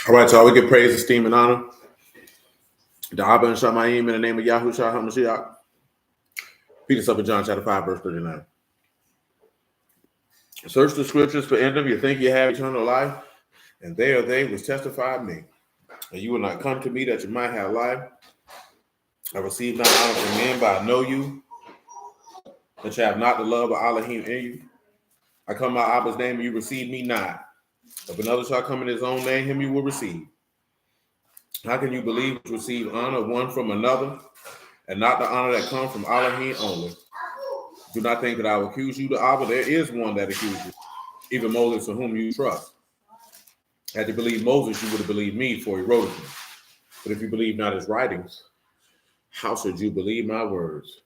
All right, so we give praise, esteem, and honor to Abba and Shamayim in the name of Yahushua HaMashiach. Peter us up in John chapter 5, verse 39. Search the scriptures, for in them you think you have eternal life, and they are they which testify of me. And you will not come to me that you might have life. I receive not honor from men, but I know you, that you have not the love of Alahym in you. I come by Abba's name, and you receive me not. If another shall come in his own name, him you will receive. How can you believe to receive honor one from another, and not the honor that comes from Alahym only? Do not think that I will accuse you to Abba. There is one that accuses you, even Moses, in whom you trust. Had you believed Moses, you would have believed me, for he wrote it. But if you believe not his writings, how should you believe my words?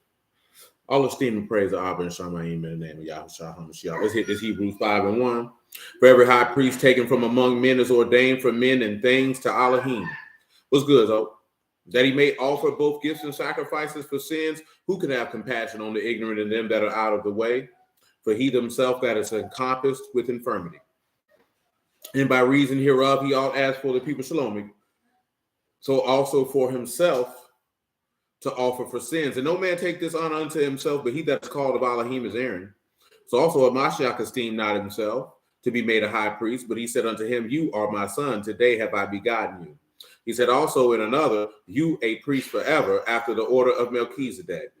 All esteem and praise to Abba and Shamayim in the name of Yahushua HaMashiach. Let's hit this Hebrews 5:1. For every high priest taken from among men is ordained for men and things to Alahym. What's good, though? That he may offer both gifts and sacrifices for sins. Who can have compassion on the ignorant and them that are out of the way? For he himself that is encompassed with infirmity. And by reason hereof, he ought ask for the people, Shalom, so also for himself to offer for sins. And no man take this honor unto himself, but he that is called of Alahym is Aaron. So also Mashiach esteemed not himself to be made a high priest, but he said unto him, you are my son, today have I begotten you. He said also in another, you a priest forever after the order of Melchizedek,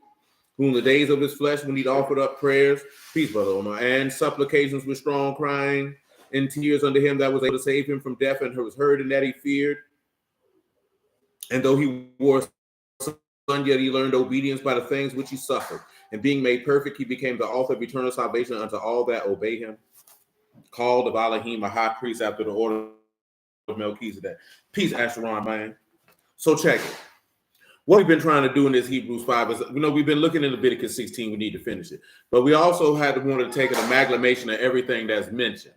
whom the days of his flesh when he'd offered up prayers, peace, brother Omar, and supplications with strong crying and tears unto him that was able to save him from death, and was heard in that he feared. And though he wore a son, yet he learned obedience by the things which he suffered. And being made perfect, he became the author of eternal salvation unto all that obey him. Called of Alahym a high priest after the order of Melchizedek. Peace, Asheron, man. So check it. What we've been trying to do in this Hebrews 5 is, we've been looking in Leviticus 16. We need to finish it. But we also wanted to take an amalgamation of everything that's mentioned.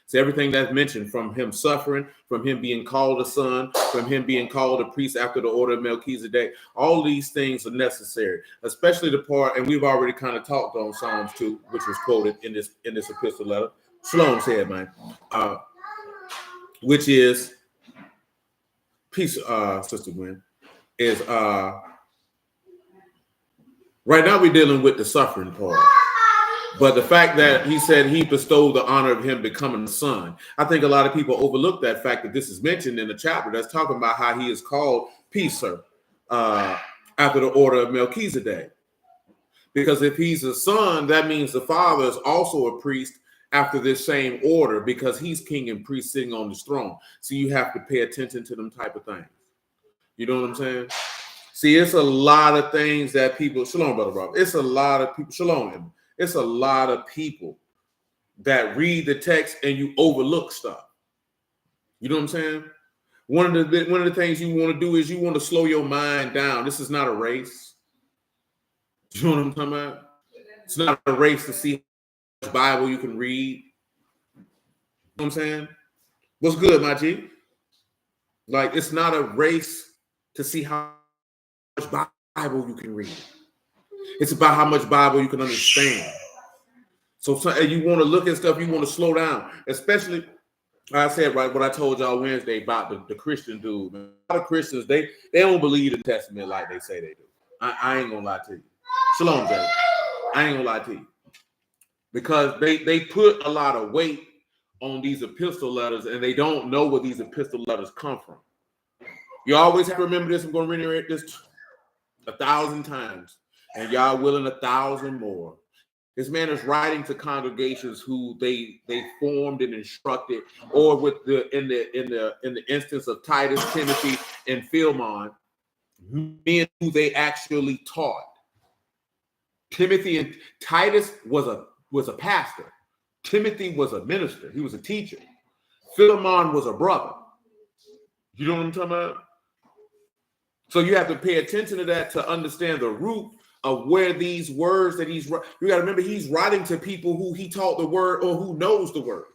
So everything that's mentioned, from him suffering, from him being called a son, from him being called a priest after the order of Melchizedek, all these things are necessary, especially the part, and we've already kind of talked on Psalms 2, which was quoted in this epistle letter. Shalom said, man, which is, peace, Sister Gwen, is right now we're dealing with the suffering part. But the fact that he said he bestowed the honor of him becoming a son, I think a lot of people overlook that fact that this is mentioned in the chapter that's talking about how he is called Peacer after the order of Melchizedek. Because if he's a son, that means the father is also a priest after this same order, because he's king and priest sitting on his throne. So you have to pay attention to them type of things. You know what I'm saying? See, it's a lot of things that people, Shalom, Brother Rob, it's a lot of people, Shalom, it's a lot of people that read the text and you overlook stuff. You know what I'm saying? One of the things you want to do is you want to slow your mind down. This is not a race. You know what I'm talking about? It's not a race to see how much Bible you can read. You know what I'm saying? What's good, my G? Like, it's not a race to see how much Bible you can read. It's about how much Bible you can understand. So you want to look at stuff, you want to slow down. Especially, I said, right, what I told y'all Wednesday about the Christian dude. Man. A lot of Christians, they don't believe the Testament like they say they do. I ain't going to lie to you. Shalom, Jay. I ain't going to lie to you. Because they put a lot of weight on these epistle letters, and they don't know where these epistle letters come from. You always have to remember this. I'm going to reiterate this 1,000 times. And y'all willing 1,000 more. This man is writing to congregations who they formed and instructed, or with in the instance of Titus, Timothy, and Philemon, men who they actually taught. Timothy and Titus was a pastor. Timothy was a minister. He was a teacher. Philemon was a brother. You know what I'm talking about? So you have to pay attention to that to understand the root of where these words that you got to remember, he's writing to people who he taught the word or who knows the word.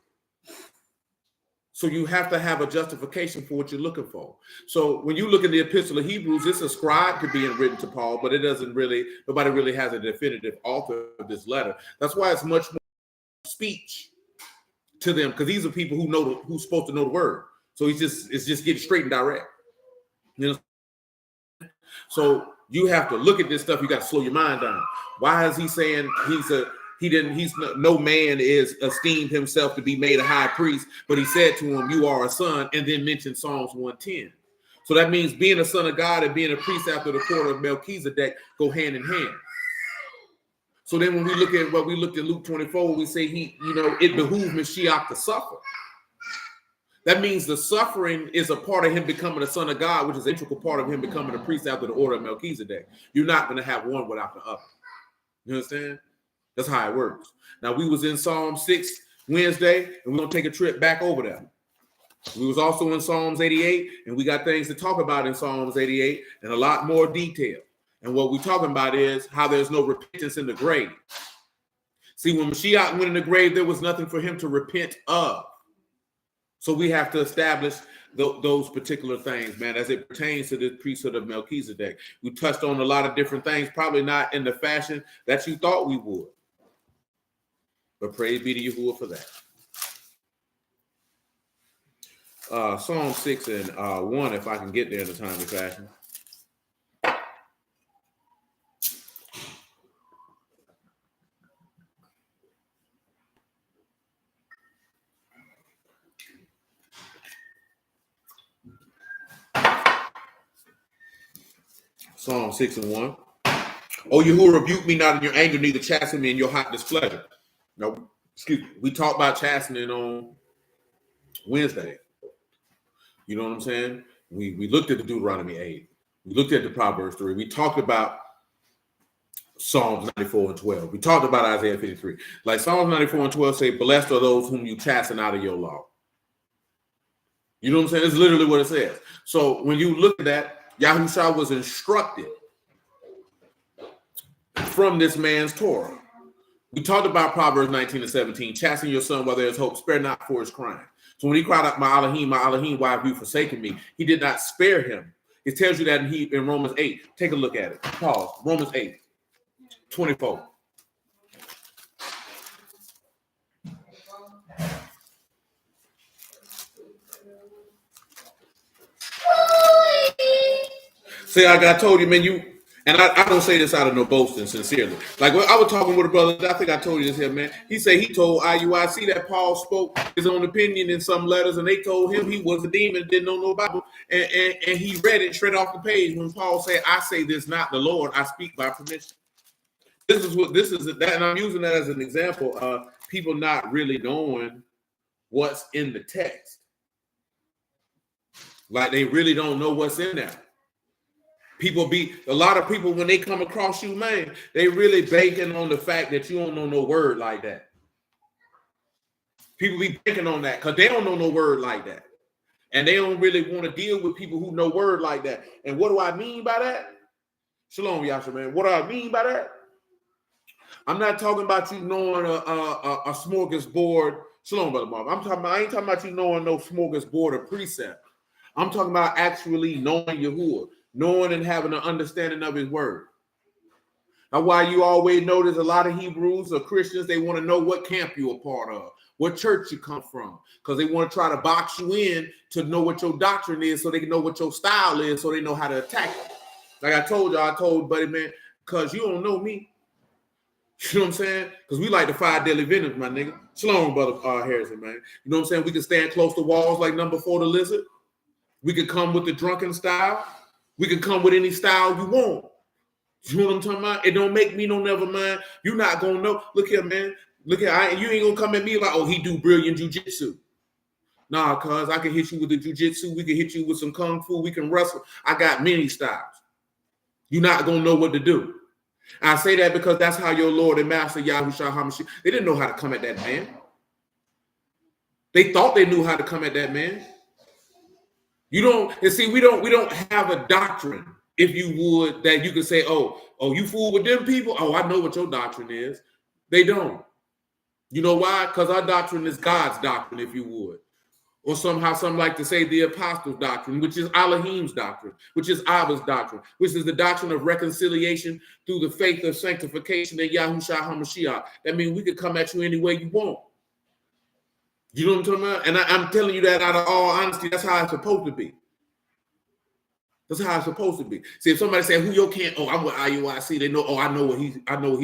So you have to have a justification for what you're looking for. So when you look at the Epistle of Hebrews, it's ascribed to being written to Paul, but nobody really has a definitive author of this letter. That's why it's much more speech to them, because these are people who's supposed to know the word. So it's just getting straight and direct. You know. So you have to look at this stuff. You got to slow your mind down. Why is he saying no man is esteemed himself to be made a high priest, but he said to him, you are a son, and then mentioned Psalms 110. So that means being a son of God and being a priest after the order of Melchizedek go hand in hand. So then when we look at what we looked at Luke 24, we say it behooves Mashiach to suffer. That means the suffering is a part of him becoming a son of God, which is an integral part of him becoming a priest after the order of Melchizedek. You're not going to have one without the other. You understand? That's how it works. Now, we was in Psalm 6 Wednesday, and we're going to take a trip back over there. We was also in Psalms 88, and we got things to talk about in Psalms 88 and a lot more detail. And what we're talking about is how there's no repentance in the grave. See, when Mashiach went in the grave, there was nothing for him to repent of. So we have to establish those particular things, man, as it pertains to the priesthood of Melchizedek. We touched on a lot of different things, probably not in the fashion that you thought we would. But praise be to Yahuwah for that. Psalm 6 and 1, if I can get there in a timely fashion. Psalm 6 and 1. Oh, Yahuwah, rebuke me not in your anger, neither chasten me in your hot displeasure. No, excuse me. We talked about chastening on Wednesday. You know what I'm saying? We looked at the Deuteronomy 8. We looked at the Proverbs 3. We talked about Psalms 94 and 12. We talked about Isaiah 53. Like Psalms 94 and 12 say, blessed are those whom you chasten out of your law. You know what I'm saying? It's literally what it says. So when you look at that, Yahushua was instructed from this man's Torah. We talked about Proverbs 19 and 17. Chasten your son while there is hope. Spare not for his crime. So when he cried out, my Alahym, why have you forsaken me? He did not spare him. It tells you that in Romans 8. Take a look at it. Pause. Romans 8, 24. See, like I told you, man, and I don't say this out of no boasting, sincerely. Like I was talking with a brother, I think I told you this here, man. He said he told IUIC that Paul spoke his own opinion in some letters, and they told him he was a demon, didn't know no Bible, and he read it straight off the page when Paul said, I say this not the Lord, I speak by permission. This is that, and I'm using that as an example of people not really knowing what's in the text. Like they really don't know what's in there. A lot of people, when they come across you, man, they really banking on the fact that you don't know no word like that. People be banking on that because they don't know no word like that. And they don't really want to deal with people who know word like that. And what do I mean by that? Shalom, Yasha, man. What do I mean by that? I'm not talking about you knowing a smorgasbord. Shalom, Brother Marv. I ain't talking about you knowing no smorgasbord or precept. I'm talking about actually knowing Yahuwah. Knowing and having an understanding of his word. Now, why you always notice a lot of Hebrews or Christians, they want to know what camp you're a part of, what church you come from, because they want to try to box you in to know what your doctrine is so they can know what your style is so they know how to attack you. Like I told buddy, man, because you don't know me. You know what I'm saying? Because we like the 5 deadly venoms, my nigga. Shalom, Brother Harrison, man. You know what I'm saying? We can stand close to walls like number 4 the lizard. We could come with the drunken style. We can come with any style you want. You know what I'm talking about? It don't make me no never mind. You're not gonna know. Look here, man. Look here. You ain't gonna come at me like, oh, he do brilliant jujitsu. Nah, cuz I can hit you with the jujitsu. We can hit you with some kung fu. We can wrestle. I got many styles. You're not gonna know what to do. I say that because that's how your Lord and Master Yahushua HaMashiach, they didn't know how to come at that man. They thought they knew how to come at that man. We don't have a doctrine, if you would, that you could say, oh, you fool with them people? Oh, I know what your doctrine is. They don't. You know why? Because our doctrine is God's doctrine, if you would. Or somehow some like to say the apostles' doctrine, which is Alahym's doctrine, which is Abba's doctrine, which is the doctrine of reconciliation through the faith of sanctification in Yahushua HaMashiach. That means we could come at you any way you want. You know what I'm talking about? And I'm telling you that out of all honesty, that's how it's supposed to be. That's how it's supposed to be. See, if somebody say, who your can? Oh, I'm with IUIC. They know, oh, I know what he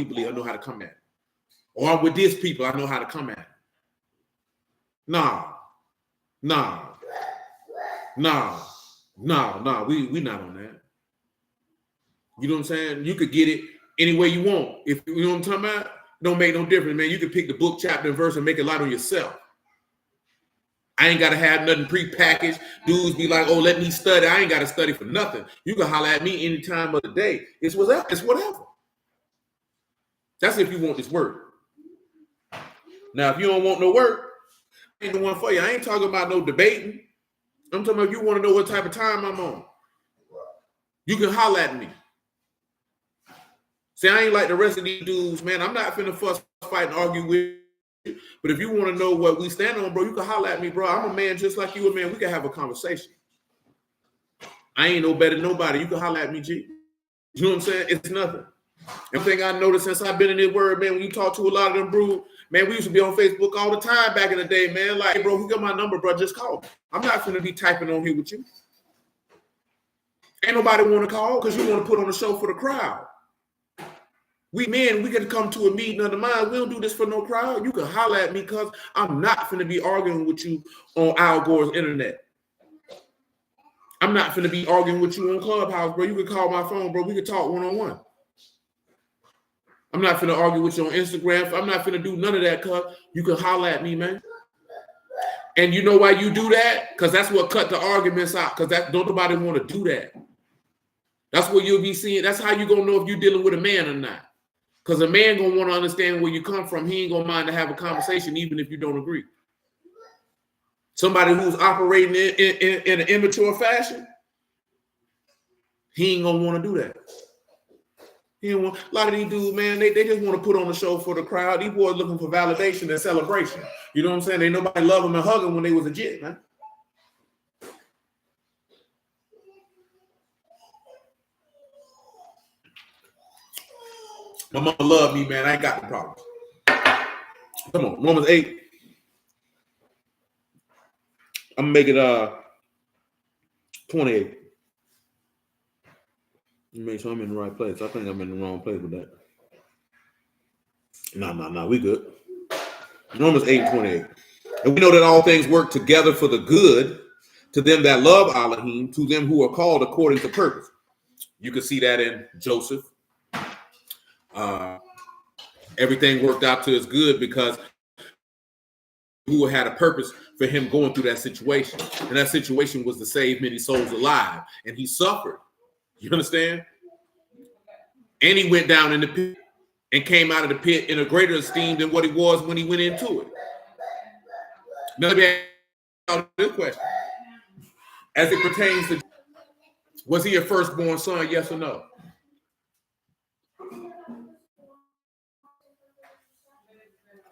believes. I know how to come at it. Or I'm with this people. I know how to come at it. Nah. We not on that. You know what I'm saying? You could get it any way you want. If you know what I'm talking about, don't make no difference, man. You can pick the book, chapter, and verse and make it light on yourself. I ain't got to have nothing prepackaged. Dudes be like, oh, let me study. I ain't got to study for nothing. You can holler at me any time of the day. It's whatever. That's if you want this work. Now, if you don't want no work, ain't the one for you. I ain't talking about no debating. I'm talking about if you want to know what type of time I'm on. You can holler at me. See, I ain't like the rest of these dudes, man. I'm not finna fuss, fight, and argue with you. But if you want to know what we stand on, bro, you can holler at me, bro. I'm a man just like you a man. We can have a conversation. I ain't no better than nobody. You can holler at me, G. You know what I'm saying? It's nothing. One thing I noticed since I've been in this word, man, when you talk to a lot of them brood, man, we used to be on Facebook all the time back in the day, man. Like, hey, bro, who got my number, bro? Just call me. I'm not finna be typing on here with you. Ain't nobody want to call because you want to put on a show for the crowd. We men, we can come to a meeting of the mind. We don't do this for no crowd. You can holler at me because I'm not finna be arguing with you on Al Gore's internet. I'm not finna be arguing with you on Clubhouse, bro. You can call my phone, bro. We can talk one-on-one. I'm not finna argue with you on Instagram. I'm not finna do none of that, cuz you can holler at me, man. And you know why you do that? Because that's what cut the arguments out. Because don't nobody want to do that. That's what you'll be seeing. That's how you gonna know if you're dealing with a man or not. Because a man gonna want to understand where you come from. He ain't gonna mind to have a conversation, even if you don't agree. Somebody who's operating in an immature fashion, he ain't gonna want to do that. A lot of these dudes, man, they just want to put on a show for the crowd. These boys looking for validation and celebration. You know what I'm saying? Ain't nobody love them and hug them when they was a jit, man. My mama love me, man. I ain't got the problem. Come on, Romans 8. I'm gonna make it 28. Make sure I'm in the right place. I think I'm in the wrong place with that. No. We good. Romans 8:28. And we know that all things work together for the good to them that love Alahym, to them who are called according to purpose. You can see that in Joseph. Everything worked out to his good because who had a purpose for him going through that situation. And that situation was to save many souls alive. And he suffered. You understand? And he went down in the pit and came out of the pit in a greater esteem than what he was when he went into it. Now, let me ask this question. As it pertains to, was he a firstborn son, yes or no?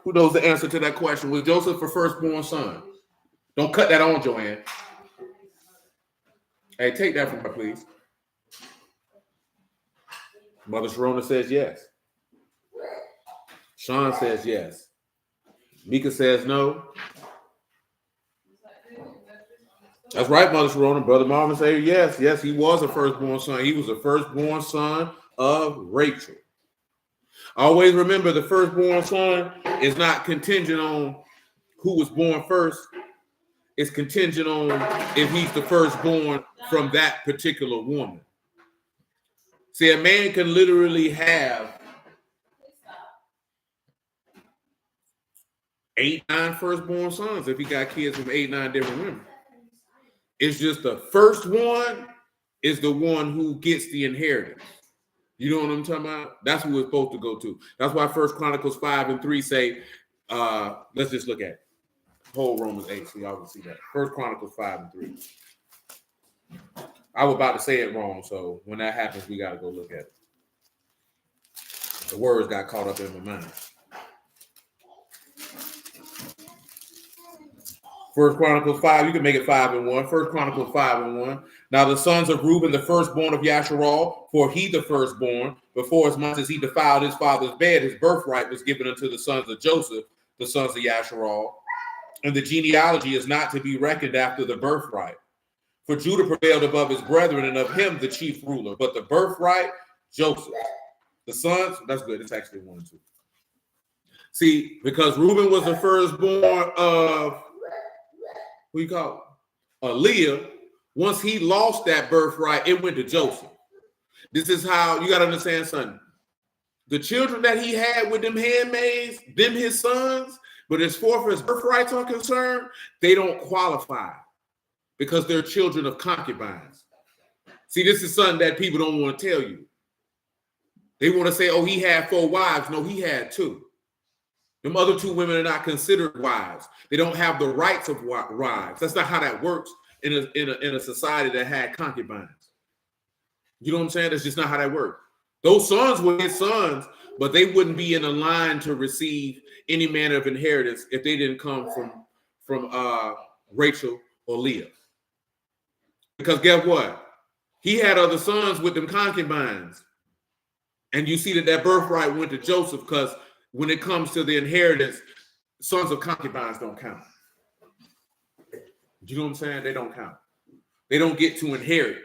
Who knows the answer to that question? Was Joseph a firstborn son? Don't cut that on, Joanne. Hey, take that from her, please. Mother Sharona says yes. Sean says yes. Mika says no. That's right, Mother Sharona. Brother Marvin says yes. Yes, he was a firstborn son. He was a firstborn son of Rachel. Always remember, the firstborn son is not contingent on who was born first. It's contingent on if he's the firstborn from that particular woman. See, a man can literally have 8, 9 firstborn sons if he got kids from 8, 9 different women. It's just the first one is the one who gets the inheritance. You know what I'm talking about? That's who we're supposed to go to. That's why 1 Chronicles 5:3 say, let's just look at it. Whole Romans 8, so y'all can see that. 1 Chronicles 5:3. I was about to say it wrong, so when that happens, we got to go look at it. The words got caught up in my mind. 1 Chronicles 5, you can make it 5-1. 1 Chronicles 5-1. Now the sons of Reuben, the firstborn of Yasharal, for he the firstborn, before as much as he defiled his father's bed, his birthright was given unto the sons of Joseph, the sons of Yasharal. and the genealogy is not to be reckoned after the birthright. For Judah prevailed above his brethren, and of him the chief ruler. But the birthright, Joseph. The sons, that's good. It's actually 1 and 2. See, because Reuben was the firstborn of, what do you call it? Leah. Once he lost that birthright, it went to Joseph. This is how, you got to understand something. The children that he had with them handmaids, them his sons, but as far as birthrights are concerned, they don't qualify because they're children of concubines. See, this is something that people don't want to tell you. They want to say, oh, he had 4 wives. No, he had 2. Them other 2 women are not considered wives. They don't have the rights of wives. That's not how that works in a society that had concubines. You know what I'm saying? That's just not how that works. Those sons were his sons, but they wouldn't be in a line to receive any manner of inheritance if they didn't come from Rachel or Leah. Because guess what? He had other sons with them concubines. And you see that birthright went to Joseph because when it comes to the inheritance, sons of concubines don't count. You know what I'm saying? They don't count. They don't get to inherit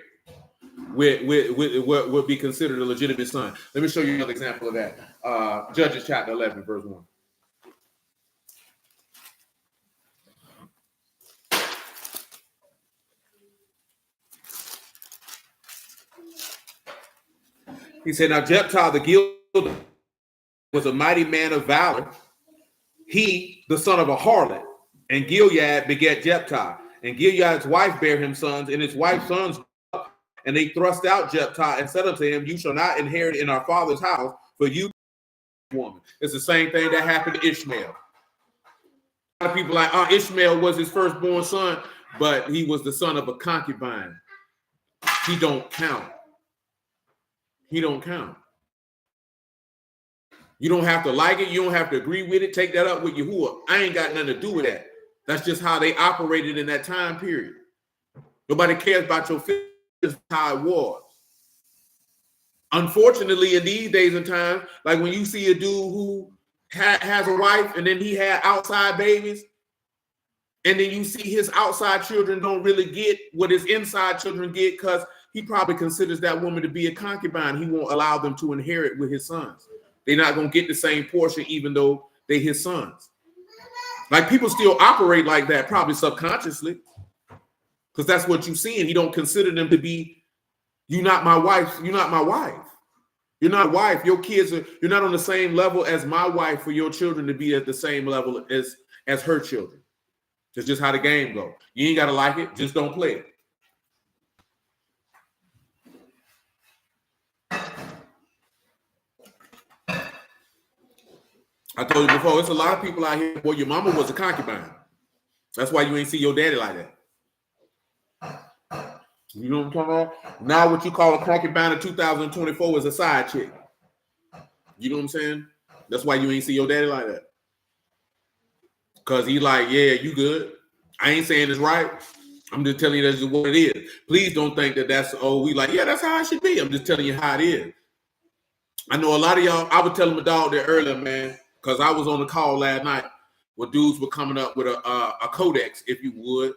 with what would be considered a legitimate son. Let me show you another example of that. Judges chapter 11, verse 1. He said, now Jephthah the Gilad was a mighty man of valor. He, the son of a harlot, and Gilead begat Jephthah. And Gilead's wife bare him sons, and his wife's sons grew up, and they thrust out Jephthah and said unto him, you shall not inherit in our father's house, for you woman. It's the same thing that happened to Ishmael. A lot of people are like, Ishmael was his firstborn son, but he was the son of a concubine. He don't count. He don't count. You don't have to like it. You don't have to agree with it. Take that up with Yahuwah. I ain't got nothing to do with that. That's just how they operated in that time period. Nobody cares about your feelings. That's how it was. Unfortunately, in these days and times, like when you see a dude who has a wife and then he had outside babies, and then you see his outside children don't really get what his inside children get because he probably considers that woman to be a concubine. He won't allow them to inherit with his sons. They're not going to get the same portion even though they his sons. Like people still operate like that, probably subconsciously, because that's what you see, and you don't consider them to be, you're not my wife, you're not my wife. You're not a wife. Your kids are, you're not on the same level as my wife for your children to be at the same level as her children. It's just how the game goes. You ain't got to like it, just don't play it. I told you before, it's a lot of people out here, boy, your mama was a concubine. That's why you ain't see your daddy like that. You know what I'm talking about? Now what you call a concubine in 2024 is a side chick. You know what I'm saying? That's why you ain't see your daddy like that. Because he like, yeah, you good. I ain't saying it's right. I'm just telling you that's what it is. Please don't think that that's, we like, yeah, that's how it should be. I'm just telling you how it is. I know a lot of y'all, I was telling my dog there earlier, man, because I was on the call last night where dudes were coming up with a codex, if you would,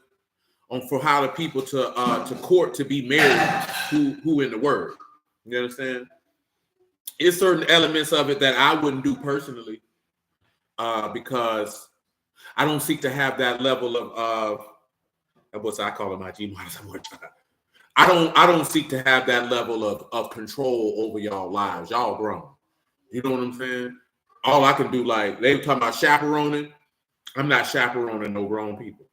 on for how the people to court to be married who in the word. You understand? It's certain elements of it that I wouldn't do personally because I don't seek to have that level of what's I call it my G. I don't seek to have that level of control over y'all lives. Y'all grown. You know what I'm saying? All I can do, like they were talking about chaperoning. I'm not chaperoning no grown people.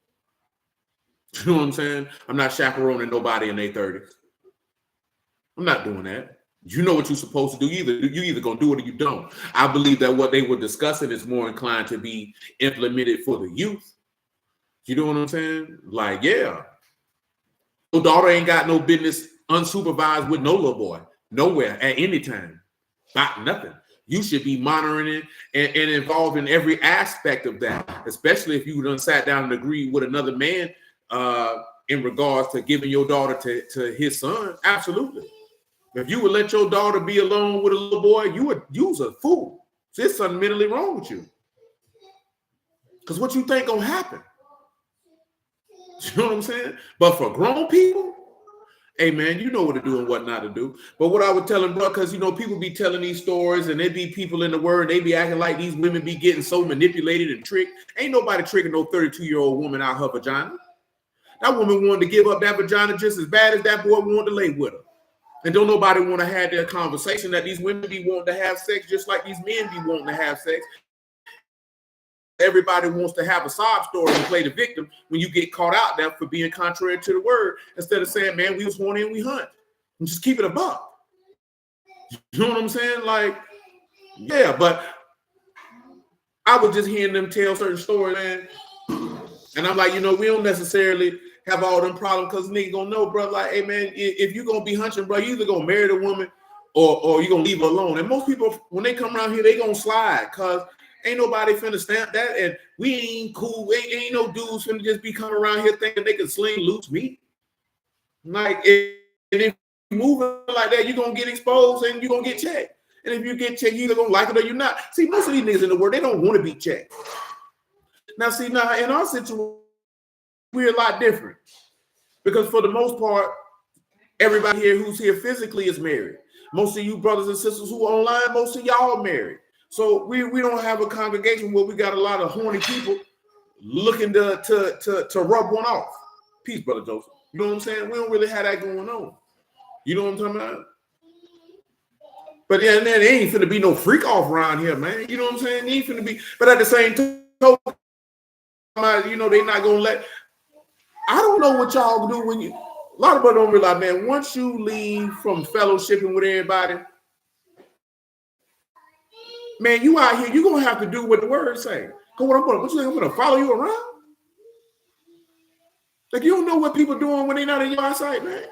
You know what I'm saying? I'm not chaperoning nobody in their 30s. I'm not doing that. You know what you're supposed to do. You either gonna do it or you don't. I believe that what they were discussing is more inclined to be implemented for the youth. You know what I'm saying? Like, yeah. Your daughter ain't got no business unsupervised with no little boy. Nowhere at any time. Not nothing. You should be monitoring it and involved in every aspect of that, especially if you done sat down and agreed with another man in regards to giving your daughter to his son. Absolutely. If you would let your daughter be alone with a little boy, you's a fool. There's something mentally wrong with you. Because what you think gonna happen? You know what I'm saying? But for grown people, hey man, you know what to do and what not to do. But what I would tell them, bro, because you know, people be telling these stories and they be people in the word, they be acting like these women be getting so manipulated and tricked. Ain't nobody tricking no 32-year-old woman out her vagina. That woman wanted to give up that vagina just as bad as that boy wanted to lay with her. And don't nobody want to have that conversation that these women be wanting to have sex just like these men be wanting to have sex. Everybody wants to have a sob story and play the victim when you get caught out there for being contrary to the word, instead of saying, man, we was horny and we hunt. And just keep it a buck. You know what I'm saying? Like, yeah, but I was just hearing them tell certain stories, man. And I'm like, you know, we don't necessarily have all them problems because nigga gonna know, bro. Like, hey, man, if you gonna be hunching, bro, you either gonna marry the woman or you gonna leave her alone. And most people, when they come around here, they gonna slide because ain't nobody finna stamp that. And we ain't cool. Ain't no dudes finna just be coming around here thinking they can sling loose meat. Like, if you moving like that, you're gonna get exposed and you're gonna get checked. And if you get checked, you either gonna like it or you're not. See, most of these niggas in the world, they don't want to be checked. Now, see, now in our situation, we're a lot different because for the most part, everybody here who's here physically is married. Most of you brothers and sisters who are online, most of y'all are married. So we don't have a congregation where we got a lot of horny people looking to rub one off. Peace, Brother Joseph. You know what I'm saying? We don't really have that going on. You know what I'm talking about? But yeah, man, there ain't finna be no freak off around here, man. You know what I'm saying? There ain't finna be. But at the same time, you know, they not gonna let. I don't know what y'all do when you. A lot of people don't realize, man. Once you leave from fellowshipping with everybody, man, you out here, you gonna have to do what the word say. What you think I'm gonna follow you around? Like you don't know what people doing when they not in your eyesight, man.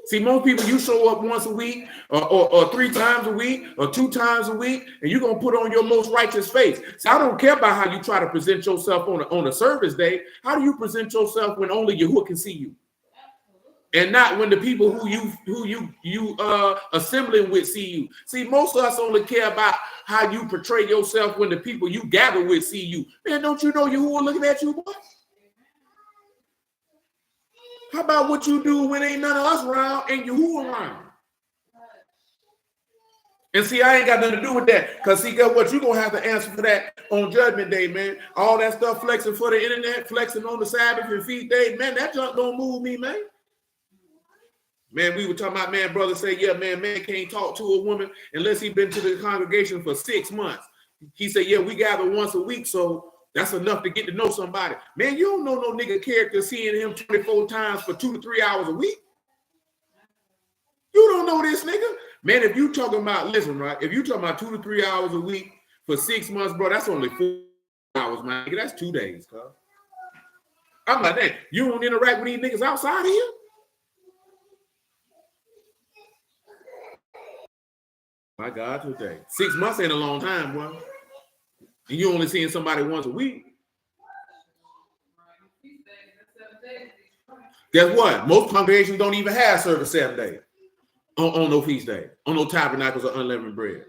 See, most people, you show up once a week or 3 times a week or 2 times a week, and you're going to put on your most righteous face. So I don't care about how you try to present yourself on a service day. How do you present yourself when only Yahuwah can see you? And not when the people who you assembling with see you. See, most of us only care about how you portray yourself when the people you gather with see you. Man, don't you know Yahuwah looking at you, boy? How about what you do when ain't none of us around and Yahuwah around? And see, I ain't got nothing to do with that. Because see, guess what? You're going to have to answer for that on Judgment Day, man. All that stuff flexing for the internet, flexing on the Sabbath and feast days, man, that junk don't move me, man. Man, we were talking about, man, brother say, yeah, man can't talk to a woman unless he been to the congregation for 6 months. He said, yeah, we gather once a week, so that's enough to get to know somebody. Man, you don't know no nigga character seeing him 24 times for 2 to 3 hours a week. You don't know this nigga. Man, if you talking about, listen, right? If you talking about 2 to 3 hours a week for 6 months, bro, that's only 4 hours, man. That's 2 days, cuz. I'm like, that. You don't interact with these niggas outside here? My God, today. 6 months ain't a long time, boy. And you only seeing somebody once a week. Guess what? Most congregations don't even have service 7 days on no feast day, on no tabernacles or unleavened bread.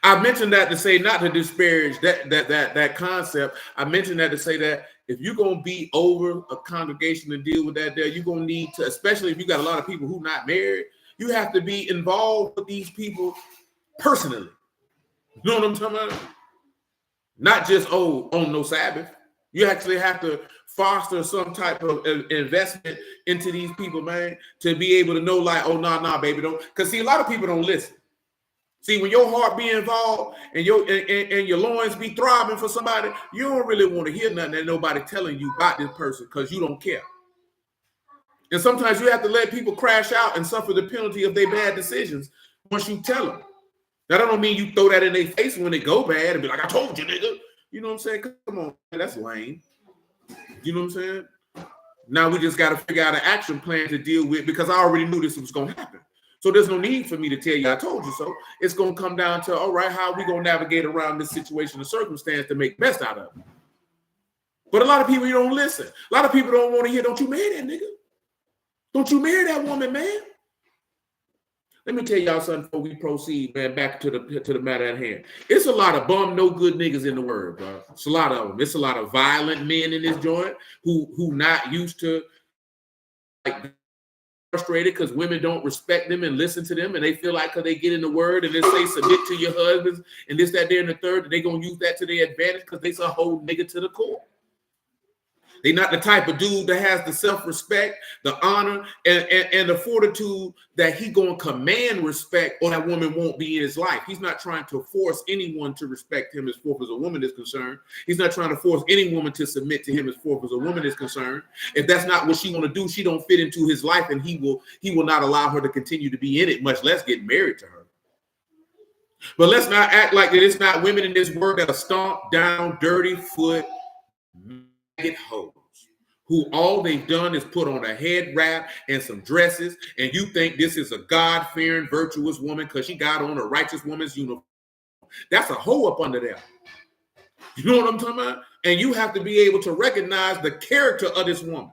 I mentioned that to say not to disparage that concept. I mentioned that to say that if you're gonna be over a congregation and deal with that there, you're gonna need to, especially if you got a lot of people who not married, you have to be involved with these people personally. You know what I'm talking about? Not just on no Sabbath. You actually have to foster some type of investment into these people, man, to be able to know, like, oh, nah, baby, don't. Because see, a lot of people don't listen. See, when your heart be involved and your loins be throbbing for somebody, you don't really want to hear nothing that nobody telling you about this person because you don't care. And sometimes you have to let people crash out and suffer the penalty of their bad decisions once you tell them. That don't mean you throw that in their face when they go bad and be like, I told you, nigga. You know what I'm saying? Come on, man, that's lame. You know what I'm saying? Now we just got to figure out an action plan to deal with, because I already knew this was going to happen. So there's no need for me to tell you I told you so. It's going to come down to, all right, how are we going to navigate around this situation and circumstance to make the best out of it? But a lot of people, you don't listen. A lot of people don't want to hear, don't you marry that nigga? Don't you marry that woman, man? Let me tell y'all something before we proceed, man, back to the matter at hand. It's a lot of bum, no good niggas in the world, bro. It's a lot of them. It's a lot of violent men in this joint who not used to, like, frustrated because women don't respect them and listen to them, and they feel like because they get in the word and they say submit to your husbands and this, that, there, and the third, that they gonna use that to their advantage because they a whole nigga to the core. They not the type of dude that has the self-respect, the honor, and the fortitude that he gonna command respect, or that woman won't be in his life. He's not trying to force anyone to respect him as far as a woman is concerned. He's not trying to force any woman to submit to him as far as a woman is concerned. If that's not what she want to do, she don't fit into his life, and he will not allow her to continue to be in it, much less get married to her. But let's not act like that it's not women in this world that are stomped down, dirty foot, hoes who all they've done is put on a head wrap and some dresses, and you think this is a God-fearing, virtuous woman because she got on a righteous woman's uniform. That's a hoe up under there. You know what I'm talking about? And you have to be able to recognize the character of this woman.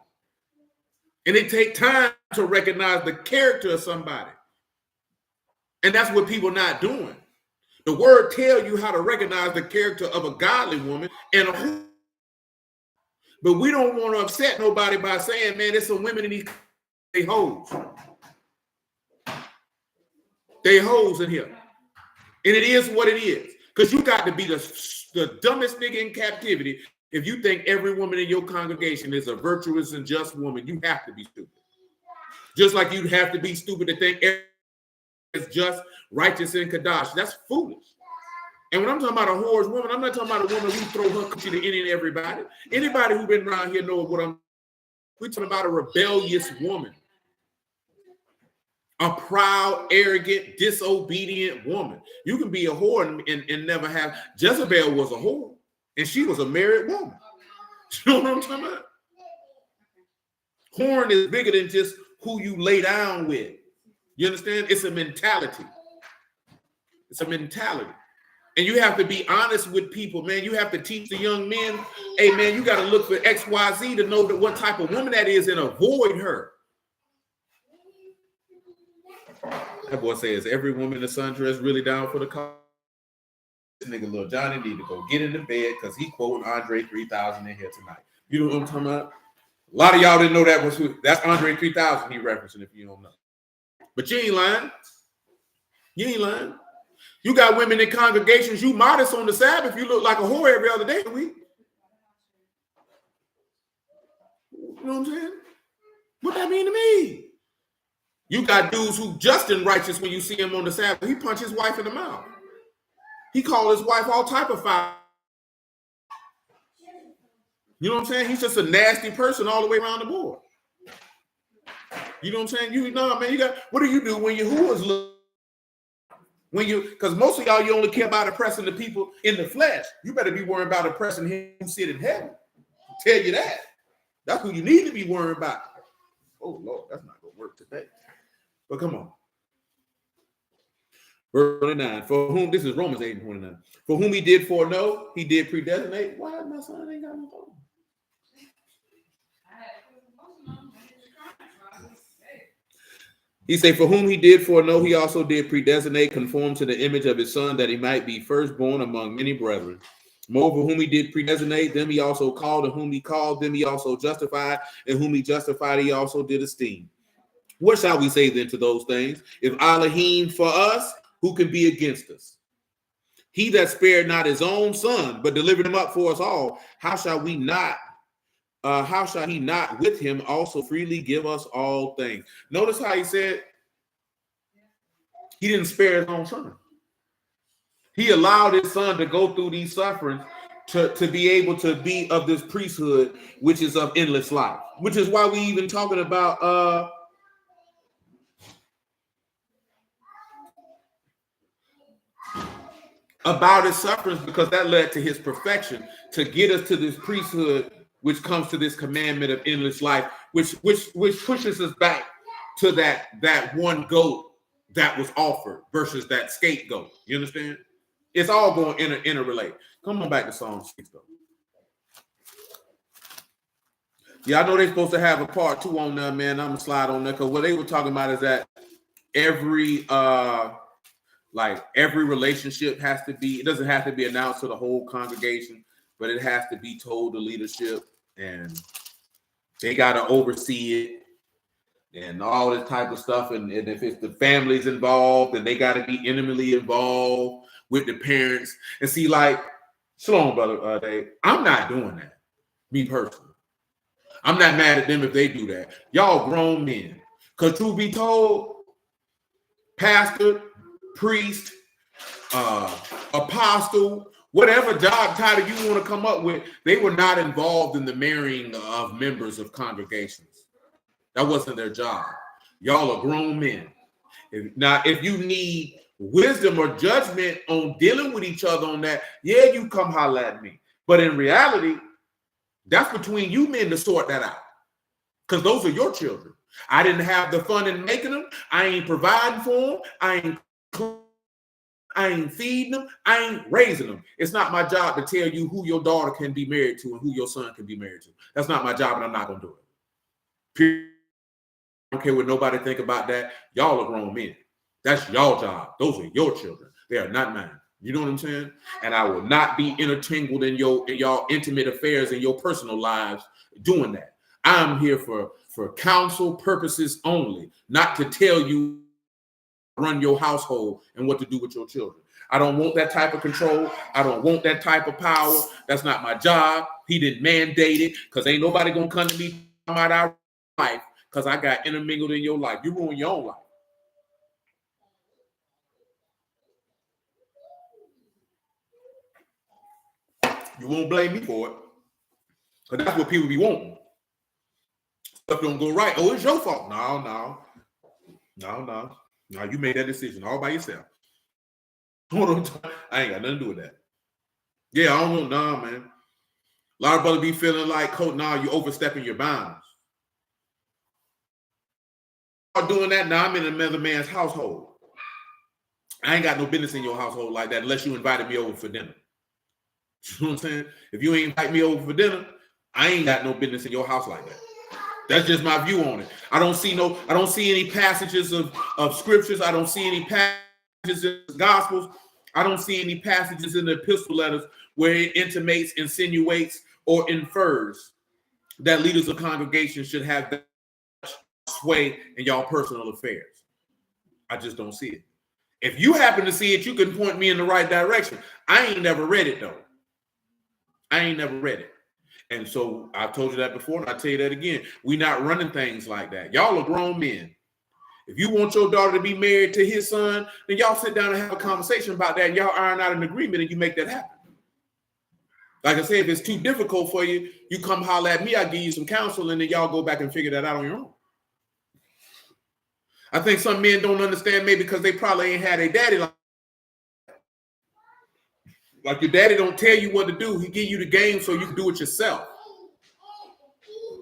And it takes time to recognize the character of somebody. And that's what people not doing. The word tells you how to recognize the character of a godly woman and a. But we don't want to upset nobody by saying, man, there's some women in these, they hoes. They hoes in here. And it is what it is. Because you got to be the dumbest nigga in captivity if you think every woman in your congregation is a virtuous and just woman. You have to be stupid. Just like you'd have to be stupid to think everyone is just, righteous, and Kadash. That's foolish. And when I'm talking about a whore's woman, I'm not talking about a woman who throw her coochie to any and everybody. Anybody who's been around here knows what we're talking about. A rebellious woman. A proud, arrogant, disobedient woman. You can be a whore and never have. Jezebel was a whore, and she was a married woman. You know what I'm talking about? Whoring is bigger than just who you lay down with. You understand? It's a mentality. It's a mentality. And you have to be honest with people, man. You have to teach the young men, hey, man, you got to look for XYZ to know that what type of woman that is and avoid her. That boy says, every woman in the sundress really down for the cause. This nigga Lil Johnny need to go get in the bed because he quoting Andre 3000 in here tonight. You know what I'm talking about? A lot of y'all didn't know that was who. That's Andre 3000 he referencing if you don't know. But you ain't lying. You ain't lying. You got women in congregations, you modest on the Sabbath, you look like a whore every other day of the week. You know what I'm saying? What that mean to me? You got dudes who just and righteous when you see him on the Sabbath. He punch his wife in the mouth. He call his wife all type of foul. You know what I'm saying? He's just a nasty person all the way around the board. You know what I'm saying? You know, man, you got, what do you do when your whores look? When you, because most of y'all, you only care about oppressing the people in the flesh. You better be worrying about oppressing him who sit in heaven. I'll tell you that. That's who you need to be worrying about. Oh, Lord, that's not going to work today. But come on. Verse 29. For whom, this is Romans 8:29. For whom he did foreknow, he did predestinate. Why my son ain't got no phone? He said, for whom he did foreknow, he also did predestinate, conform to the image of his son, that he might be firstborn among many brethren. Moreover, whom he did predestinate, them he also called, and whom he called, them he also justified, and whom he justified, he also did esteem. What shall we say then to those things? If Alahym for us, who can be against us? He that spared not his own son, but delivered him up for us all, how shall he not with him also freely give us all things? Notice how he said he didn't spare his own son. He allowed his son to go through these sufferings to be able to be of this priesthood, which is of endless life, which is why we even talking about his sufferings, because that led to his perfection, to get us to this priesthood, which comes to this commandment of endless life, which pushes us back to that one goat that was offered versus that scapegoat. You understand? It's all going to interrelate. Come on back to Psalm 6, though. Yeah, I know they're supposed to have a part 2 on there, man. I'm going to slide on there because what they were talking about is that every relationship has to be, it doesn't have to be announced to the whole congregation, but it has to be told to leadership, and they got to oversee it and all this type of stuff. And if it's the families involved, then they got to be intimately involved with the parents. And see, like, shalom, brother Dave, I'm not doing that, me personally. I'm not mad at them if they do that. Y'all grown men. Because truth be told, pastor, priest, apostle, whatever job title you want to come up with, they were not involved in the marrying of members of congregations. That wasn't their job. Y'all are grown men. If you need wisdom or judgment on dealing with each other on that, yeah, you come holler at me. But in reality, that's between you men to sort that out. Because those are your children. I didn't have the fun in making them. I ain't providing for them. I ain't feeding them. I ain't raising them. It's not my job to tell you who your daughter can be married to and who your son can be married to. That's not my job, and I'm not going to do it. Period. I don't care what nobody think about that. Y'all are grown men. That's y'all job. Those are your children. They are not mine. You know what I'm saying? And I will not be intertangled in y'all intimate affairs and your personal lives doing that. I'm here for counsel purposes only, not to tell you run your household and what to do with your children. I don't want that type of control. I don't want that type of power. That's not my job. He didn't mandate it, because ain't nobody gonna come to me about our life because I got intermingled in your life. You ruin your own life. You won't blame me for it, because that's what people be wanting. Stuff don't go right. Oh, it's your fault. No. You made that decision all by yourself. Hold on. I ain't got nothing to do with that. Yeah, I don't know. Nah, man. A lot of brothers be feeling like, you overstepping your bounds. I'm doing that now. I'm in another man's household. I ain't got no business in your household like that unless you invited me over for dinner. You know what I'm saying? If you ain't invite me over for dinner, I ain't got no business in your house like that. That's just my view on it. I don't see any passages of scriptures. I don't see any passages in the Gospels. I don't see any passages in the epistle letters where it intimates, insinuates, or infers that leaders of congregations should have that sway in y'all personal affairs. I just don't see it. If you happen to see it, you can point me in the right direction. I ain't never read it, though. I ain't never read it. And so I told you that before, and I tell you that again. We're not running things like that. Y'all are grown men. If you want your daughter to be married to his son, then y'all sit down and have a conversation about that, and y'all iron out an agreement, and you make that happen. Like I said, if it's too difficult for you, you come holler at me, I give you some counsel, and then y'all go back and figure that out on your own. I think some men don't understand, maybe because they probably ain't had a daddy like your daddy don't tell you what to do. He give you the game so you can do it yourself.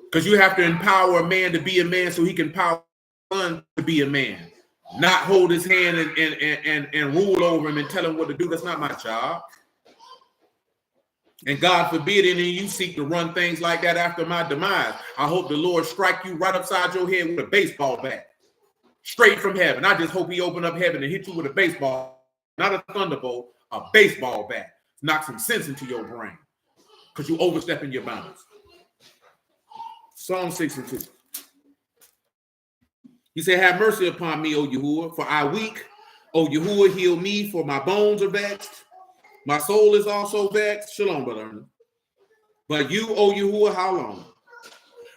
Because you have to empower a man to be a man so he can empower a son to be a man. Not hold his hand and rule over him and tell him what to do. That's not my job. And God forbid any of you seek to run things like that after my demise. I hope the Lord strike you right upside your head with a baseball bat. Straight from heaven. I just hope he open up heaven and hit you with a baseball, not a thunderbolt, a baseball bat. Knock some sense into your brain because you overstepping your bounds. Psalm 6:2. He said, have mercy upon me, O Yahuwah, for I weak. O Yahuwah, heal me, for my bones are vexed. My soul is also vexed. Shalom, brother. But you, O Yahuwah, how long?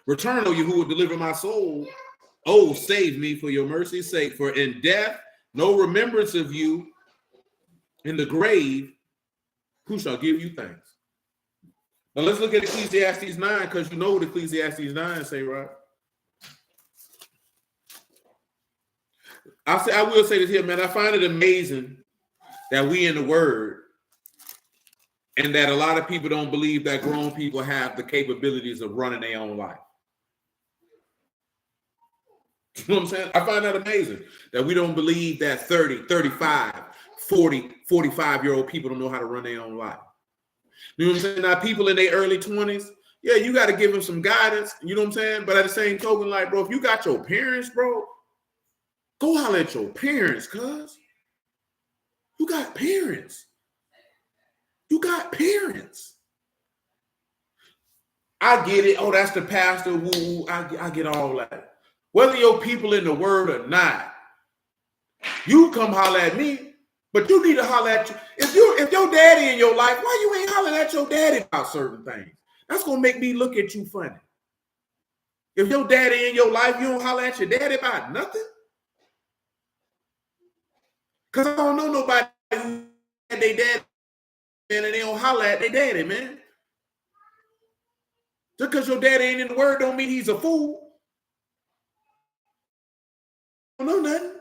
Return, O Yahuwah, deliver my soul. Oh, save me for your mercy's sake. For in death, no remembrance of you. In the grave, who shall give you thanks? Now let's look at Ecclesiastes 9, because you know what Ecclesiastes 9 say, right? I will say this here, man. I find it amazing that we in the Word, and that a lot of people don't believe that grown people have the capabilities of running their own life. You know what I'm saying? I find that amazing that we don't believe that 30, 35, 40, 45-year-old people don't know how to run their own life. You know what I'm saying? Now, people in their early 20s, yeah, you got to give them some guidance. You know what I'm saying? But at the same token, like, bro, if you got your parents, bro, Go holler at your parents, cuz. You got parents. You got parents. I get it. Oh, that's the pastor. Woo. I get all that. Whether your people in the word or not, you come holler at me, but you need to holler at you. If your daddy in your life, why you ain't hollering at your daddy about certain things? That's gonna make me look at you funny. If your daddy in your life, you don't holler at your daddy about nothing. Because I don't know nobody who had their daddy and they don't holler at their daddy, man. Just because your daddy ain't in the word don't mean he's a fool. Don't know nothing.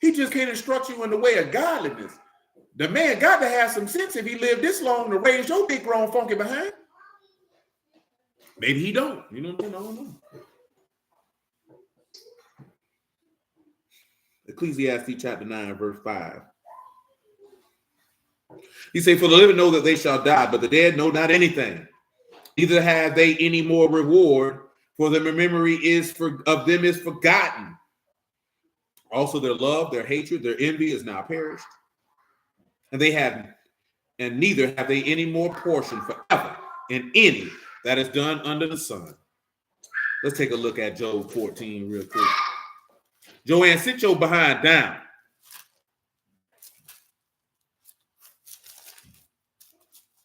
He just can't instruct you in the way of godliness. The man got to have some sense if he lived this long to raise your big grown funky behind. Maybe he don't. You know, I don't know. Ecclesiastes chapter 9, verse 5. He said, for the living know that they shall die, but the dead know not anything. Neither have they any more reward, for their memory of them is forgotten. Also their love, their hatred, their envy is now perished. And neither have they any more portion forever in any that is done under the sun. Let's take a look at Job 14 real quick. Joanne, sit your behind down.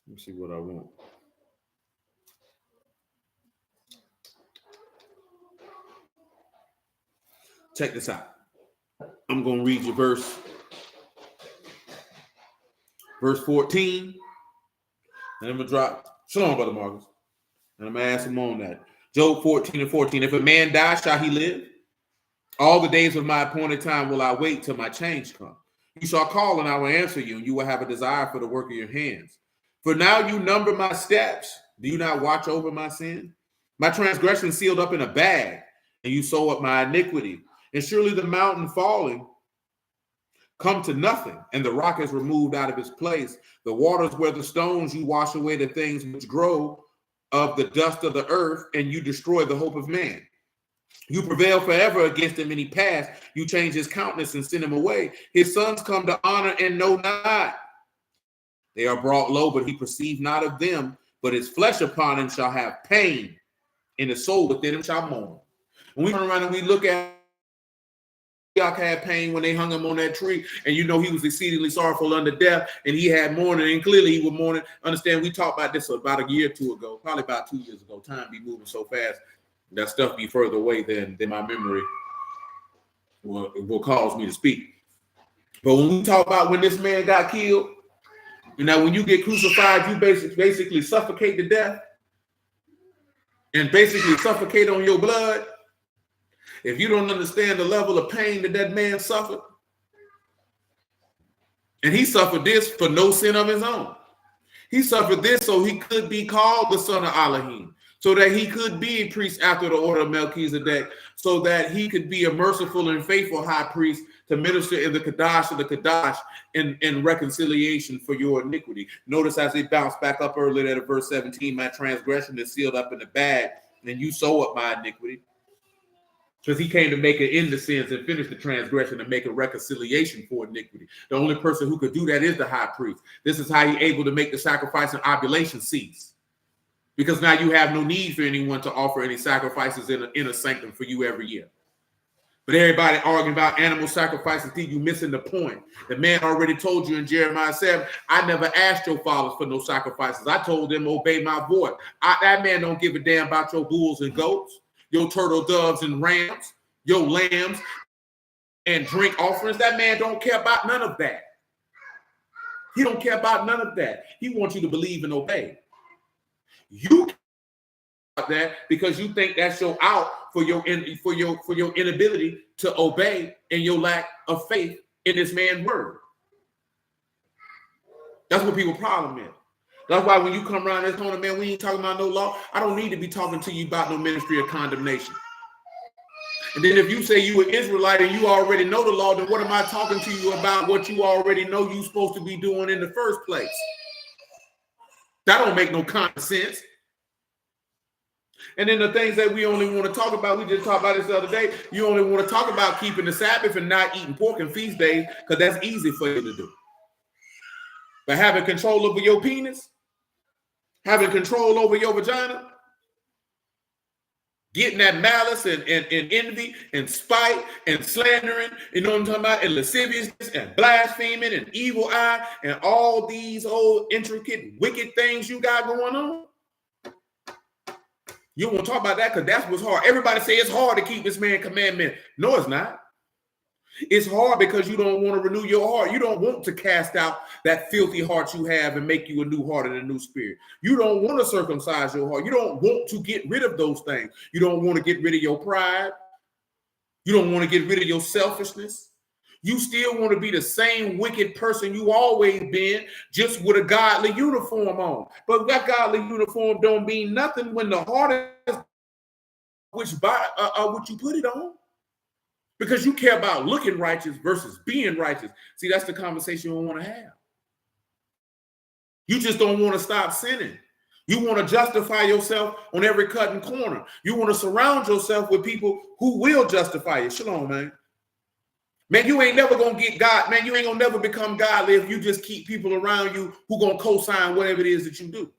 Let me see what I want. Check this out. I'm going to read you verse 14. And I'm going to drop. Shalom, Brother Marcus. And I'm going to ask him on that. Job 14 and 14. If a man die, shall he live? All the days of my appointed time will I wait till my change come. You shall call and I will answer you, and you will have a desire for the work of your hands. For now you number my steps. Do you not watch over my sin? My transgression sealed up in a bag, and you sew up my iniquity. And surely the mountain falling come to nothing, and the rock is removed out of its place. The waters where the stones, you wash away the things which grow of the dust of the earth, and you destroy the hope of man. You prevail forever against him, and he passed. You change his countenance and send him away. His sons come to honor and know not. They are brought low, but he perceived not of them. But his flesh upon him shall have pain, and the soul within him shall mourn. When we turn around and we look at Enoch had pain when they hung him on that tree, and you know he was exceedingly sorrowful unto death, and he had mourning, and clearly he was mourning. Understand, we talked about this about a year or two ago, probably about 2 years ago. Time be moving so fast. That stuff be further away than my memory will cause me to speak. But when we talk about when this man got killed, you know, when you get crucified, you basically suffocate to death and basically suffocate on your blood. If you don't understand the level of pain that man suffered, and he suffered this for no sin of his own. He suffered this so he could be called the son of Alahym, so that he could be a priest after the order of Melchizedek, so that he could be a merciful and faithful high priest to minister in the Kadash of the Kadash in reconciliation for your iniquity. Notice as they bounce back up earlier at verse 17, my transgression is sealed up in the bag, and you sew up my iniquity. Because he came to make an end to sins and finish the transgression and make a reconciliation for iniquity. The only person who could do that is the high priest. This is how he's able to make the sacrifice and oblation cease. Because now you have no need for anyone to offer any sacrifices in a sanctum for you every year. But everybody arguing about animal sacrifices, you missing the point. The man already told you in Jeremiah 7, I never asked your fathers for no sacrifices. I told them, obey my voice. That man don't give a damn about your bulls and goats, your turtle doves and rams, your lambs and drink offerings. That man don't care about none of that. He don't care about none of that. He wants you to believe and obey. You care about that because you think that's your out for your inability to obey and your lack of faith in this man's word. That's what people's problem is. That's why when you come around this corner, man, we ain't talking about no law. I don't need to be talking to you about no ministry of condemnation. And then if you say you an Israelite and you already know the law, then what am I talking to you about what you already know you're supposed to be doing in the first place? That don't make no common sense. And then the things that we only want to talk about, we just talked about this the other day. You only want to talk about keeping the Sabbath and not eating pork and feast days because that's easy for you to do. But having control over your penis, having control over your vagina, getting that malice and envy and spite and slandering, you know what I'm talking about, and lasciviousness and blaspheming and evil eye and all these old intricate wicked things you got going on. You don't want to talk about that because that's what's hard. Everybody say it's hard to keep this man's commandment. No, it's not. It's hard because you don't want to renew your heart. You don't want to cast out that filthy heart you have and make you a new heart and a new spirit. You don't want to circumcise your heart. You don't want to get rid of those things. You don't want to get rid of your pride. You don't want to get rid of your selfishness. You still want to be the same wicked person you always been, just with a godly uniform on. But that godly uniform don't mean nothing when the heart is which you put it on. Because you care about looking righteous versus being righteous. See, that's the conversation you don't want to have. You just don't want to stop sinning. You want to justify yourself on every cut and corner. You want to surround yourself with people who will justify you. Shalom, man. Man, you ain't never going to get God. Man, you ain't going to never become godly if you just keep people around you who going to co-sign whatever it is that you do.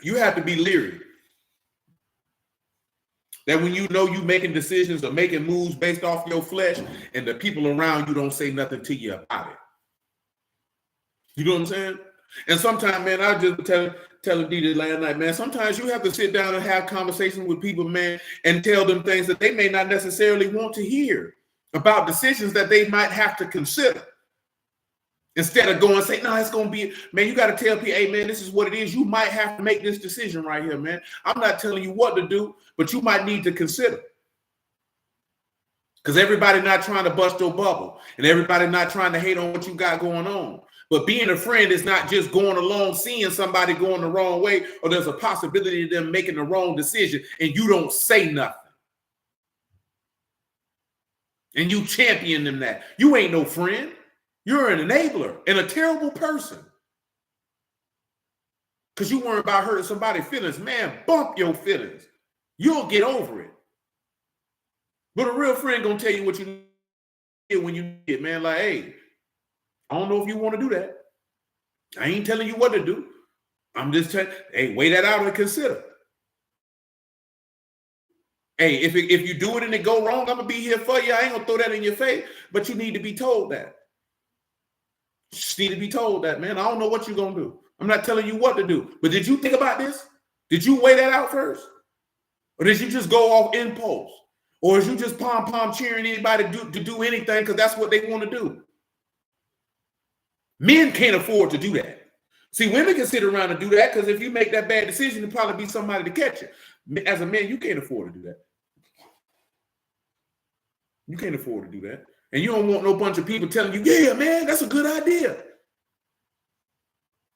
You have to be leery that when you know you making decisions or making moves based off your flesh and the people around you don't say nothing to you about it. You know what I'm saying? And sometimes, man, I just telling Dee last night, man, sometimes you have to sit down and have conversations with people, man, and tell them things that they may not necessarily want to hear about decisions that they might have to consider. Instead of going and say, no, it's going to be, man, you got to tell people, hey, man, this is what it is. You might have to make this decision right here, man. I'm not telling you what to do, but you might need to consider. Because everybody not trying to bust your bubble and everybody not trying to hate on what you got going on. But being a friend is not just going along, seeing somebody going the wrong way, or there's a possibility of them making the wrong decision and you don't say nothing. And you champion them that. You ain't no friend. You're an enabler and a terrible person. Because you worry about hurting somebody's feelings. Man, bump your feelings. You'll get over it. But a real friend going to tell you what you need when you get, man, like, hey, I don't know if you want to do that. I ain't telling you what to do. I'm just telling, hey, weigh that out and consider. Hey, if you do it and it go wrong, I'm going to be here for you. I ain't going to throw that in your face, but you need to be told that. You just need to be told that, man. I don't know what you're going to do. I'm not telling you what to do. But did you think about this? Did you weigh that out first? Or did you just go off impulse? Or is you just pom-pom cheering anybody to do anything because that's what they want to do? Men can't afford to do that. See, women can sit around and do that because if you make that bad decision, there'll probably be somebody to catch you. As a man, you can't afford to do that. You can't afford to do that. And you don't want no bunch of people telling you, yeah, man, that's a good idea.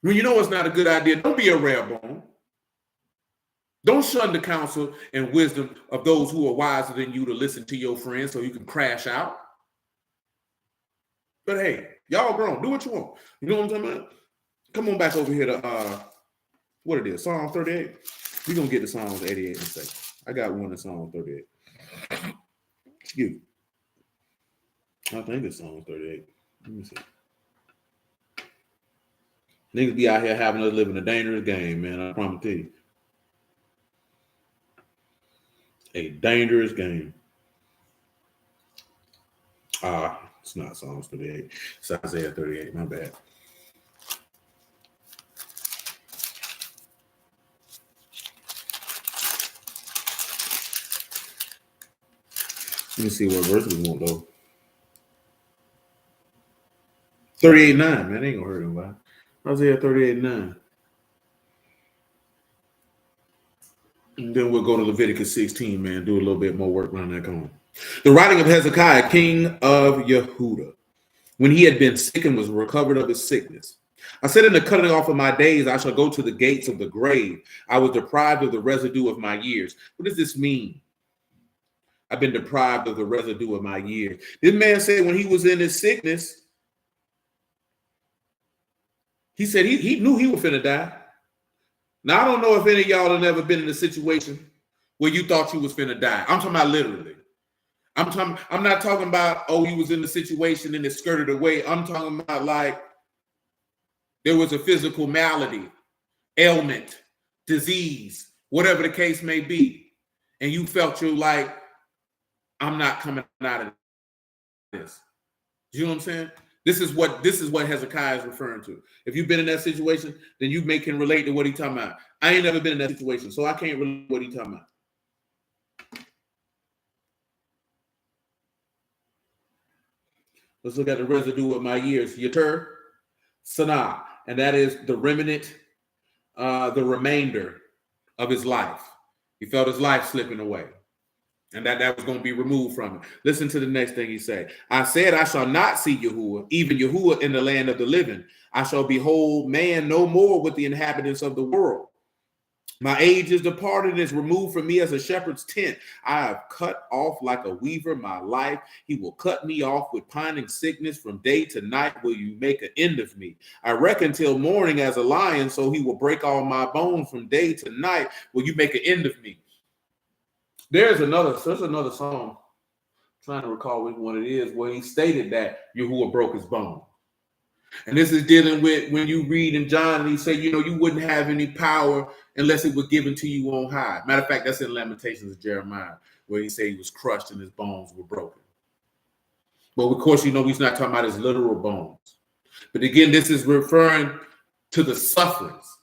When you know it's not a good idea, don't be a rare bone. Don't shun the counsel and wisdom of those who are wiser than you to listen to your friends so you can crash out. But hey, y'all grown. Do what you want. You know what I'm talking about? Come on back over here to what it is, Psalm 38. We're going to get to Psalms 88 in a second. I got one in Psalm 38. Excuse me. I think it's Psalm 38. Let me see. Niggas be out here having us living a dangerous game, man. I promise you. A dangerous game. It's not Psalms 38. It's Isaiah 38. My bad. Let me see what verse we want, though. 38:9, man. Ain't gonna hurt nobody. Isaiah 38:9. And then we'll go to Leviticus 16, man. Do a little bit more work around that corner. The writing of Hezekiah, king of Yehuda, when he had been sick and was recovered of his sickness. I said, in the cutting off of my days, I shall go to the gates of the grave. I was deprived of the residue of my years. What does this mean? I've been deprived of the residue of my years. This man said when he was in his sickness, he said he knew he was finna die. Now, I don't know if any of y'all have ever been in a situation where you thought you was finna die. I'm talking about literally. I'm not talking about, oh, you was in the situation and it skirted away. I'm talking about like there was a physical malady, ailment, disease, whatever the case may be. And you felt you're like, I'm not coming out of this. You know what I'm saying? This is what Hezekiah is referring to. If you've been in that situation, then you can relate to what he's talking about. I ain't never been in that situation, so I can't relate to what he's talking about. Let's look at the residue of my years. Yater, Sanah, and that is the remnant, the remainder of his life. He felt his life slipping away, and that was going to be removed from him. Listen to the next thing he said. I said, I shall not see Yahuwah, even Yahuwah in the land of the living. I shall behold man no more with the inhabitants of the world. My age is departed and is removed from me as a shepherd's tent. I have cut off like a weaver my life. He will cut me off with pining sickness. From day to night will you make an end of me. I reckon till morning as a lion, so he will break all my bones. From day to night will you make an end of me. There's another song, I'm trying to recall which one it is, where he stated that Yahuwah broke his bone. And this is dealing with when you read in John and he said, you wouldn't have any power unless it was given to you on high. Matter of fact, that's in Lamentations of Jeremiah, where he said he was crushed and his bones were broken. But of course, he's not talking about his literal bones. But again, this is referring to the sufferings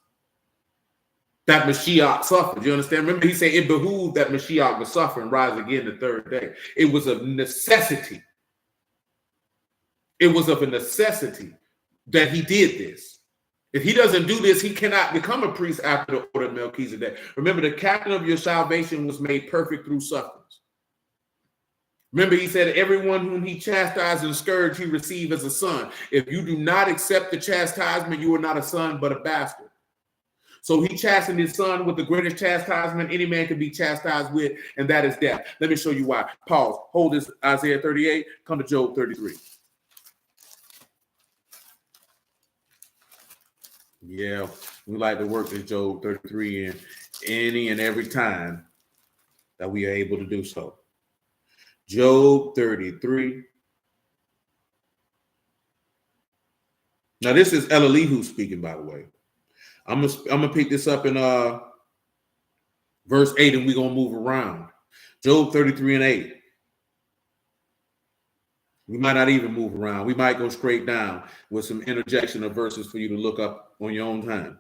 that Mashiach suffered. You understand? Remember, he said it behooved that Mashiach would suffer and rise again the third day. It was a necessity. It was of a necessity that he did this. If he doesn't do this, he cannot become a priest after the order of Melchizedek. Remember, the captain of your salvation was made perfect through sufferings. Remember, he said, everyone whom he chastised and scourged, he received as a son. If you do not accept the chastisement, you are not a son, but a bastard. So he chastened his son with the greatest chastisement any man can be chastised with, and that is death. Let me show you why. Pause. Hold this Isaiah 38. Come to Job 33. Yeah, we like to work this Job 33 in any and every time that we are able to do so. Job 33. Now, this is Alahym speaking, by the way. I'm gonna pick this up in verse 8, and we're gonna move around. Job 33 and 8. We might not even move around. We might go straight down with some interjection of verses for you to look up on your own time.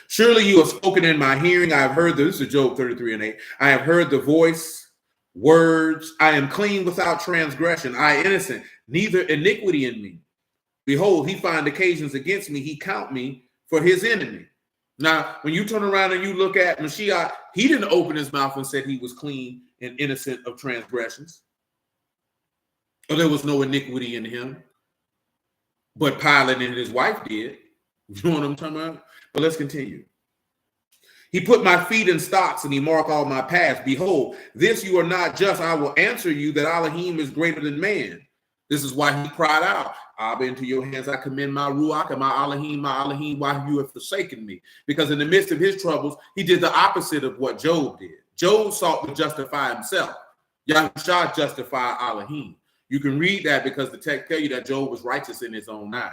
Surely you have spoken in my hearing. I have heard this is Job 33 and 8. I have heard the voice, words. I am clean without transgression. I innocent, neither iniquity in me. Behold, he find occasions against me. He count me for his enemy. Now, when you turn around and you look at Mashiach, he didn't open his mouth and said he was clean and innocent of transgressions. Or there was no iniquity in him. But Pilate and his wife did. You know what I'm talking about? But let's continue. He put my feet in stocks and he marked all my paths. Behold, this you are not just. I will answer you that Alahym is greater than man. This is why he cried out, Abba, into your hands I commend my Ruach and my Alahym, why you have forsaken me. Because in the midst of his troubles, he did the opposite of what Job did. Job sought to justify himself. Yahushua justified Alahym. You can read that because the text tell you that Job was righteous in his own eyes.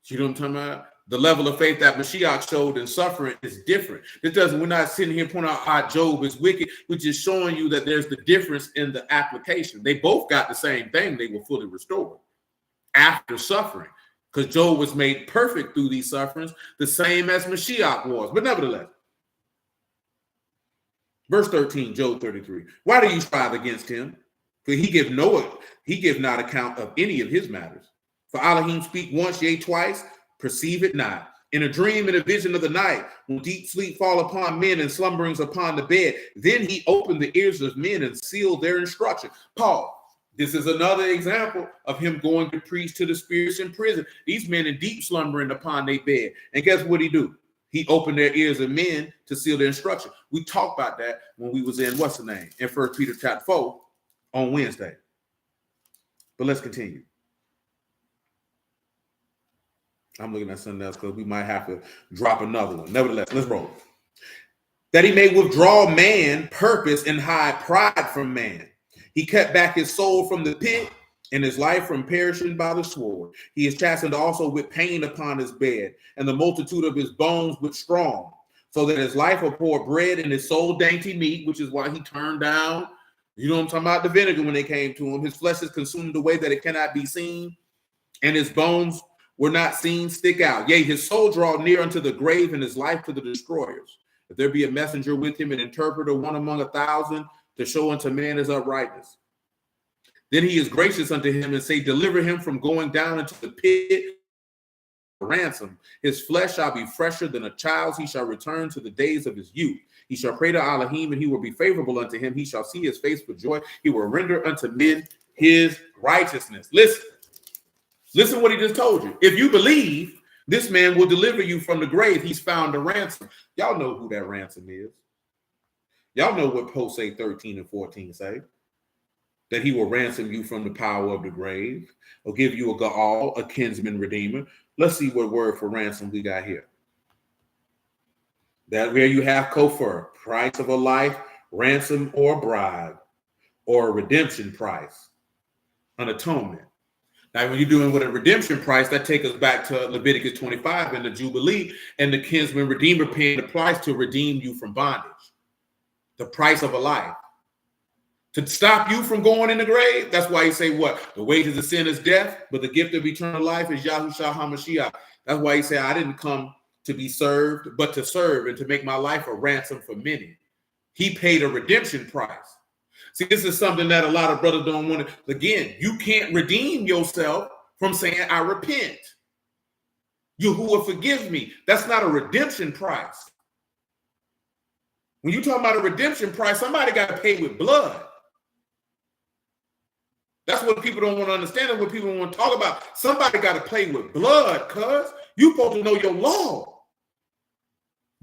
You know what I'm talking about? The level of faith that Mashiach showed in suffering is different. We're not sitting here pointing out how Job is wicked. We're just showing you that there's the difference in the application. They both got the same thing. They were fully restored after suffering because Job was made perfect through these sufferings, the same as Mashiach was. But nevertheless, verse 13, Job 33. Why do you strive against him? For he give not account of any of his matters. For Alahym speak once, yea, twice, perceive it not. In a dream, in a vision of the night, when deep sleep fall upon men and slumberings upon the bed, then he opened the ears of men and sealed their instruction. Paul, this is another example of him going to preach to the spirits in prison. These men in deep slumbering upon their bed. And guess what he do? He opened their ears of men to seal their instruction. We talked about that when we was in, what's the name? In 1 Peter chapter 4 on Wednesday. But let's continue. I'm looking at something else because we might have to drop another one. Nevertheless, let's roll. That he may withdraw man, purpose, and hide pride from man. He kept back his soul from the pit and his life from perishing by the sword. He is chastened also with pain upon his bed, and the multitude of his bones with strong, so that his life will pour bread and his soul dainty meat, which is why he turned down, you know what I'm talking about, the vinegar when they came to him. His flesh is consumed the way that it cannot be seen, and his bones were not seen stick out. Yea, his soul draw near unto the grave, and his life to the destroyers. If there be a messenger with him, an interpreter, one among 1,000, to show unto man his uprightness. Then he is gracious unto him and say, deliver him from going down into the pit, ransom. His flesh shall be fresher than a child's. He shall return to the days of his youth. He shall pray to Alahym, and he will be favorable unto him. He shall see his face with joy. He will render unto men his righteousness. Listen what he just told you. If you believe, this man will deliver you from the grave. He's found a ransom. Y'all know who that ransom is. Y'all know what pt8 13 and 14 say. That he will ransom you from the power of the grave, or give you a Gaal, a kinsman redeemer. Let's see what word for ransom we got here. That where you have kofar, price of a life, ransom or bribe, or a redemption price, an atonement. Now, when you're doing with a redemption price, that takes us back to Leviticus 25 and the Jubilee, and the kinsman redeemer paying the price to redeem you from bondage. The price of a life. To stop you from going in the grave. That's why he say what? The wages of sin is death, but the gift of eternal life is Yahushua HaMashiach. That's why he said, I didn't come to be served, but to serve and to make my life a ransom for many. He paid a redemption price. See, this is something that a lot of brothers don't want to. Again, you can't redeem yourself from saying, I repent. Yahuwah forgive me. That's not a redemption price. When you talk about a redemption price, somebody got to pay with blood. That's what people don't want to understand and what people want to talk about. Somebody got to play with blood, cuz you supposed to know your law.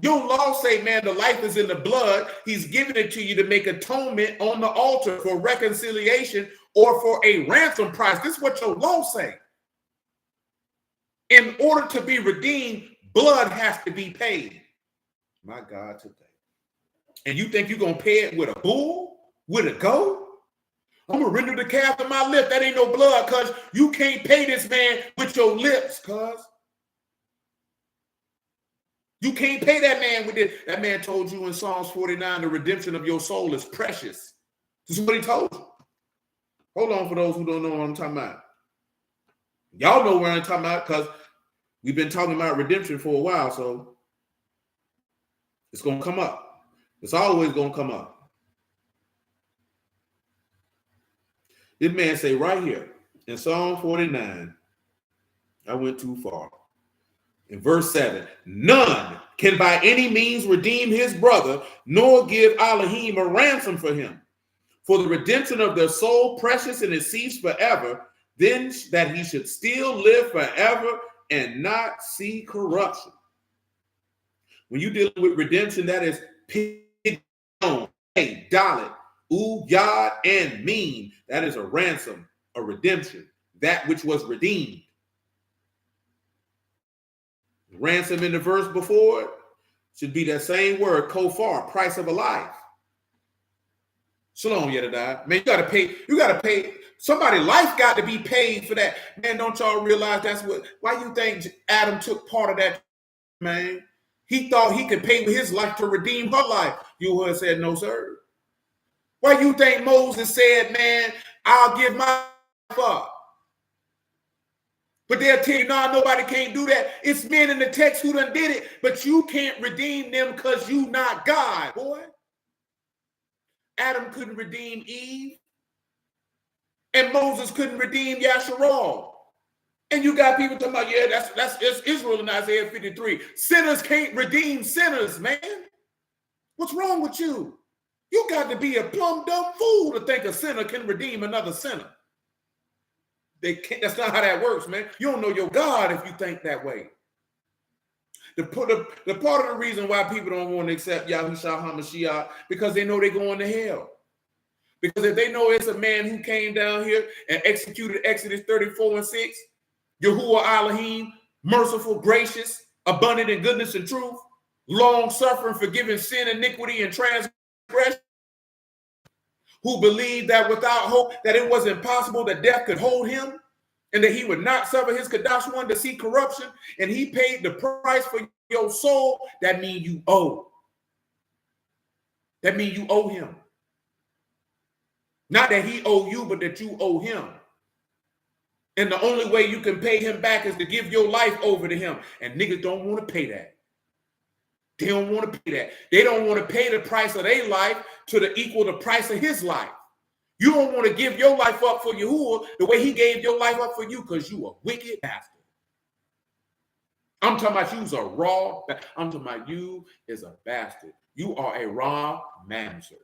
Your law say, man, the life is in the blood. He's giving it to you to make atonement on the altar for reconciliation or for a ransom price. This is what your law say. In order to be redeemed, blood has to be paid. My God, today. And you think you're going to pay it with a bull, with a goat? I'm going to render the calf of my lip. That ain't no blood, cuz you can't pay this man with your lips, cuz. You can't pay that man with it. That man told you in Psalms 49, the redemption of your soul is precious. This is what he told you. Hold on for those who don't know what I'm talking about. Y'all know where I'm talking about because we've been talking about redemption for a while, so it's going to come up. It's always going to come up. This man say right here in Psalm 49, I went too far. In verse 7, none can by any means redeem his brother, nor give Alahym a ransom for him. For the redemption of their soul precious and it ceased forever, then that he should still live forever and not see corruption. When you deal with redemption, that is pidon, dalit, yad, and mean. That is a ransom, a redemption, that which was redeemed. Ransom in the verse before it should be that same word, kofar, price of a life. Shalom, Yedidai. Man, you gotta pay. Somebody's life got to be paid for that. Man, don't y'all realize why you think Adam took part of that, man? He thought he could pay with his life to redeem her life. Yahuwah said, no, sir. Why you think Moses said, man, I'll give my life up? But they'll tell you, no, nobody can't do that. It's men in the text who done did it, but you can't redeem them because you not God, boy. Adam couldn't redeem Eve, and Moses couldn't redeem Yasharal. And you got people talking about, yeah, that's Israel in Isaiah 53. Sinners can't redeem sinners, man. What's wrong with you? You got to be a plumb dumb fool to think a sinner can redeem another sinner. They can't. That's not how that works, man. You don't know your God if you think that way. The part of the reason why people don't want to accept Yahushua HaMashiach, because they know they're going to hell. Because if they know it's a man who came down here and executed Exodus 34:6, Yahuwah Alahym, merciful, gracious, abundant in goodness and truth, long-suffering, forgiving sin, iniquity, and transgression, who believed that without hope, that it was impossible that death could hold him, and that he would not suffer his Kadash one to see corruption, and he paid the price for your soul, that means you owe. That means you owe him. Not that he owe you, but that you owe him. And the only way you can pay him back is to give your life over to him. And niggas don't want to pay that. They don't want to pay that. They don't want to pay the price of their life to equal the price of his life. You don't want to give your life up for Yahuwah the way he gave your life up for you, because you a wicked bastard. I'm talking about you's a raw, I'm talking about you is a bastard. You are a raw mamzer.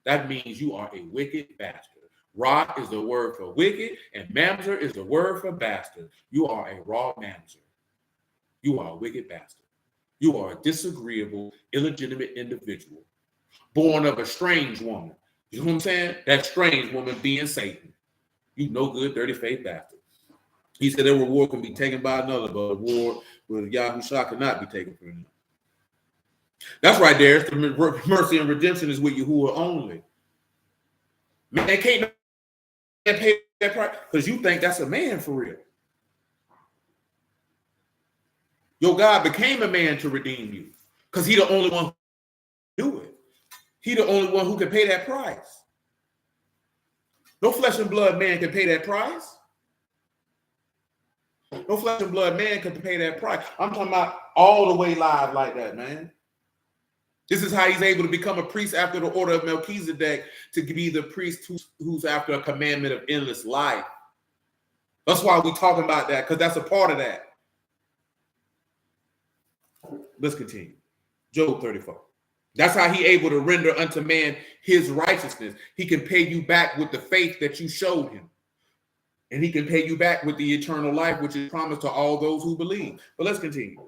That means you are a wicked bastard. Ra is the word for wicked, and mamzer is the word for bastard. You are a raw mamzer. You are a wicked bastard. You are a disagreeable, illegitimate individual, born of a strange woman. You know what I'm saying? That strange woman being Satan. You no good, dirty faced bastard. He said their reward can be taken by another, but the reward with Yahushua cannot be taken from him. That's right there. It's the mercy and redemption is with Yahuwah only. Man, they can't pay that price because you think that's a man for real. Your God became a man to redeem you because he the only one who can do it. He the only one who can pay that price. No flesh and blood man can pay that price. No flesh and blood man can pay that price. I'm talking about all the way live like that, man. This is how he's able to become a priest after the order of Melchizedek, to be the priest who's after a commandment of endless life. That's why we're talking about that, because that's a part of that. Let's continue. Job 34. That's how he able to render unto man his righteousness. He can pay you back with the faith that you showed him. And he can pay you back with the eternal life, which is promised to all those who believe. But let's continue.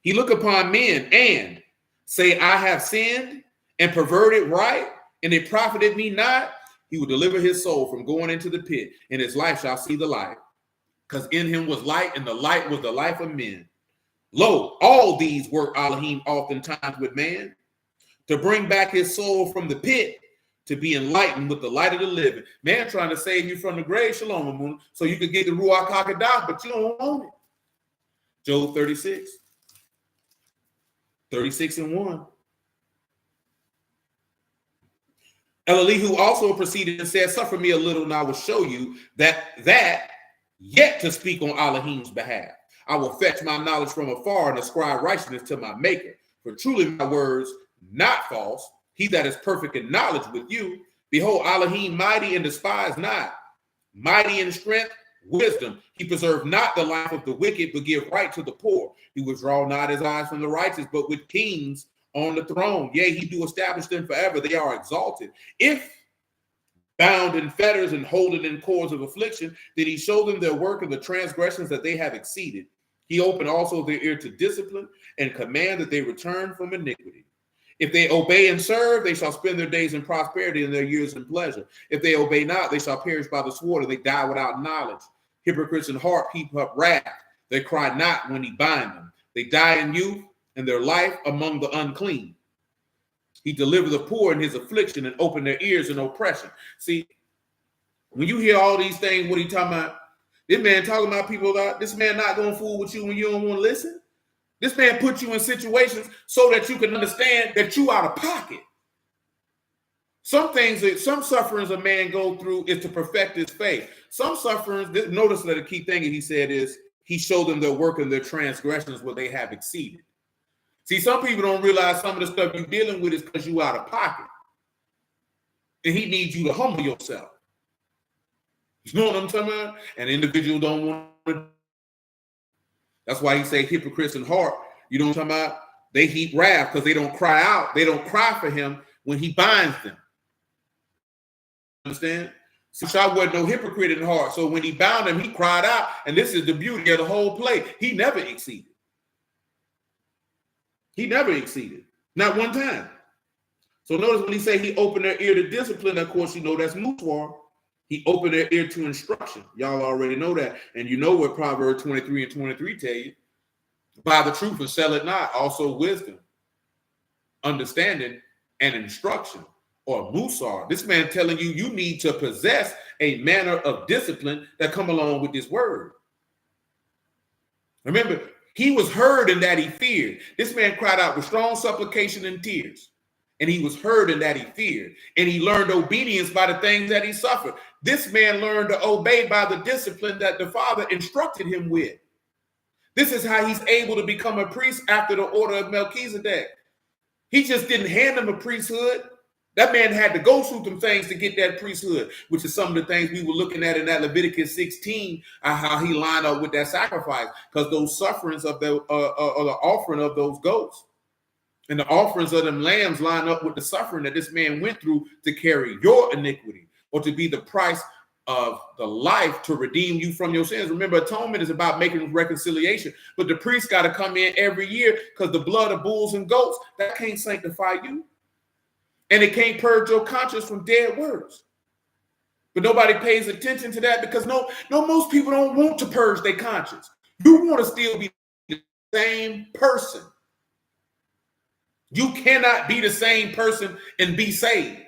He look upon men and say, I have sinned and perverted right, and it profited me not. He will deliver his soul from going into the pit, and his life shall see the light. Because in him was light, and the light was the life of men. Lo, all these work Alahym oftentimes with man, to bring back his soul from the pit, to be enlightened with the light of the living. Man trying to save you from the grave, Shalom Amun, so you could get the Ruach HaKodesh, but you don't want it. Job 36. 36:1. Elihu also proceeded and said, suffer me a little, and I will show you that yet to speak on Alahym's behalf. I will fetch my knowledge from afar and ascribe righteousness to my maker. For truly my words not false. He that is perfect in knowledge with you. Behold, Alahym mighty and despised not. Mighty in strength, wisdom. He preserved not the life of the wicked, but give right to the poor. He withdraw not his eyes from the righteous, but with kings on the throne. Yea, he do establish them forever. They are exalted. If bound in fetters and holding in cords of affliction, did he show them their work and the transgressions that they have exceeded. He opened also their ear to discipline and command that they return from iniquity. If they obey and serve, they shall spend their days in prosperity and their years in pleasure. If they obey not, they shall perish by the sword, and they die without knowledge. Hypocrites in heart heap up wrath. They cry not when he bind them. They die in youth, and their life among the unclean. He delivered the poor in his affliction and opened their ears in oppression. See, when you hear all these things, what he talking about? This man talking about people, this man not going to fool with you when you don't want to listen. This man put you in situations so that you can understand that you out of pocket. Some things, some sufferings a man go through is to perfect his faith. Some sufferings, notice that the key thing he said is he showed them their work and their transgressions where they have exceeded. See, some people don't realize some of the stuff you're dealing with is because you out of pocket. And he needs you to humble yourself. You know what I'm talking about? An individual don't want to. That's why he say hypocrites in heart. You know what I'm talking about? They heap wrath because they don't cry out. They don't cry for him when he binds them. Understand? So I wasn't no hypocrite in heart. So when he bound him, he cried out. And this is the beauty of the whole play. He never exceeded. He never exceeded, not one time. So notice when he say he opened their ear to discipline, of course, you know that's mutual. He opened their ear to instruction. Y'all already know that. And you know what Proverbs 23 and 23 tell you. Buy the truth and sell it not. Also wisdom, understanding, and instruction, or musar. This man telling you you need to possess a manner of discipline that come along with this word. Remember, he was heard in that he feared. This man cried out with strong supplication and tears. And he was heard in that he feared. And he learned obedience by the things that he suffered. This man learned to obey by the discipline that the Father instructed him with. This is how he's able to become a priest after the order of Melchizedek. He just didn't hand him a priesthood. That man had to go through some things to get that priesthood, which is some of the things we were looking at in that Leviticus 16, how he lined up with that sacrifice, because those sufferings of the offering of those goats and the offerings of them lambs line up with the suffering that this man went through to carry your iniquity, or to be the price of the life to redeem you from your sins. Remember, atonement is about making reconciliation, but the priest got to come in every year, because the blood of bulls and goats, that can't sanctify you, and it can't purge your conscience from dead works. But nobody pays attention to that, because most people don't want to purge their conscience. You want to still be the same person. You cannot be the same person and be saved.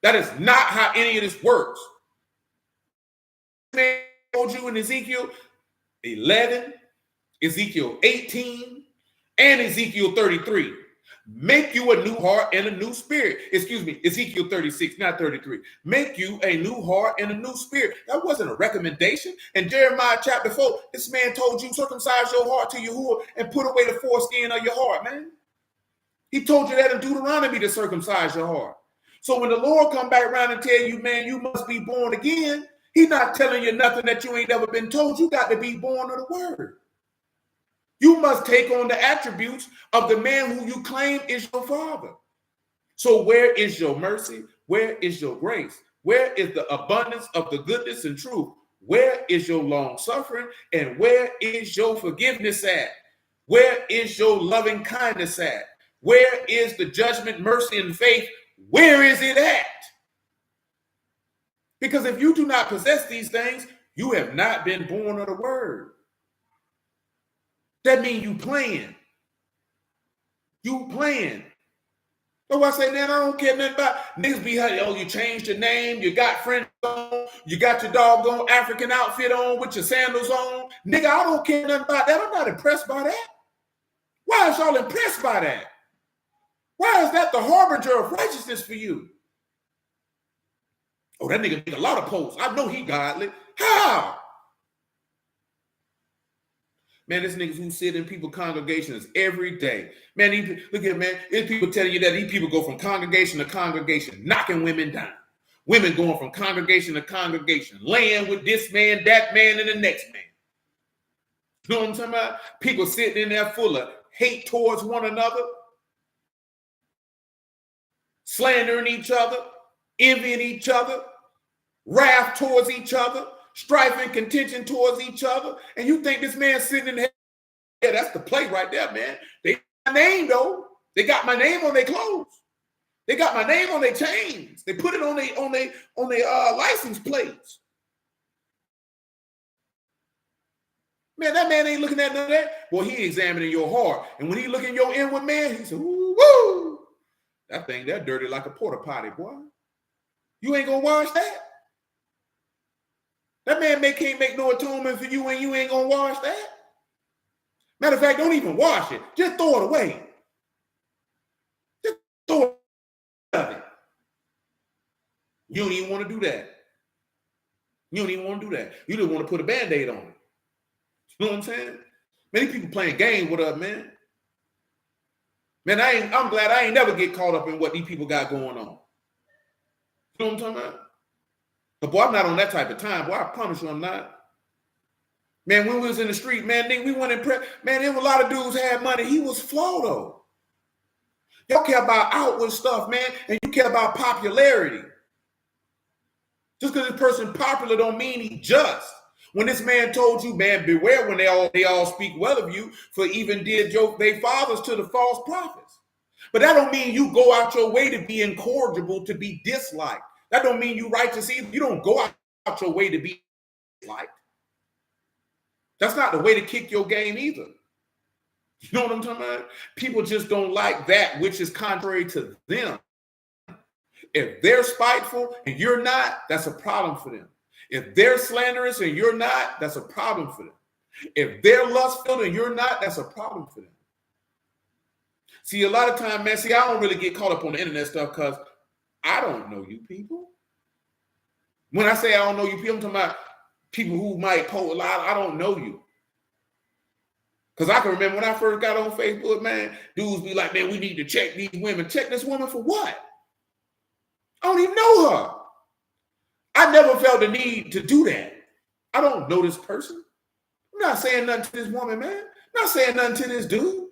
That is not how any of this works. Man told you in Ezekiel 11, Ezekiel 18, and Ezekiel 33. Make you a new heart and a new spirit. Excuse me, Ezekiel 36, not 33. Make you a new heart and a new spirit. That wasn't a recommendation. In Jeremiah chapter 4, this man told you, circumcise your heart to Yahuwah and put away the foreskin of your heart, man. He told you that in Deuteronomy, to circumcise your heart. So when the Lord come back around and tell you, man, you must be born again, he's not telling you nothing that you ain't ever been told. You got to be born of the word. You must take on the attributes of the man who you claim is your father. So where is your mercy? Where is your grace? Where is the abundance of the goodness and truth? Where is your long suffering? And where is your forgiveness at? Where is your loving kindness at? Where is the judgment, mercy, and faith? Where is it at? Because if you do not possess these things, you have not been born of the word. That means you playing. You playing. So I say, man, I don't care nothing about niggas be like, oh, you changed your name, you got friends on, you got your doggone African outfit on with your sandals on. Nigga, I don't care nothing about that. I'm not impressed by that. Why is y'all impressed by that? Why is that the harbinger of righteousness for you? Oh, that nigga make a lot of posts. I know he godly. How? Man, this niggas who sit in people's congregations every day. Man, look at, man, there's people telling you that these people go from congregation to congregation, knocking women down. Women going from congregation to congregation, laying with this man, that man, and the next man. You know what I'm talking about? People sitting in there full of hate towards one another, slandering each other, envying each other, wrath towards each other, strife and contention towards each other. And you think this man sitting in there, yeah, that's the play right there, man. They got my name, though. They got my name on their clothes. They got my name on their chains. They put it on their license plates. Man, that man ain't looking at none of that. Well, he examining your heart. And when he look in your inward man, he said, ooh, woo. That thing, that dirty like a porta potty, boy. You ain't gonna wash that? That man can't make no atonement for you and you ain't gonna wash that? Matter of fact, don't even wash it. Just throw it away. Just throw it away. You don't even want to do that. You don't even want to do that. You just want to put a Band-Aid on it. You know what I'm saying? Man, these people playing game with us, man. Man, I'm glad I ain't never get caught up in what these people got going on. You know what I'm talking about? But boy, I'm not on that type of time. Boy, I promise you I'm not. Man, when we was in the street, man, we went in prep. Man, there were a lot of dudes had money. He was flawed, though. Y'all care about outward stuff, man, and you care about popularity. Just because this person popular don't mean he just. When this man told you, man, beware when they all speak well of you, for even did they fathers to the false prophets. But that don't mean you go out your way to be incorrigible, to be disliked. That don't mean you righteous either. You don't go out your way to be disliked. That's not the way to kick your game either. You know what I'm talking about? People just don't like that which is contrary to them. If they're spiteful and you're not, that's a problem for them. If they're slanderous and you're not, that's a problem for them. If they're lustful and you're not, that's a problem for them. See, a lot of time, man, I don't really get caught up on the internet stuff because I don't know you people. When I say I don't know you people, I'm talking about people who might post a lot. I don't know you. Because I can remember when I first got on Facebook, man, dudes be like, man, we need to check these women. Check this woman for what? I don't even know her. I never felt the need to do that. I don't know this person. I'm not saying nothing to this woman, man. I'm not saying nothing to this dude.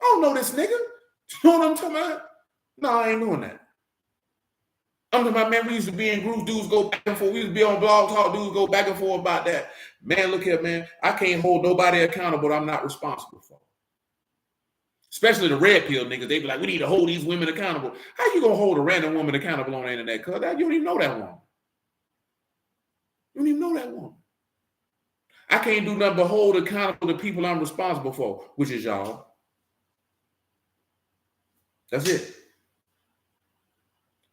I don't know this nigga. You know what I'm talking about? No, I ain't doing that. I'm talking about, man, we used to be in groups, dudes go back and forth. We used to be on Blog Talk, dudes go back and forth about that. Man, look here, man. I can't hold nobody accountable that I'm not responsible for. Especially the red pill niggas. They be like, we need to hold these women accountable. How you gonna hold a random woman accountable on the internet? Cause you don't even know that woman. You don't even know that woman. I can't do nothing but hold accountable the people I'm responsible for, which is y'all. That's it.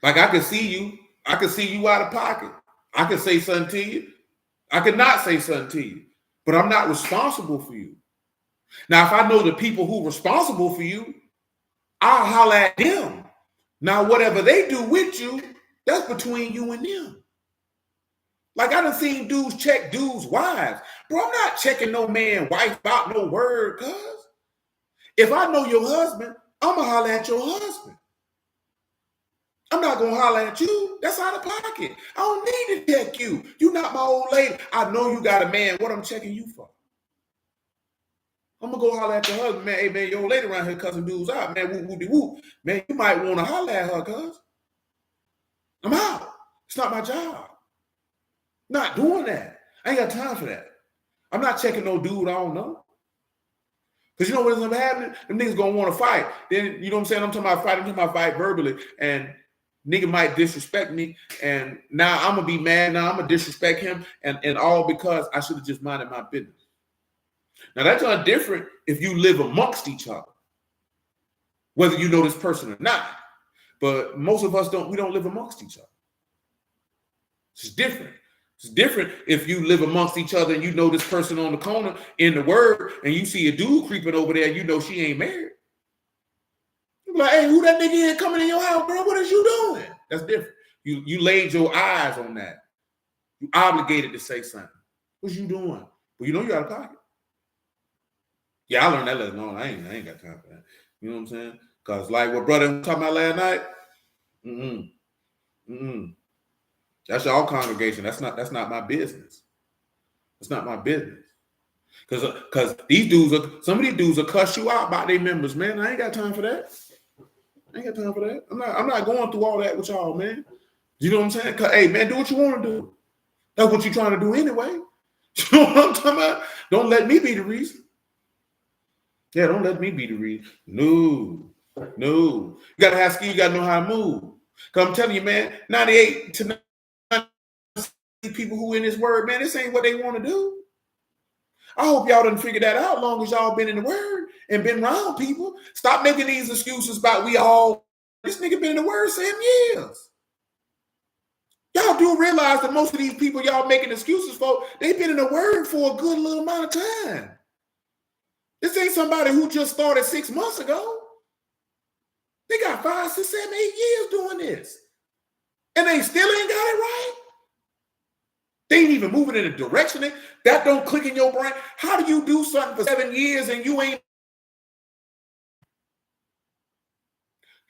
Like I can see you out of pocket. I can say something to you. I could not say something to you, but I'm not responsible for you. Now, if I know the people who are responsible for you, I'll holler at them. Now, whatever they do with you, that's between you and them. Like I done seen dudes check dudes' wives. Bro, I'm not checking no man wife about no word, cuz. If I know your husband, I'm going to holler at your husband. I'm not going to holler at you. That's out of pocket. I don't need to check you. You're not my old lady. I know you got a man. What I'm checking you for? I'm going to go holler at your husband. Man, hey, man, your old lady around here cussing dudes out. Man, whoop-de-whoop. Man, you might want to holler at her, cuz. I'm out. It's not my job. Not doing that. I ain't got time for that. I'm not checking no dude I don't know. Because you know what ends up happening? Them niggas going to want to fight. Then, you know what I'm saying? I'm talking about fight. I'm talking about fight verbally. And nigga might disrespect me, and now I'm gonna be mad. Now I'm gonna disrespect him, and all because I should have just minded my business. Now that's not different if you live amongst each other, whether you know this person or not. But most of us don't. We don't live amongst each other. It's different. It's different if you live amongst each other and you know this person on the corner in the word, and you see a dude creeping over there. You know she ain't married. Like, hey, who that nigga here coming in your house, bro? What is you doing? That's different. You laid your eyes on that. You obligated to say something. What you doing? Well, you know you out of pocket. Yeah, I learned that lesson. No, I ain't got time for that. You know what I'm saying? Because like what brother was talking about last night, that's y'all congregation. That's not my business. It's not my business. Because some of these dudes will cuss you out by their members, man. I ain't got time for that. I ain't got time for that. I'm not going through all that with y'all, man. You know what I'm saying? Hey, man, do what you want to do. That's what you're trying to do anyway. You know what I'm talking about? Don't let me be the reason. Yeah, don't let me be the reason. No. You got to have skill. You got to know how to move. Because I'm telling you, man, 98 to 90 people who in this word, man, this ain't what they want to do. I hope y'all done figure that out long as y'all been in the word and been around people. Stop making these excuses about this nigga been in the word 7 years. Y'all do realize that most of these people y'all making excuses for, they've been in the word for a good little amount of time. This ain't somebody who just started 6 months ago. They got 5, 6, 7, 8 years doing this. And they still ain't got it right. They ain't even moving in a direction. That don't click in your brain. How do you do something for 7 years and you ain't?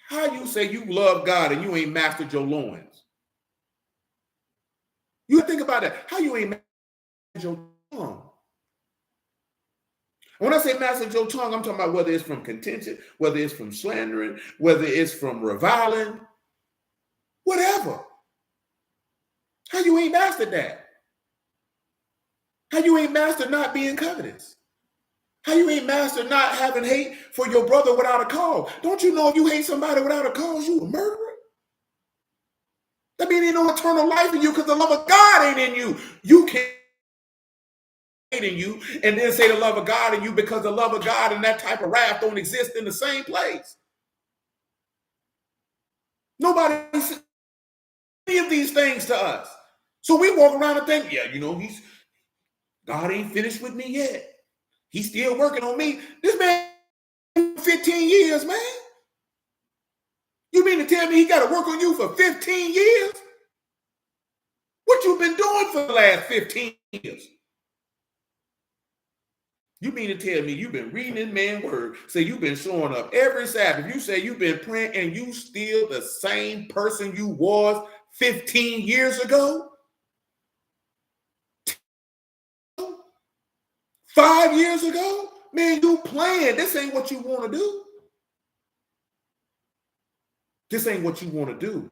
How you say you love God and you ain't mastered your loins? You think about that. How you ain't mastered your tongue? When I say mastered your tongue, I'm talking about whether it's from contention, whether it's from slandering, whether it's from reviling, whatever. How you ain't mastered that? How you ain't mastered not being covetous? How you ain't mastered not having hate for your brother without a cause? Don't you know if you hate somebody without a cause, you a murderer? That means ain't no eternal life in you because the love of God ain't in you. You can't hate in you and then say the love of God in you because the love of God and that type of wrath don't exist in the same place. Nobody said any of these things to us. So we walk around and think, yeah, God ain't finished with me yet. He's still working on me. This man 15 years, man. You mean to tell me he got to work on you for 15 years? What you been doing for the last 15 years? You mean to tell me you've been reading this man's word, say you've been showing up every Sabbath, you say you've been praying and you still the same person you was 15 years ago? 5 years ago? Man, you playing. This ain't what you want to do. This ain't what you want to do.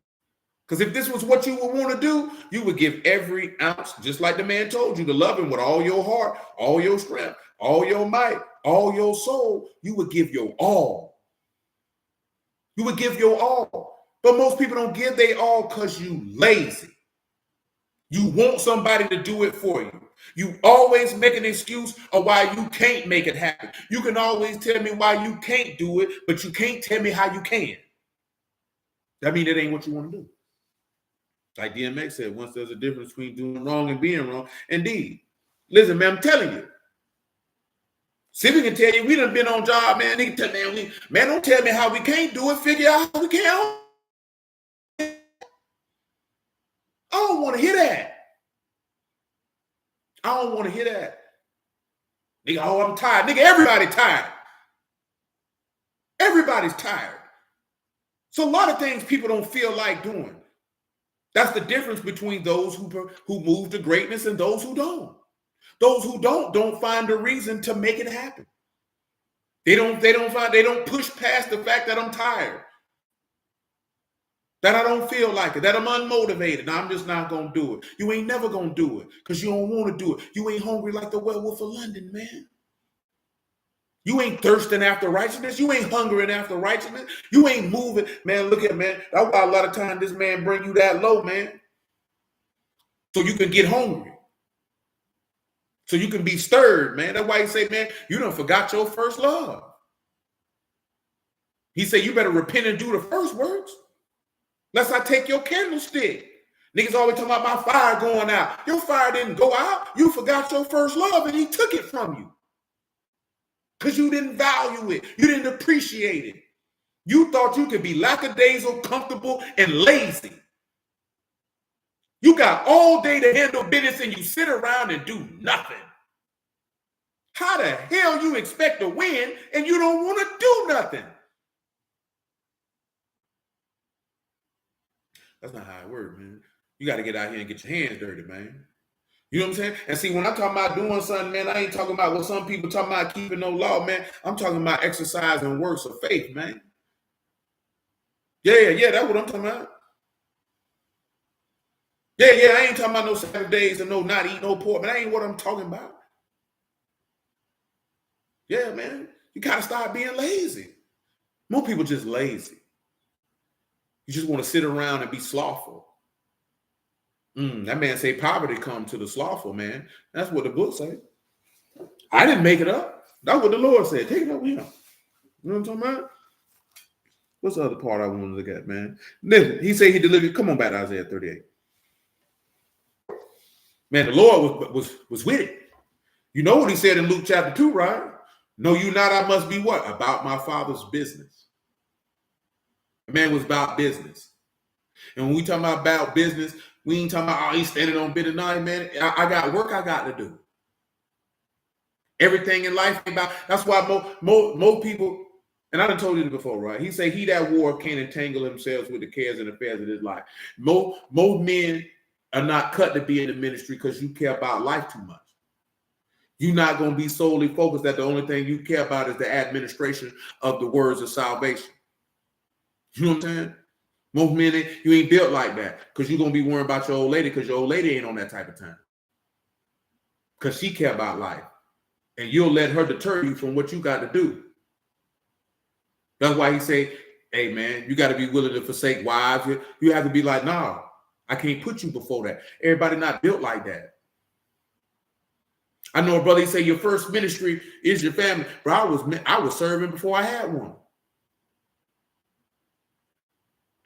Because if this was what you would want to do, you would give every ounce, just like the man told you, to love him with all your heart, all your strength, all your might, all your soul. You would give your all. You would give your all. But most people don't give their all because you lazy. You want somebody to do it for you. You always make an excuse of why you can't make it happen. You can always tell me why you can't do it, but you can't tell me how you can. That means it ain't what you want to do. Like DMX said, once there's a difference between doing wrong and being wrong. Indeed. Listen, man, I'm telling you. Civic can tell you we done been on job, man. They can tell, man, don't tell me how we can't do it. Figure out how we can. I don't want to hear that. I don't want to hear that. Nigga, oh, I'm tired. Nigga, everybody tired. Everybody's tired. So a lot of things people don't feel like doing. That's the difference between those who move to greatness and those who don't. Those who don't find a reason to make it happen. They don't push past the fact that I'm tired, that I don't feel like it, that I'm unmotivated. I'm just not gonna do it. You ain't never gonna do it because you don't want to do it. You ain't hungry like the werewolf of London, man. You ain't thirsting after righteousness. You ain't hungering after righteousness. You ain't moving, man. Look at, man. That's why a lot of times this man bring you that low, man, so you can get hungry. So you can be stirred, man. That's why he say, man, you done forgot your first love. He said, you better repent and do the first works. Lest I take your candlestick. Niggas always talking about my fire going out. Your fire didn't go out. You forgot your first love and he took it from you. Because you didn't value it. You didn't appreciate it. You thought you could be lackadaisical, comfortable, and lazy. You got all day to handle business and you sit around and do nothing. How the hell you expect to win and you don't want to do nothing? That's not how it works, man. You got to get out here and get your hands dirty, man. You know what I'm saying? And see, when I'm talking about doing something, man, I ain't talking about what some people talking about keeping no law, man. I'm talking about exercising works of faith, man. Yeah, that's what I'm talking about. Yeah, I ain't talking about no Saturdays and no not eating no pork, but that ain't what I'm talking about. Yeah, man, you gotta start being lazy. More people just lazy. You just want to sit around and be slothful. That man say poverty come to the slothful, man. That's what the book say. I didn't make it up. That's what the Lord said. Take it up with him. You know what I'm talking about? What's the other part I want to look at, man? Listen, he said he delivered. Come on back to Isaiah 38. Man, the Lord was with it. You know what he said in Luke chapter 2, right? Know you not, I must be what? About my Father's business. The man was about business. And when we talking about business, we ain't talking about, oh, he's standing on business. No, man, I got work I got to do. Everything in life about, that's why most people, and I done told you this before, right? He say, he that war can't entangle himself with the cares and affairs of his life. Most men are not cut to be in the ministry because you care about life too much. You're not going to be solely focused that the only thing you care about is the administration of the words of salvation. You know what I'm saying? Most men, you ain't built like that because you're going to be worrying about your old lady because your old lady ain't on that type of time. because she care about life. And you'll let her deter you from what you got to do. That's why he say, hey, man, you got to be willing to forsake wives. You have to be like, nah, I can't put you before that. Everybody not built like that. I know a brother, he say your first ministry is your family. But I was serving before I had one.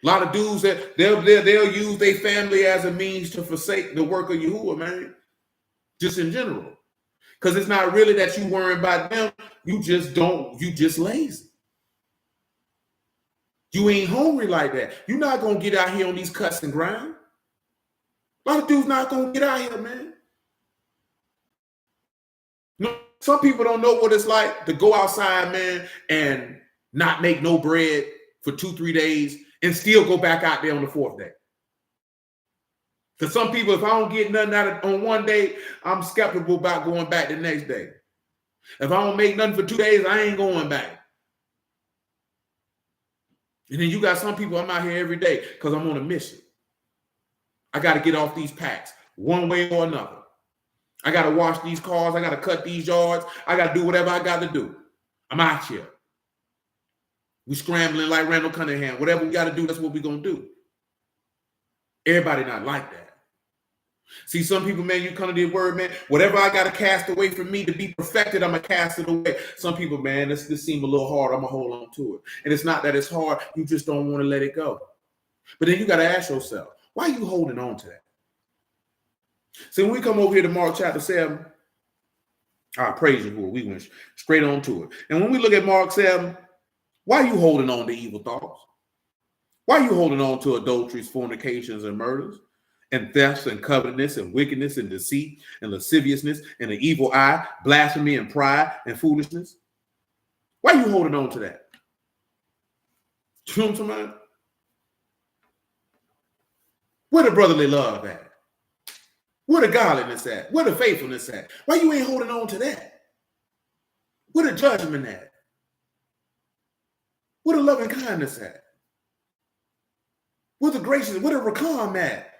A lot of dudes that they'll use their family as a means to forsake the work of Yahuwah, man. Just in general. Because it's not really that you worrying about them. You just lazy. You ain't hungry like that. You're not going to get out here on these cuts and grind. A lot of dudes not going to get out here, man. No, some people don't know what it's like to go outside, man, and not make no bread for 2-3 days and still go back out there on the 4th day. Because some people, if I don't get nothing out of on one day, I'm skeptical about going back the next day. If I don't make nothing for 2 days, I ain't going back. And then you got some people, I'm out here every day because I'm on a mission. I got to get off these packs one way or another. I got to wash these cars. I got to cut these yards. I got to do whatever I got to do. I'm out here. We scrambling like Randall Cunningham. Whatever we got to do, that's what we're going to do. Everybody not like that. See, some people, man, you come to the word, man, whatever I got to cast away from me to be perfected, I'm going to cast it away. Some people, man, this seems a little hard. I'm going to hold on to it. And it's not that it's hard. You just don't want to let it go. But then you got to ask yourself, why are you holding on to that? See, when we come over here to Mark chapter 7, I praise you, we went straight on to it. And when we look at Mark 7, why are you holding on to evil thoughts? Why are you holding on to adulteries, fornications, and murders, and thefts, and covetousness, and wickedness, and deceit, and lasciviousness, and an evil eye, blasphemy, and pride, and foolishness? Why are you holding on to that? You know what I'm talking about? Where the brotherly love at? Where the godliness at? Where the faithfulness at? Why you ain't holding on to that? Where the judgment at? Where the loving kindness at? Where the gracious, where the rakam at?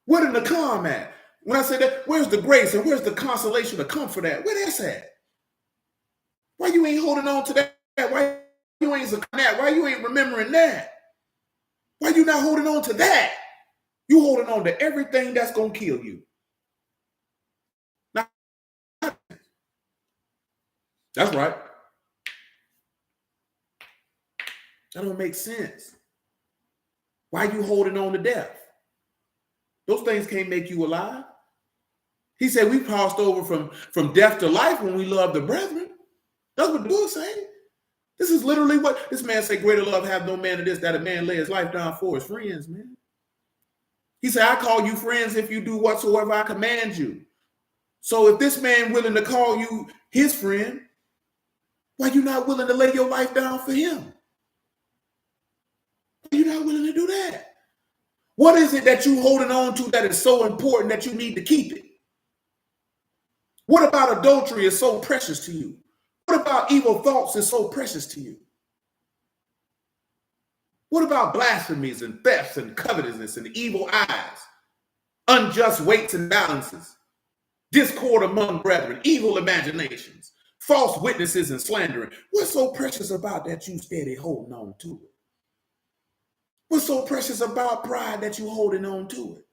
Where the nakam at? When I say that, where's the grace and where's the consolation, the comfort at? Where that's at? Why you ain't holding on to that? Why you ain't that? Why you ain't remembering that? Why you not holding on to that? You holding on to everything that's going to kill you. Now, that's right. That don't make sense. Why you holding on to death? Those things can't make you alive. He said we passed over from death to life when we love the brethren. That's what the book saying. This is literally what this man said, greater love have no man than this, that a man lay his life down for his friends, man. He said, I call you friends if you do whatsoever I command you. So if this man willing to call you his friend, why you not willing to lay your life down for him? Why you not willing to do that? What is it that you holding on to that is so important that you need to keep it? What about adultery is so precious to you? What about evil thoughts is so precious to you? What about blasphemies and thefts and covetousness and evil eyes, unjust weights and balances, discord among brethren, evil imaginations, false witnesses and slandering? What's so precious about that you steady holding on to it? What's so precious about pride that you holding on to it?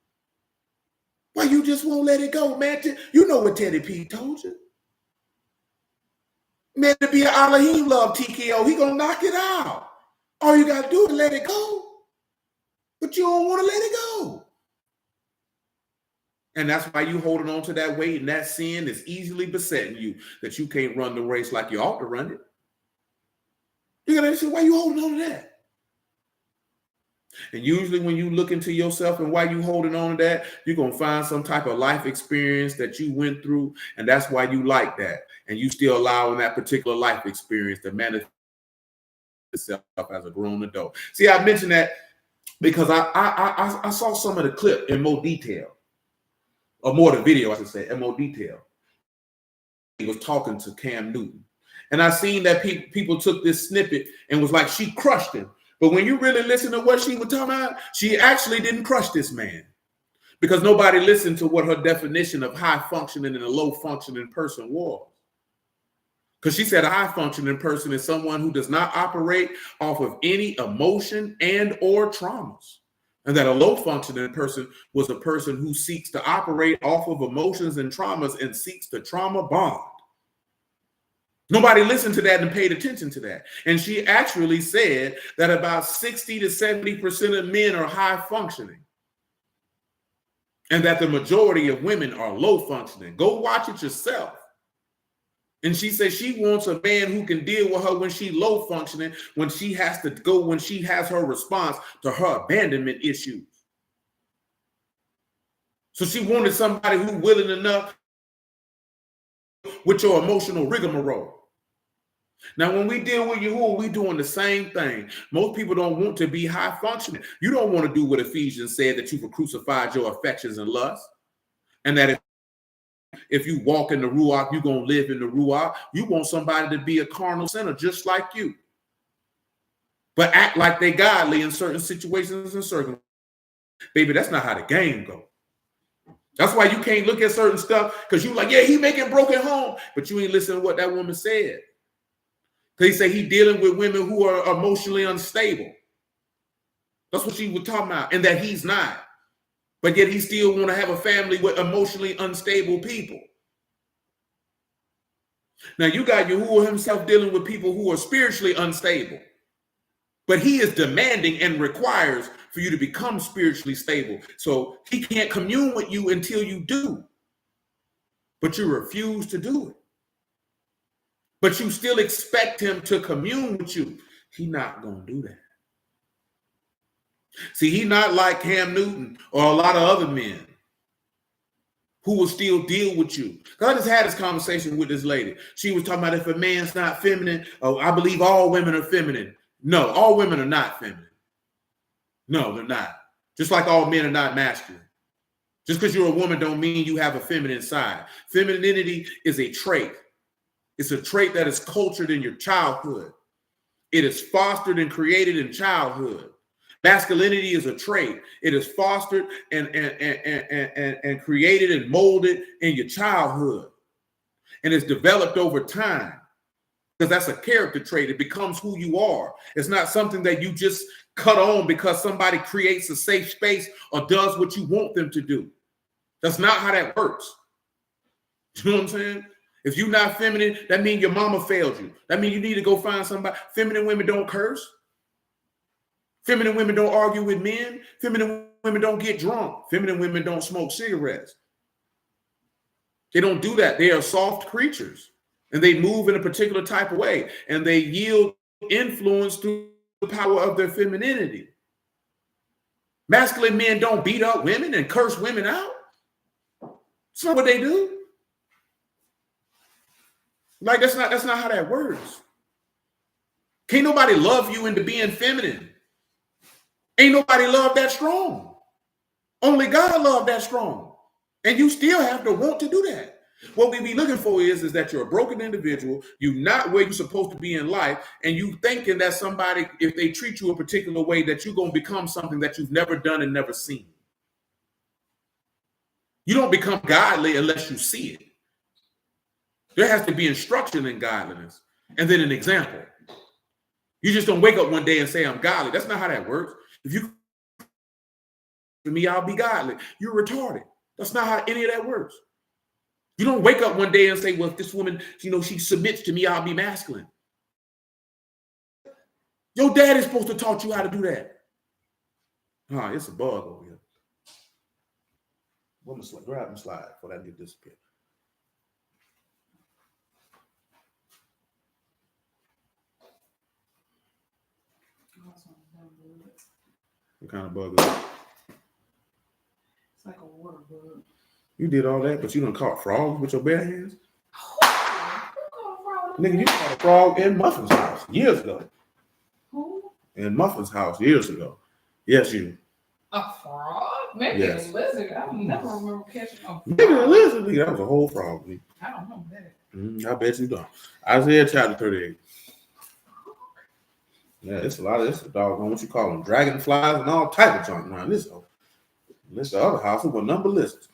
Why you just won't let it go, man? You know what Teddy P told you. Man, to be an Alahym love TKO, he gonna knock it out. All you gotta do is let it go. But you don't want to let it go. And that's why you holding on to that weight, and that sin is easily besetting you that you can't run the race like you ought to run it. You gotta say, why you holding on to that? And usually when you look into yourself and why you holding on to that, you're going to find some type of life experience that you went through. And that's why you like that. And you still allowing that particular life experience to manifest itself as a grown adult. See, I mentioned that because I saw some of the clip in more detail, or more the video, I should say, in more detail. He was talking to Cam Newton. And I seen that people took this snippet and was like, she crushed him. But when you really listen to what she was talking about, she actually didn't crush this man. because nobody listened to what her definition of high functioning and a low functioning person was. Because she said a high functioning person is someone who does not operate off of any emotion and or traumas. And that a low functioning person was a person who seeks to operate off of emotions and traumas and seeks to trauma bond. Nobody listened to that and paid attention to that. And she actually said that about 60 to 70% of men are high functioning, and that the majority of women are low functioning. Go watch it yourself. And she says she wants a man who can deal with her when she's low functioning, when she has to go, when she has her response to her abandonment issues. So she wanted somebody who's willing enough with your emotional rigmarole. Now, when we deal with Yahuwah, we doing the same thing. Most people don't want to be high functioning. You don't want to do what Ephesians said, that you've crucified your affections and lusts, and that if you walk in the Ruach, you're going to live in the Ruach. You want somebody to be a carnal sinner just like you, but act like they godly in certain situations and circumstances. Baby, that's not how the game goes. That's why you can't look at certain stuff, because you're like, yeah, he making broken home, but you ain't listening to what that woman said. Because he said he dealing with women who are emotionally unstable. That's what she was talking about, and that he's not. But yet he still want to have a family with emotionally unstable people. Now you got Yahuwah himself dealing with people who are spiritually unstable. But he is demanding and requires for you to become spiritually stable. So he can't commune with you until you do. But you refuse to do it. But you still expect him to commune with you. He's not going to do that. See, he's not like Cam Newton or a lot of other men who will still deal with you. Because I just had this conversation with this lady. She was talking about if a man's not feminine, oh, I believe all women are feminine. No, all women are not feminine. No, they're not. Just like all men are not masculine. Just because you're a woman don't mean you have a feminine side. Femininity is a trait. It's a trait that is cultured in your childhood. It is fostered and created in childhood. Masculinity is a trait. It is fostered and created and molded in your childhood. And it's developed over time, because that's a character trait. It becomes who you are. It's not something that you just cut on because somebody creates a safe space or does what you want them to do. That's not how that works. You know what I'm saying? If you're not feminine, that means your mama failed you. That means you need to go find somebody. Feminine women don't curse. Feminine women don't argue with men. Feminine women don't get drunk. Feminine women don't smoke cigarettes. They don't do that. They are soft creatures, and they move in a particular type of way, and they yield influence through the power of their femininity. Masculine men don't beat up women and curse women out. That's not what they do. Like, that's not how that works. Can't nobody love you into being feminine. Ain't nobody love that strong. Only God love that strong. And you still have to want to do that. What we be looking for is that you're a broken individual. You're not where you're supposed to be in life. And you thinking that somebody, if they treat you a particular way, that you're going to become something that you've never done and never seen. You don't become godly unless you see it. There has to be instruction in godliness and then an example. You just don't wake up one day and say, I'm godly. That's not how that works. If you, for me, I'll be godly. You're retarded. That's not how any of that works. You don't wake up one day and say, well, if this woman, she submits to me, I'll be masculine. Your dad is supposed to taught you how to do that. It's a bug over here. Grab and slide before that get disappear. What kind of bug is it? It's like a water bug. You did all that, but you done caught frogs with your bare hands? Nigga, you caught a frog in Muffin's house years ago. Who? In Muffin's house years ago. Yes, you. A frog? Maybe yes. A lizard. I don't never remember catching a frog. Maybe a lizard. Nigga, that was a whole frog. Nigga. I don't know that. I bet you don't. Isaiah chapter 38. Yeah, it's a lot of this. Doggone, what you call them? Dragonflies and all type of junk around this hole. Unless the other house with number list.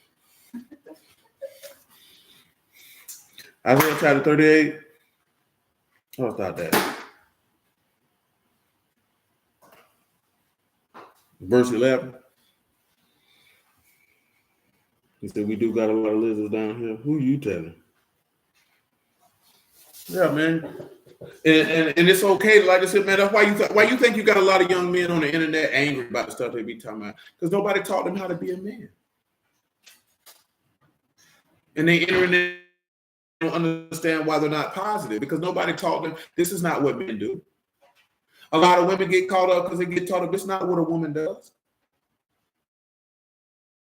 Isaiah chapter 38. Oh, start that. Verse 11. He said, we do got a lot of lizards down here. Who you telling? Yeah, man. And it's okay. Like I said, man, that's why you think you got a lot of young men on the internet angry about the stuff they be talking about. Because nobody taught them how to be a man. And they internet don't understand why they're not positive, because nobody taught them this is not what men do. A lot of women get caught up because they get taught up it's not what a woman does.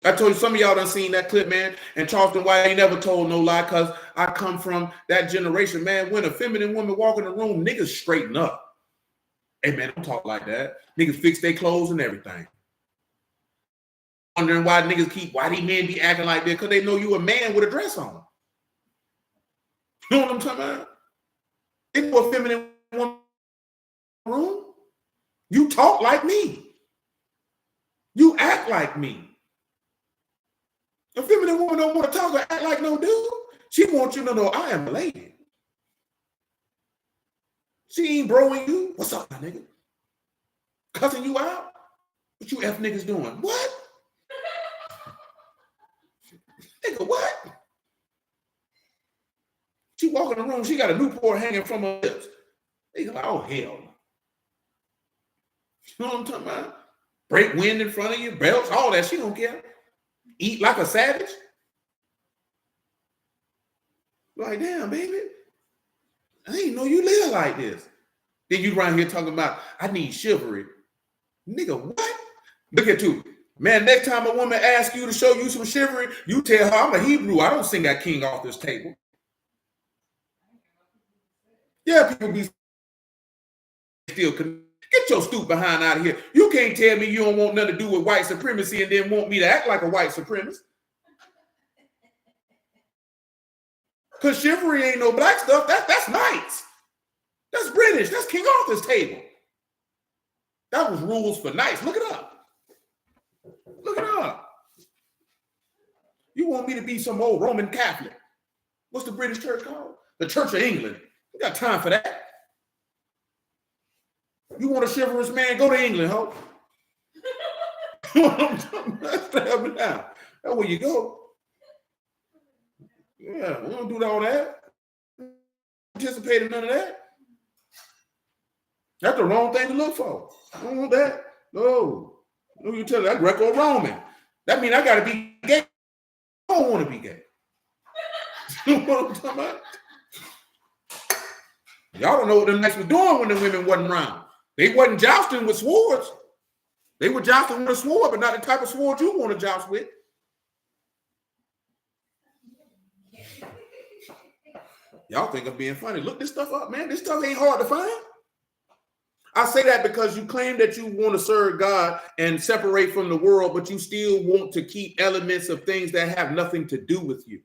I told you, some of y'all done seen that clip, man, and Charleston White ain't never told no lie, because I come from that generation, man. When a feminine woman walk in the room, niggas straighten up. Hey, man, don't talk like that. Niggas fix their clothes and everything. Wondering why these men be acting like that, because they know you a man with a dress on. You know what I'm talking about? It's a feminine woman room. You talk like me. You act like me. A feminine woman don't want to talk or act like no dude. She wants you to know I am a lady. She ain't broing you. What's up, my nigga? Cussing you out? What you F niggas doing? What? Nigga, what? She walk in the room, she got a Newport hanging from her lips. They like, oh, hell. You know what I'm talking about? Break wind in front of you, belts, all that. She don't care. Eat like a savage. Like, damn, baby. I didn't know you live like this. Then you around here talking about, I need chivalry. Nigga, what? Look at you. Man, next time a woman asks you to show you some chivalry, you tell her, I'm a Hebrew. I don't sing that king off this table. Yeah, people be still. Get your stupid behind out of here. You can't tell me you don't want nothing to do with white supremacy and then want me to act like a white supremacist. Because chivalry ain't no black stuff. That's nice. That's British. That's King Arthur's table. That was rules for knights. Look it up. Look it up. You want me to be some old Roman Catholic? What's the British church called? The Church of England. We got time for that. You want a chivalrous man? Go to England, ho. That's where you go. Yeah, we don't do all that. Participate in none of that. That's the wrong thing to look for. I don't want that. No. No, you tell me that's Greco-Roman. That means I gotta be gay. I don't want to be gay. You know what I'm talking about? Y'all don't know what them knights were doing when the women wasn't around. They wasn't jousting with swords. They were jousting with a sword, but not the type of sword you want to joust with. Y'all think I'm being funny. Look this stuff up, man. This stuff ain't hard to find. I say that because you claim that you want to serve God and separate from the world, but you still want to keep elements of things that have nothing to do with you.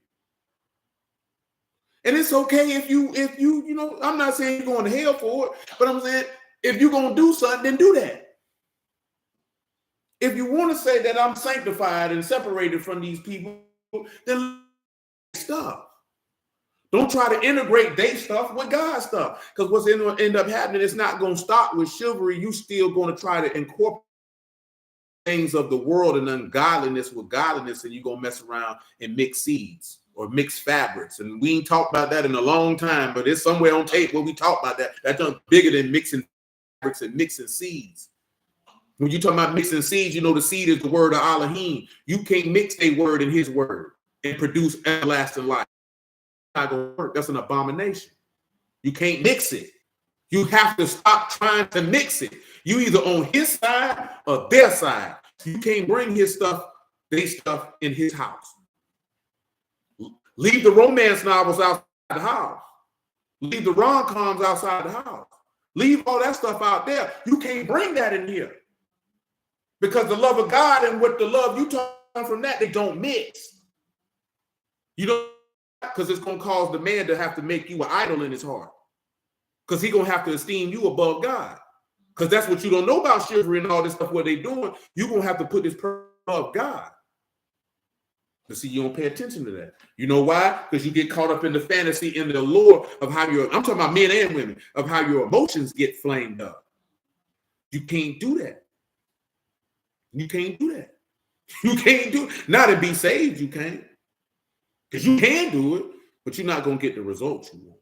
And it's okay if you know, I'm not saying you're going to hell for it, but I'm saying if you're going to do something, then do that. If you want to say that I'm sanctified and separated from these people, then stop. Don't try to integrate their stuff with God's stuff. Because what's going to end up happening, it's not going to stop with chivalry. You still going to try to incorporate things of the world and ungodliness with godliness, and you're going to mess around and mix seeds or mix fabrics. And we ain't talked about that in a long time, but it's somewhere on tape where we talk about that. That's bigger than mixing fabrics and mixing seeds. When you talk about mixing seeds, you know the seed is the word of Alahym. You can't mix a word in his word and produce everlasting life. Not gonna work. That's an abomination. You can't mix it. You have to stop trying to mix it. You either on his side or their side. You can't bring his stuff, their stuff in his house. Leave the romance novels outside the house. Leave the rom-coms outside the house. Leave all that stuff out there. You can't bring that in here. Because the love of God and what the love you talk from that, they don't mix. You don't, because it's going to cause the man to have to make you an idol in his heart. Because he's going to have to esteem you above God. Because that's what you don't know about chivalry and all this stuff, what they're doing. You're going to have to put this person above God. But see, you don't pay attention to that. You know why? Because you get caught up in the fantasy and the allure of how I'm talking about men and women, of how your emotions get flamed up. You can't do that. You can't do that. You can't do it. Not to be saved, you can't. Because you can do it, but you're not going to get the results you want.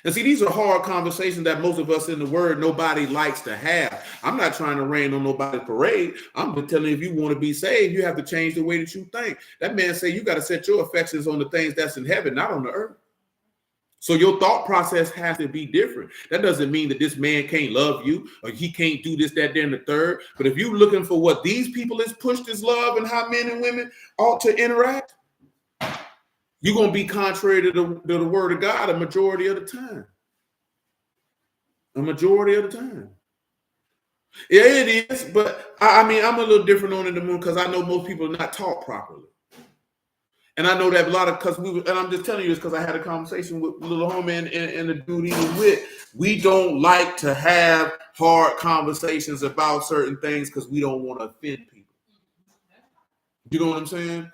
And see, these are hard conversations that most of us in the word, nobody likes to have. I'm not trying to rain on nobody's parade. I'm just telling you, if you want to be saved, you have to change the way that you think. That man say you got to set your affections on the things that's in heaven, not on the earth. So your thought process has to be different. That doesn't mean that this man can't love you or he can't do this, that, and the third. But if you're looking for what these people is pushed as love and how men and women ought to interact, you're going to be contrary to the word of God a majority of the time. A majority of the time. Yeah, it is. But I mean, I'm a little different on it the moon because I know most people are not taught properly. And I know that a lot of, and I'm just telling you this because I had a conversation with little homie and the dude he was with. We don't like to have hard conversations about certain things because we don't want to offend people. You know what I'm saying?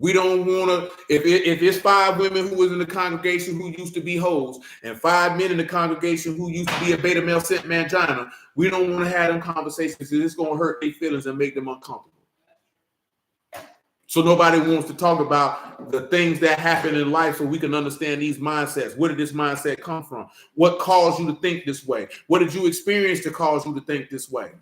We don't want to, if it's 5 women who was in the congregation who used to be hoes and 5 men in the congregation who used to be a beta male sent mangina, we don't want to have them conversations because it's going to hurt their feelings and make them uncomfortable. So nobody wants to talk about the things that happen in life so we can understand these mindsets. Where did this mindset come from? What caused you to think this way? What did you experience to cause you to think this way?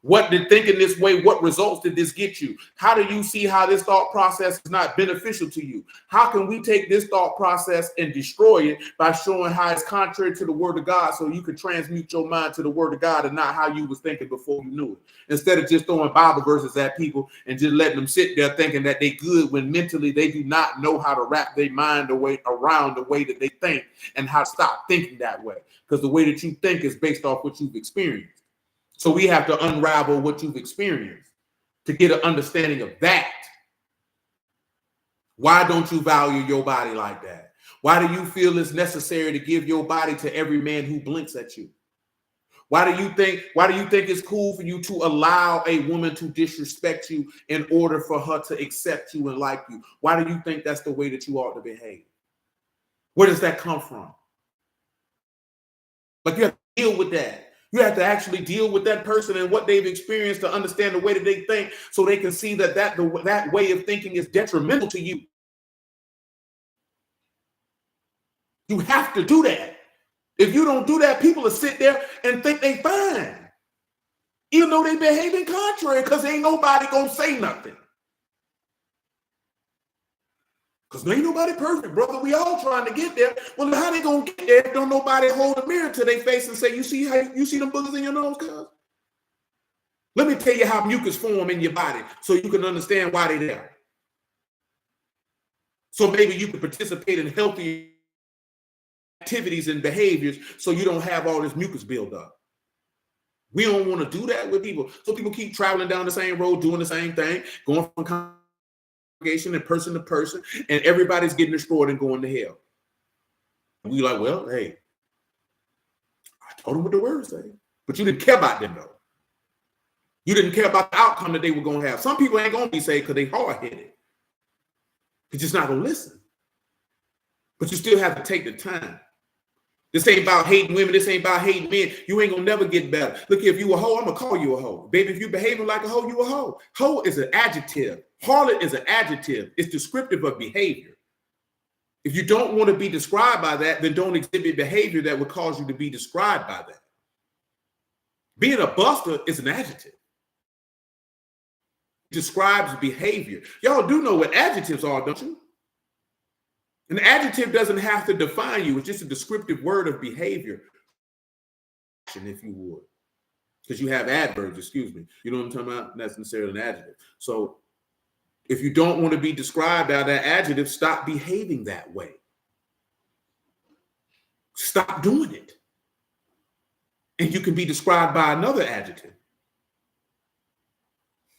What did thinking this way, what results did this get you? How do you see how this thought process is not beneficial to you? How can we take this thought process and destroy it by showing how it's contrary to the word of God so you can transmute your mind to the word of God and not how you was thinking before you knew it? Instead of just throwing Bible verses at people and just letting them sit there thinking that they good when mentally they do not know how to wrap their mind around the way that they think and how to stop thinking that way. Because the way that you think is based off what you've experienced. So we have to unravel what you've experienced to get an understanding of that. Why don't you value your body like that? Why do you feel it's necessary to give your body to every man who blinks at you? Why do you think it's cool for you to allow a woman to disrespect you in order for her to accept you and like you? Why do you think that's the way that you ought to behave? Where does that come from? Like you have to deal with that. You have to actually deal with that person and what they've experienced to understand the way that they think so they can see that way of thinking is detrimental to you. You have to do that. If you don't do that, people will sit there and think they fine. Even though they behaving contrary because ain't nobody going to say nothing. Because ain't nobody perfect, brother. We all trying to get there. Well, how they gonna get there if don't nobody hold a mirror to their face and say, you see them boogers in your nose, cuz? Let me tell you how mucus form in your body so you can understand why they're there. So maybe you can participate in healthy activities and behaviors so you don't have all this mucus build up. We don't want to do that with people. So people keep traveling down the same road, doing the same thing, going from and person to person, and everybody's getting destroyed and going to hell. And we like, well, hey, I told them what the word say, but you didn't care about them though. You didn't care about the outcome that they were going to have. Some people ain't going to be saved because they hard-headed. They're just not going to listen. But you still have to take the time. This ain't about hating women. This ain't about hating men. You ain't going to never get better. Look, if you a hoe, I'm going to call you a hoe. Baby, if you behaving like a hoe, you a hoe. Hoe is an adjective. Harlot is an adjective. It's descriptive of behavior. If you don't want to be described by that, then don't exhibit behavior that would cause you to be described by that. Being a buster is an adjective. It describes behavior. Y'all do know what adjectives are, don't you? An adjective doesn't have to define you. It's just a descriptive word of behavior, if you would. Because you have adverbs, excuse me. You know what I'm talking about? That's necessarily an adjective. So if you don't want to be described by that adjective, stop behaving that way. Stop doing it. And you can be described by another adjective.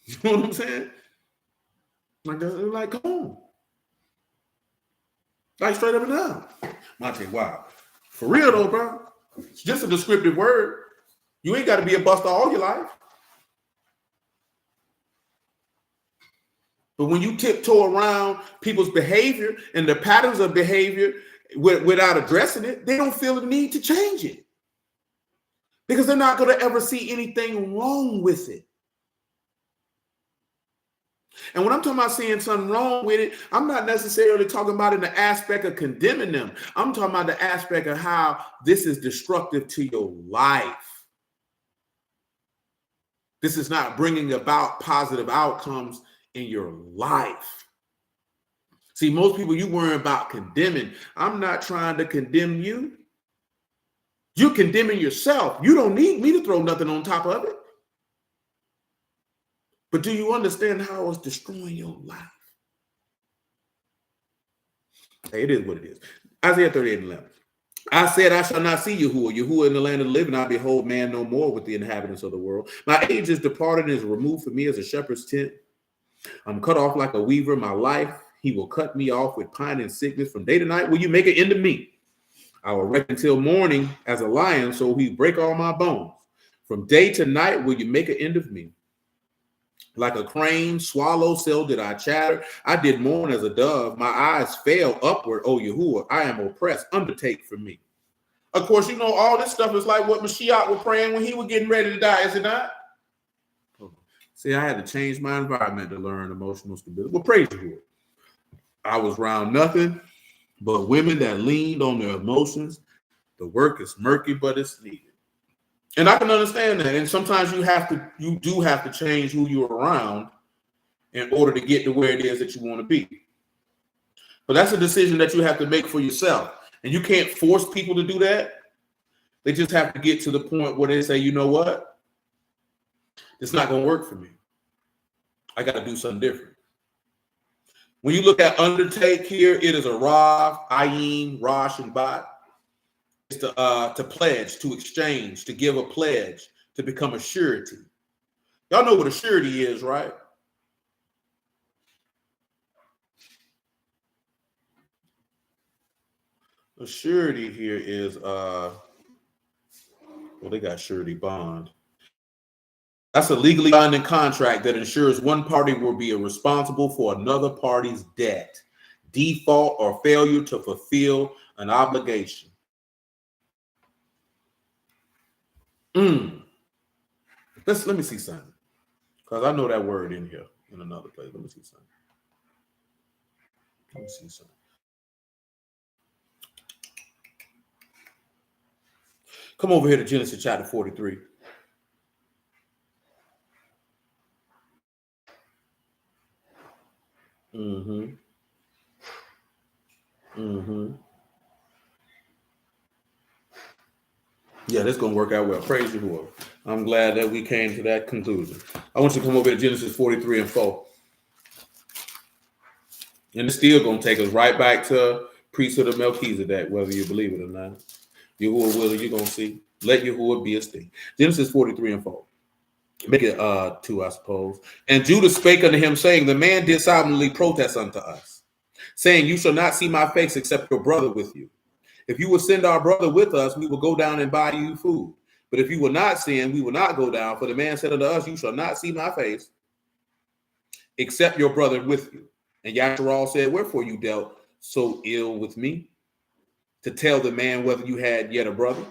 You know what I'm saying? Like, come on. Like straight up and down. Monte, wow. For real though, bro. It's just a descriptive word. You ain't got to be a buster all your life. But when you tiptoe around people's behavior and the patterns of behavior without addressing it, they don't feel the need to change it because they're not going to ever see anything wrong with it. And when I'm talking about seeing something wrong with it, I'm not necessarily talking about in the aspect of condemning them. I'm talking about the aspect of how this is destructive to your life. This is not bringing about positive outcomes in your life. See, most people, you worry about condemning. I'm not trying to condemn you. You're condemning yourself. You don't need me to throw nothing on top of it. But do you understand how it's destroying your life? Hey, it is what it is. Isaiah 38:11. I said, I shall not see Yahuwah in the land of the living. I behold man no more with the inhabitants of the world. My age is departed and is removed from me as a shepherd's tent. I'm cut off like a weaver. My life, he will cut me off with pine and sickness. From day to night will you make an end of me. I will reckon till morning as a lion, so he break all my bones. From day to night will you make an end of me. Like a crane, swallow, so did I chatter. I did mourn as a dove. My eyes fell upward, O Yahuwah. I am oppressed. Undertake for me. Of course, you know, all this stuff is like what Mashiach was praying when he was getting ready to die, is it not? See, I had to change my environment to learn emotional stability. Well, praise you. I was around nothing but women that leaned on their emotions. The work is murky, but it's needed. And I can understand that. And sometimes you do have to change who you're around in order to get to where it is that you want to be. But that's a decision that you have to make for yourself. And you can't force people to do that. They just have to get to the point where they say, you know what? It's not going to work for me. I got to do something different. When you look at undertake here, it is a Rav, Ayin, Rosh, and Bat. It's to pledge, to exchange, to give a pledge, to become a surety. Y'all know what a surety is, right? A surety here is, well, they got surety bond. That's a legally binding contract that ensures one party will be responsible for another party's debt, default, or failure to fulfill an obligation. Let me see something. Because I know that word in here in another place. Let me see something. Come over here to Genesis chapter 43. Yeah, this is going to work out well. Praise Yahuwah. I'm glad that we came to that conclusion. I want you to come over to Genesis 43 and 4. And it's still going to take us right back to priesthood of Melchizedek, whether you believe it or not. Yahuwah will, you're going to see. Let Yahuwah be a sting. Genesis 43 and 4. Make it 2, I suppose. And Judah spake unto him, saying, the man did solemnly protest unto us, saying, you shall not see my face except your brother with you. If you will send our brother with us, we will go down and buy you food. But if you will not send, we will not go down. For the man said unto us, you shall not see my face, except your brother with you. And Yasharal said, wherefore you dealt so ill with me, to tell the man whether you had yet a brother?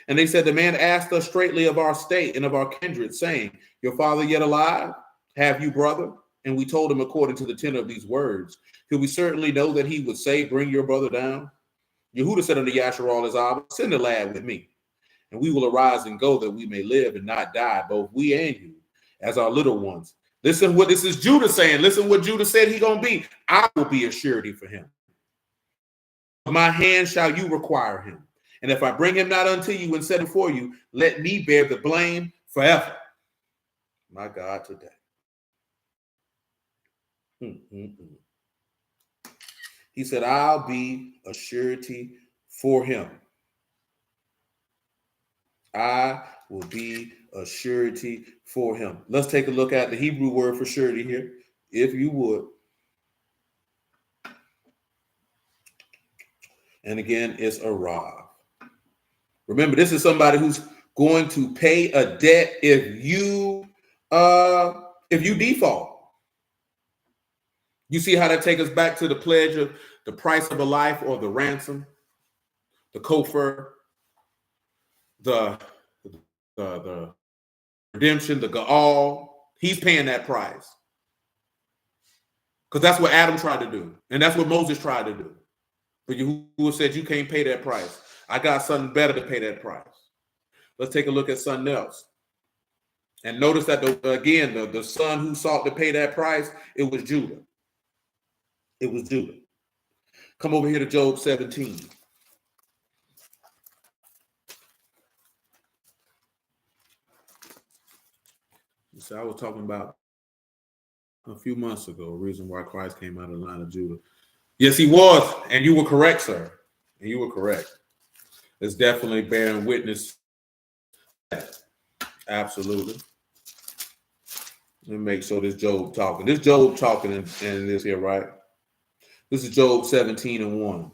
And they said, the man asked us straightly of our state and of our kindred, saying, your father yet alive? Have you brother? And we told him according to the tenor of these words. Could we certainly know that he would say, bring your brother down? Yehuda said unto Yasharal his Abba, send the lad with me, and we will arise and go, that we may live and not die, both we and you, as our little ones. Listen what this is Judah saying. Listen what Judah said he's going to be. I will be a surety for him. My hand shall you require him. And if I bring him not unto you and set him for you, let me bear the blame forever. My God, today. He said, I'll be a surety for him. I will be a surety for him. Let's take a look at the Hebrew word for surety here, if you would. And again, it's a Rav. Remember, this is somebody who's going to pay a debt if you default. You see how that takes us back to the pledge of the price of a life, or the ransom, the kofar, the redemption, the Gaal. He's paying that price. Because that's what Adam tried to do. And that's what Moses tried to do. But Yahuwah said, you can't pay that price. I got something better to pay that price. Let's take a look at something else. And notice that, the son who sought to pay that price, it was Judah. It was Judah. Come over here to Job 17. So I was talking about a few months ago, a reason why Christ came out of the line of Judah. Yes, he was. And you were correct, sir. And you were correct. It's definitely bearing witness. Absolutely. Let me make sure this Job talking. This Job talking in this here, right? This is Job 17:1.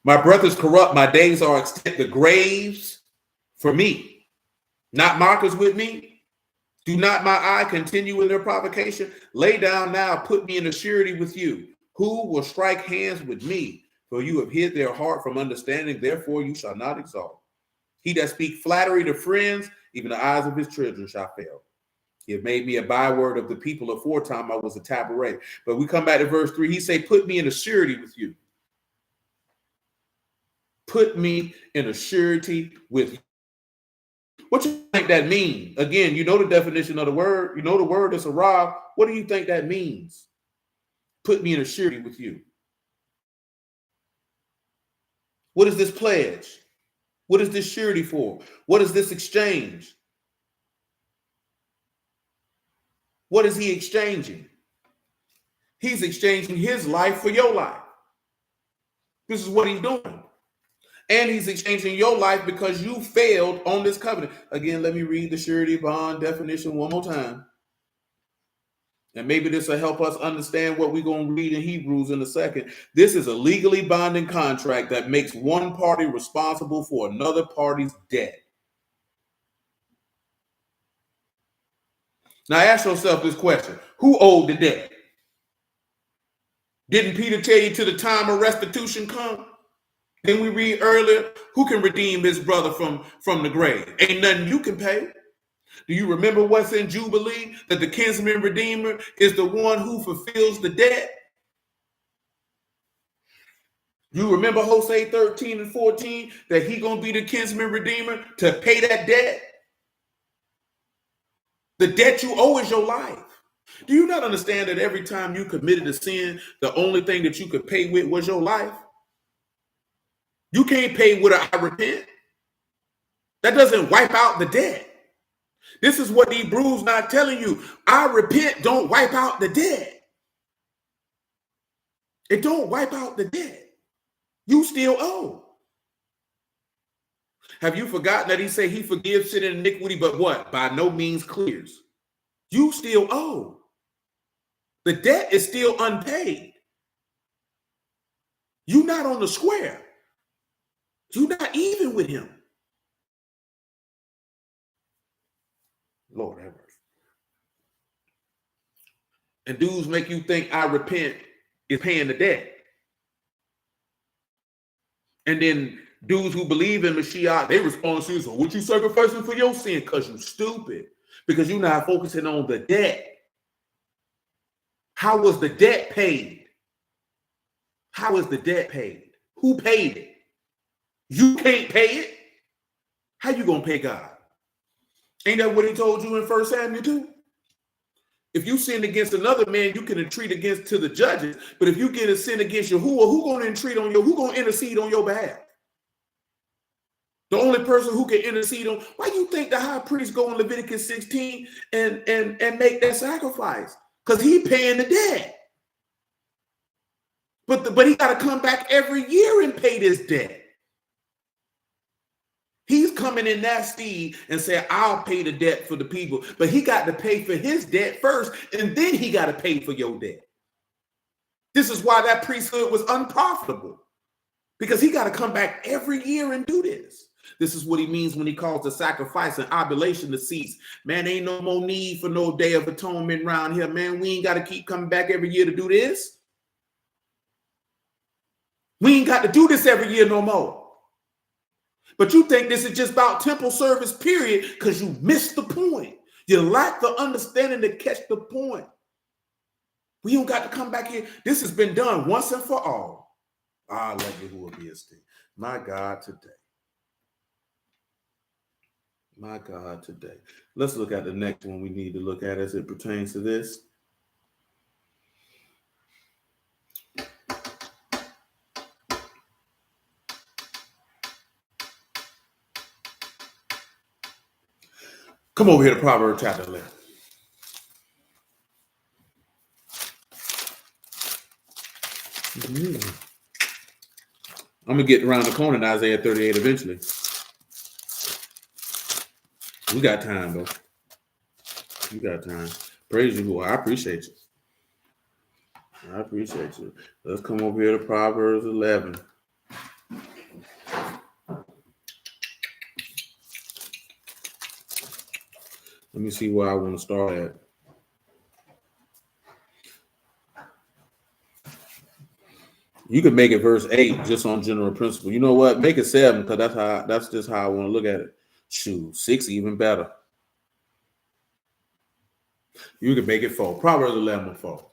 My breath is corrupt. My days are extent. The graves for me, not markers with me. Do not my eye continue in their provocation? Lay down now, put me in a surety with you. Who will strike hands with me? For you have hid their heart from understanding, therefore you shall not exalt. He that speak flattery to friends, even the eyes of his children shall fail. He have made me a byword of the people. Aforetime I was a tabernacle. But we come back to verse 3. He say, put me in a surety with you. Put me in a surety with you. What do you think that means? Again, you know the definition of the word. You know the word is arab. What do you think that means? Put me in a surety with you. What is this pledge? What is this surety for? What is this exchange? What is he exchanging? He's exchanging his life for your life. This is what he's doing. And he's exchanging your life because you failed on this covenant. Again, let me read the surety bond definition one more time. And maybe this will help us understand what we're going to read in Hebrews in a second. This is a legally binding contract that makes one party responsible for another party's debt. Now ask yourself this question. Who owed the debt? Didn't Peter tell you till the time of restitution come? Then we read earlier, who can redeem his brother from the grave? Ain't nothing you can pay. Do you remember what's in Jubilee? That the kinsman redeemer is the one who fulfills the debt? You remember Hosea 13:14, that he gonna be the kinsman redeemer to pay that debt? The debt you owe is your life. Do you not understand that every time you committed a sin, the only thing that you could pay with was your life? You can't pay with a I repent. That doesn't wipe out the debt. This is what Hebrews not telling you. I repent don't wipe out the debt. It don't wipe out the debt. You still owe. Have you forgotten that he said he forgives sin and iniquity, but what? By no means clears. You still owe. The debt is still unpaid. You're not on the square. You're not even with him. Lord have mercy. And dudes make you think I repent is paying the debt. And then dudes who believe in Mashiach, they respond to, so what you sacrificing for your sin? Because you stupid. Because you're not focusing on the debt. How was the debt paid? How is the debt paid? Who paid it? You can't pay it. How you going to pay God? Ain't that what he told you in 1 Samuel 2? If you sin against another man, you can entreat against to the judges. But if you get a sin against Yahuwah, who going to entreat on who going to intercede on your behalf? The only person who can intercede on, why you think the high priest go in Leviticus 16 and make that sacrifice? Because he paying the debt. But he got to come back every year and pay this debt. He's coming in that steed and say, I'll pay the debt for the people. But he got to pay for his debt first, and then he got to pay for your debt. This is why that priesthood was unprofitable. Because he got to come back every year and do this. This is what he means when he calls the sacrifice and oblation to cease. Man, ain't no more need for no day of atonement around here, man. We ain't got to keep coming back every year to do this. We ain't got to do this every year no more. But you think this is just about temple service, period, because you missed the point. You lack the understanding to catch the point. We don't got to come back here. This has been done once and for all. I love you who will be a state. My God, today. My God, today. Let's look at the next one we need to look at as it pertains to this. Come over here to Proverbs chapter 11. I'm going to get around the corner in Isaiah 38 eventually. We got time, though. You got time. Praise you, Lord. I appreciate you. I appreciate you. Let's come over here to Proverbs 11. Let me see where I want to start at. You could make it verse 8 just on general principle. You know what? Make it 7 because that's just how I want to look at it. Shoot, 6 even better. You can make it 4. Proverbs 11:4.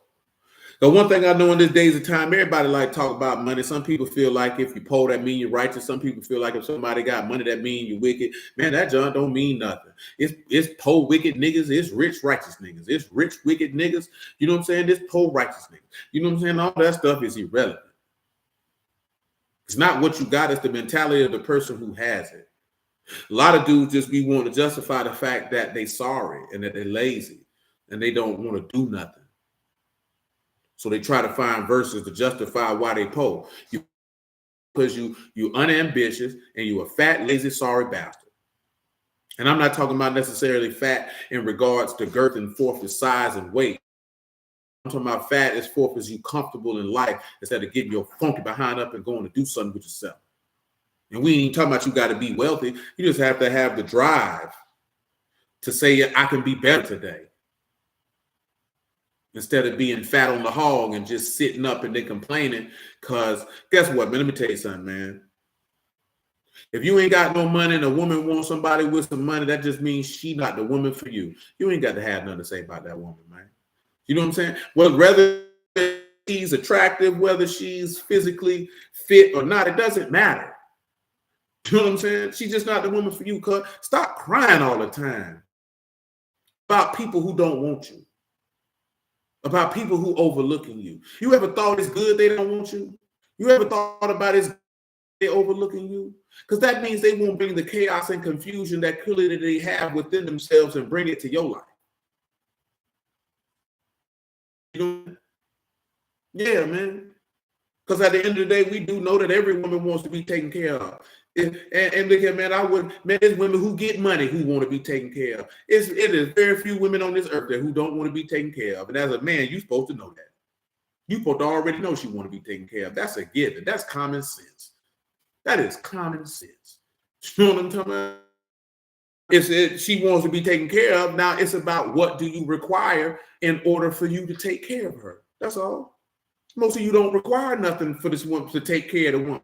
The one thing I know in these days of time, everybody like talk about money. Some people feel like if you poor, that mean you're righteous. Some people feel like if somebody got money, that mean you're wicked. Man, that John don't mean nothing. It's poor, wicked niggas. It's rich, righteous niggas. It's rich, wicked niggas. You know what I'm saying? It's poor, righteous niggas. You know what I'm saying? All that stuff is irrelevant. It's not what you got. It's the mentality of the person who has it. A lot of dudes just be wanting to justify the fact that they sorry and that they're lazy and they don't want to do nothing. So they try to find verses to justify why they poor. Because you unambitious and you a fat, lazy, sorry bastard. And I'm not talking about necessarily fat in regards to girth and forth as size and weight. I'm talking about fat as forth as you comfortable in life instead of getting your funky behind up and going to do something with yourself. And we ain't talking about you got to be wealthy. You just have to have the drive to say, I can be better today. Instead of being fat on the hog and just sitting up and then complaining. Because guess what, man? Let me tell you something, man. If you ain't got no money and a woman wants somebody with some money, that just means she not the woman for you. You ain't got to have nothing to say about that woman, man. You know what I'm saying? Well, whether she's attractive, whether she's physically fit or not, it doesn't matter. You know what I'm saying? She's just not the woman for you. Cuz stop crying all the time about people who don't want you, about people who overlooking you. You ever thought it's good they don't want you? You ever thought about it's they overlooking you? Because that means they won't bring the chaos and confusion that clearly they have within themselves and bring it to your life. You know? Yeah, man. Because at the end of the day, we do know that every woman wants to be taken care of. And look here, man, there's women who get money who want to be taken care of. It is very few women on this earth who don't want to be taken care of. And as a man, you're supposed to know that. You're supposed to already know she want to be taken care of. That's a given. That's common sense. That is common sense. You know what I'm talking about? She wants to be taken care of. Now it's about what do you require in order for you to take care of her. That's all. Most of you don't require nothing for this woman to take care of the woman.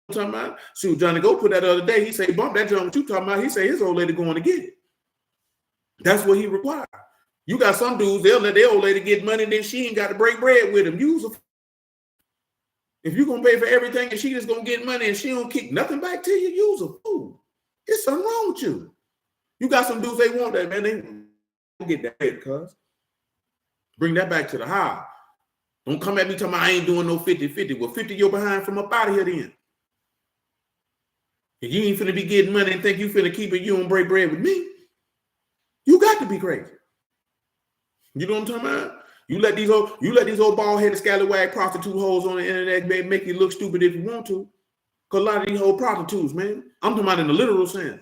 You know what I'm talking about? Shoot, Johnny Go put that the other day. He say, bump that John, what you talking about? He say his old lady going to get it. That's what he required. You got some dudes, they'll let their old lady get money, then she ain't got to break bread with him. Use a If you're going to pay for everything and she just going to get money and she don't kick nothing back to you, use a fool. There's something wrong with you. You got some dudes, they want that, man. They don't get that head, cuz. Bring that back to the house. Don't come at me talking about I ain't doing no 50-50. Well, 50 you're behind from up out of here then. If you ain't finna be getting money and think you finna keep it, you don't break bread with me. You got to be crazy. You know what I'm talking about? You let these old bald-headed scallywag prostitute hoes on the internet make you look stupid if you want to. Because a lot of these whole prostitutes, man. I'm talking about in the literal sense.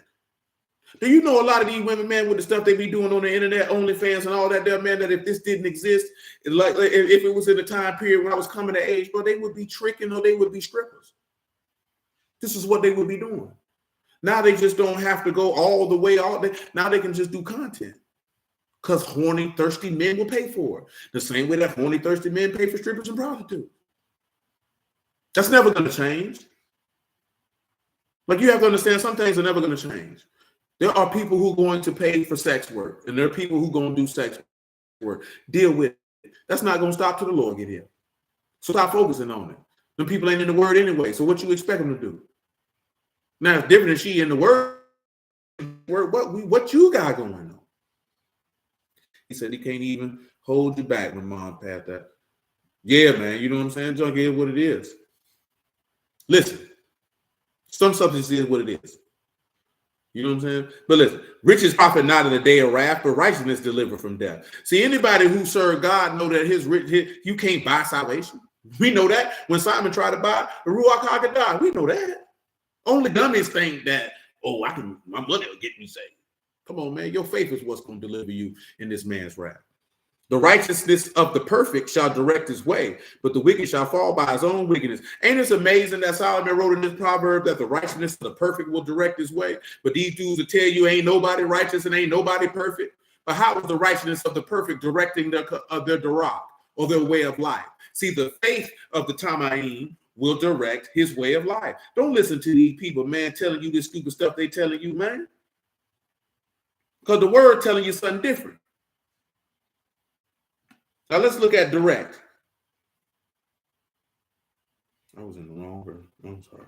Do you know a lot of these women, man, with the stuff they be doing on the internet, OnlyFans and all that there, man, that if this didn't exist, like if it was in the time period when I was coming to age, bro, they would be tricking or they would be strippers. This is what they would be doing. Now they just don't have to go all the way all day. Now they can just do content. Because horny, thirsty men will pay for it. The same way that horny, thirsty men pay for strippers and prostitutes. That's never going to change. Like, you have to understand, some things are never going to change. There are people who are going to pay for sex work, and there are people who are going to do sex work. Deal with it. That's not going to stop till the Lord get here. So stop focusing on it. Them people ain't in the word anyway, so what you expect them to do? Now, it's different if she in the word. What you got going on? He said he can't even hold you back when mom passed that. Yeah, man, you know what I'm saying? Junk is what it is. Listen, some substance is what it is. You know what I'm saying? But listen, riches profit not in the day of wrath, but righteousness delivered from death. See, anybody who serve God know that you can't buy salvation. We know that. When Simon tried to buy the Ruach HaKodesh, we know that. Only dummies think that, my money will get me saved. Come on, man. Your faith is what's going to deliver you in this man's wrath. The righteousness of the perfect shall direct his way, but the wicked shall fall by his own wickedness. Ain't it amazing that Solomon wrote in this proverb that the righteousness of the perfect will direct his way? But these dudes will tell you ain't nobody righteous and ain't nobody perfect. But how is the righteousness of the perfect directing their Dirach or their way of life? See, the faith of the Tamaim will direct his way of life. Don't listen to these people, man, telling you this stupid stuff they telling you, man. Because the word telling you something different. Now let's look at direct. I was in the wrong verse. I'm sorry.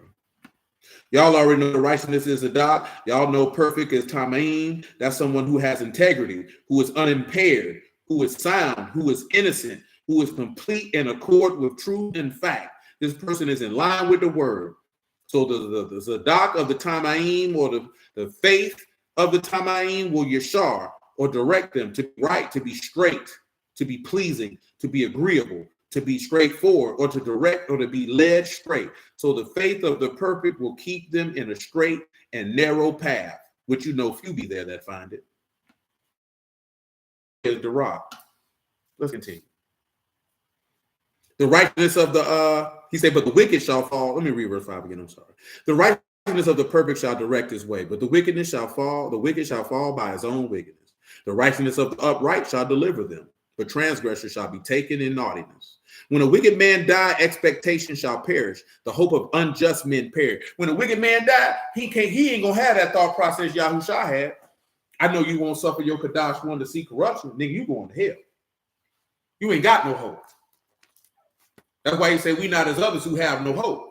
Y'all already know the righteousness is Zadok. Y'all know perfect is Tamaim. That's someone who has integrity, who is unimpaired, who is sound, who is innocent, who is complete in accord with truth and fact. This person is in line with the word. So the Zadok of the Tamaim, or the faith of the Tamaim, will yashar, or direct them to be right, to be straight, to be pleasing, to be agreeable, to be straightforward, or to direct, or to be led straight. So the faith of the perfect will keep them in a straight and narrow path, which you know few be there that find it. Is the rock. Let's continue. The righteousness of he said, but the wicked shall fall. Let me read verse 5 again. I'm sorry. The righteousness of the perfect shall direct his way, but the wicked shall fall by his own wickedness. The righteousness of the upright shall deliver them, but transgressors shall be taken in naughtiness. When a wicked man die, expectation shall perish. The hope of unjust men perish. When a wicked man die, he ain't gonna have that thought process Yahushua had. I know you won't suffer your Kadash one to see corruption. Nigga, you going to hell. You ain't got no hope. That's why he said we not as others who have no hope.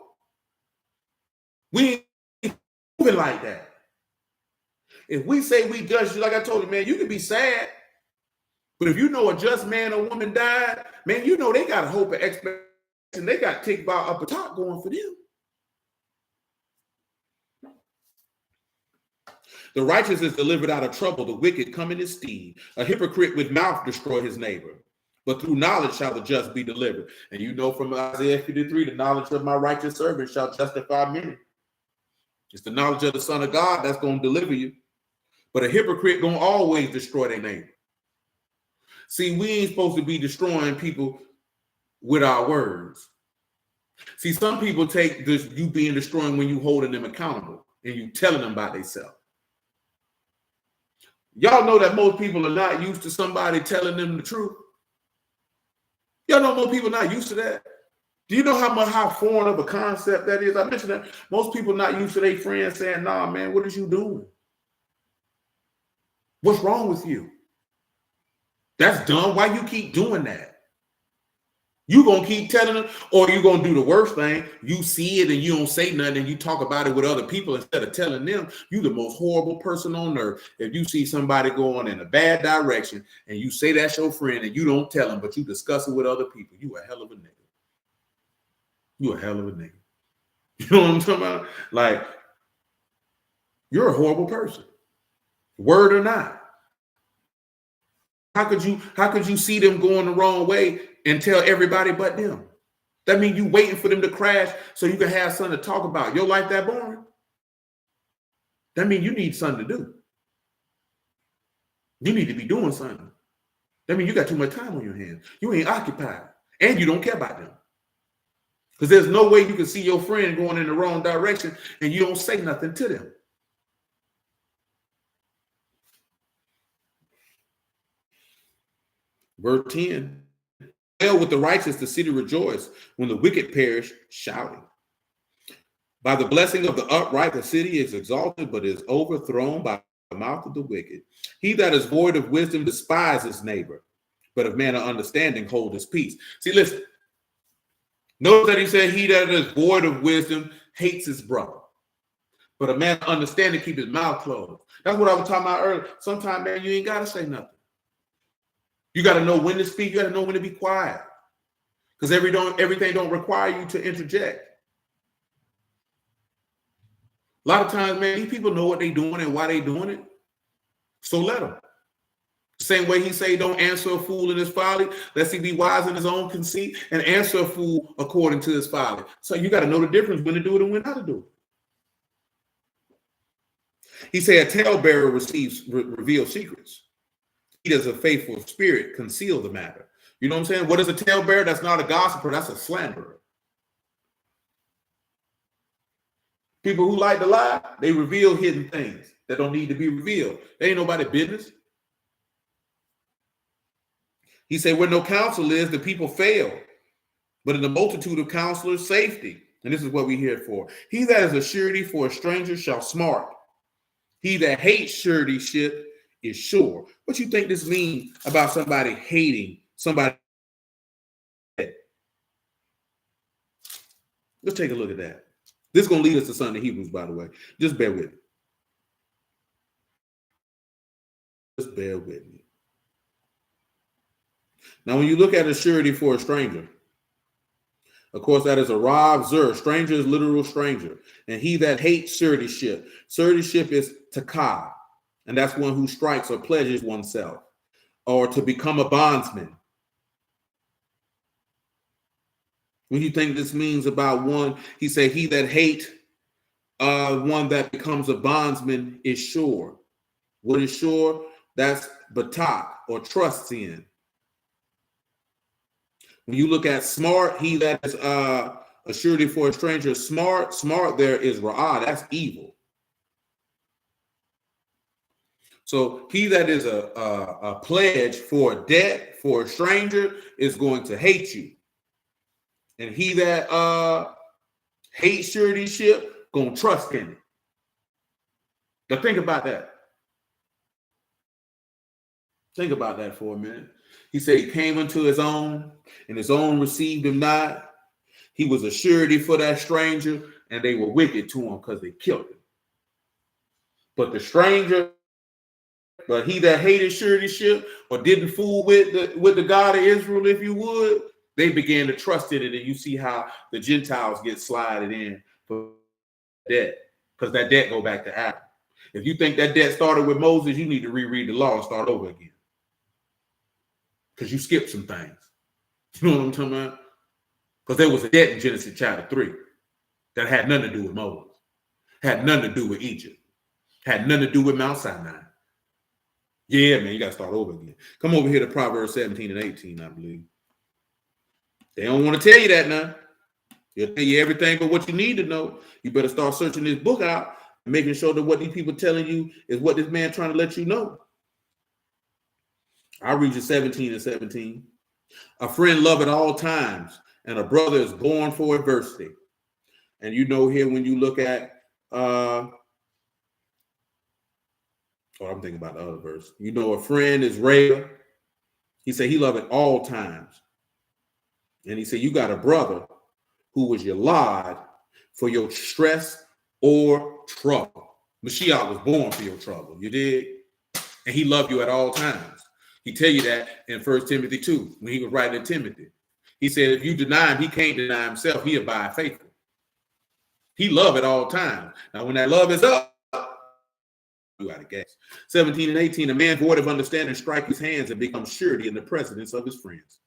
We ain't moving like that. If we say we judge you, like I told you, man, you can be sad. But if you know a just man or woman died, man, you know they got a hope and expectation. They got ticked by upper top going for them. The righteous is delivered out of trouble. The wicked come in his stead. A hypocrite with mouth destroy his neighbor. But through knowledge shall the just be delivered. And you know from Isaiah 53, the knowledge of my righteous servant shall justify many. It's the knowledge of the Son of God that's going to deliver you. But a hypocrite going to always destroy their neighbor. See, we ain't supposed to be destroying people with our words. See, some people take this you being destroying when you holding them accountable and you telling them about themselves. Y'all know that most people are not used to somebody telling them the truth. Y'all know most people not used to that. Do you know how foreign of a concept that is? I mentioned that most people not used to their friends saying, nah, man, what is you doing? What's wrong with you? That's dumb. Why you keep doing that? You gonna keep telling them, or you gonna do the worst thing. You see it and you don't say nothing and you talk about it with other people instead of telling them. You the most horrible person on earth. If you see somebody going in a bad direction and you say that's your friend and you don't tell them, but you discuss it with other people, you a hell of a nigga. You a hell of a nigga. You know what I'm talking about? Like, you're a horrible person. Word or not. How could you see them going the wrong way and tell everybody but them? That means you waiting for them to crash so you can have something to talk about. Your life that boring? That means you need something to do. You need to be doing something. That means you got too much time on your hands. You ain't occupied. And you don't care about them. Because there's no way you can see your friend going in the wrong direction and you don't say nothing to them. Verse 10. Well, with the righteous, the city rejoice when the wicked perish, shouting. By the blessing of the upright, the city is exalted, but is overthrown by the mouth of the wicked. He that is void of wisdom despises neighbor, but of man of understanding hold his peace. See, listen. Notice that he said, he that is void of wisdom hates his brother, but a man of understanding keep his mouth closed. That's what I was talking about earlier. Sometimes, man, you ain't got to say nothing. You got to know when to speak. You got to know when to be quiet, because everything don't require you to interject. A lot of times, man, these people know what they're doing and why they're doing it, so let them. Same way he say, don't answer a fool in his folly, lest he be wise in his own conceit, and answer a fool according to his folly. So you got to know the difference when to do it and when not to do it. He said, a talebearer reveals secrets. He does a faithful spirit conceal the matter. You know what I'm saying? What is a talebearer? That's not a gossiper. That's a slanderer. People who like to lie, they reveal hidden things that don't need to be revealed. They ain't nobody's business. He said, where no counsel is, the people fail. But in the multitude of counselors, safety. And this is what we here for. He that is a surety for a stranger shall smart. He that hates suretyship is sure. What you think this means about somebody hating somebody? Let's take a look at that. This is going to lead us to Sunday Hebrews, by the way. Just bear with me. Just bear with me. Now, when you look at a surety for a stranger, of course, that is a Rav Zer. Stranger is literal stranger. And he that hates suretyship. Suretyship is takah, and that's one who strikes or pledges oneself, or to become a bondsman. When you think this means about one, he said, he that hate one that becomes a bondsman is sure. What is sure? That's batak, or trusts in. When you look at smart, he that is a surety for a stranger, smart there is ra'ah, that's evil. So he that is a pledge for a debt for a stranger is going to hate you. And he that hates suretyship gonna trust in it. Now think about that. Think about that for a minute. He said he came unto his own, and his own received him not. He was a surety for that stranger, and they were wicked to him because they killed him. But the stranger, but he that hated suretyship or didn't fool with the God of Israel, if you would, they began to trust in it. And you see how the Gentiles get slided in for debt, because that debt go back to Adam. If you think that debt started with Moses, you need to reread the law and start over again, because you skipped some things. You know what I'm talking about? Because there was a debt in Genesis chapter 3 that had nothing to do with Moses, had nothing to do with Egypt, had nothing to do with Mount Sinai. Yeah, man, you got to start over again. Come over here to Proverbs 17 and 18, I believe. They don't want to tell you that now. They'll tell you everything but what you need to know. You better start searching this book out and making sure that what these people telling you is what this man trying to let you know. I'll read you 17 and 17. A friend love at all times, and a brother is born for adversity. And you know here when you look at, I'm thinking about the other verse. You know a friend is rare. He said he love at all times. And he said you got a brother who was your lord for your stress or trouble. Mashiach was born for your trouble. You did? And he loved you at all times. He tell you that in 1 Timothy 2, when he was writing to Timothy. He said, if you deny him, he can't deny himself. He abide faithful. He love at all times. Now, when that love is up, you out of gas. 17 and 18, a man void of understanding strike his hands and become surety in the presence of his friends.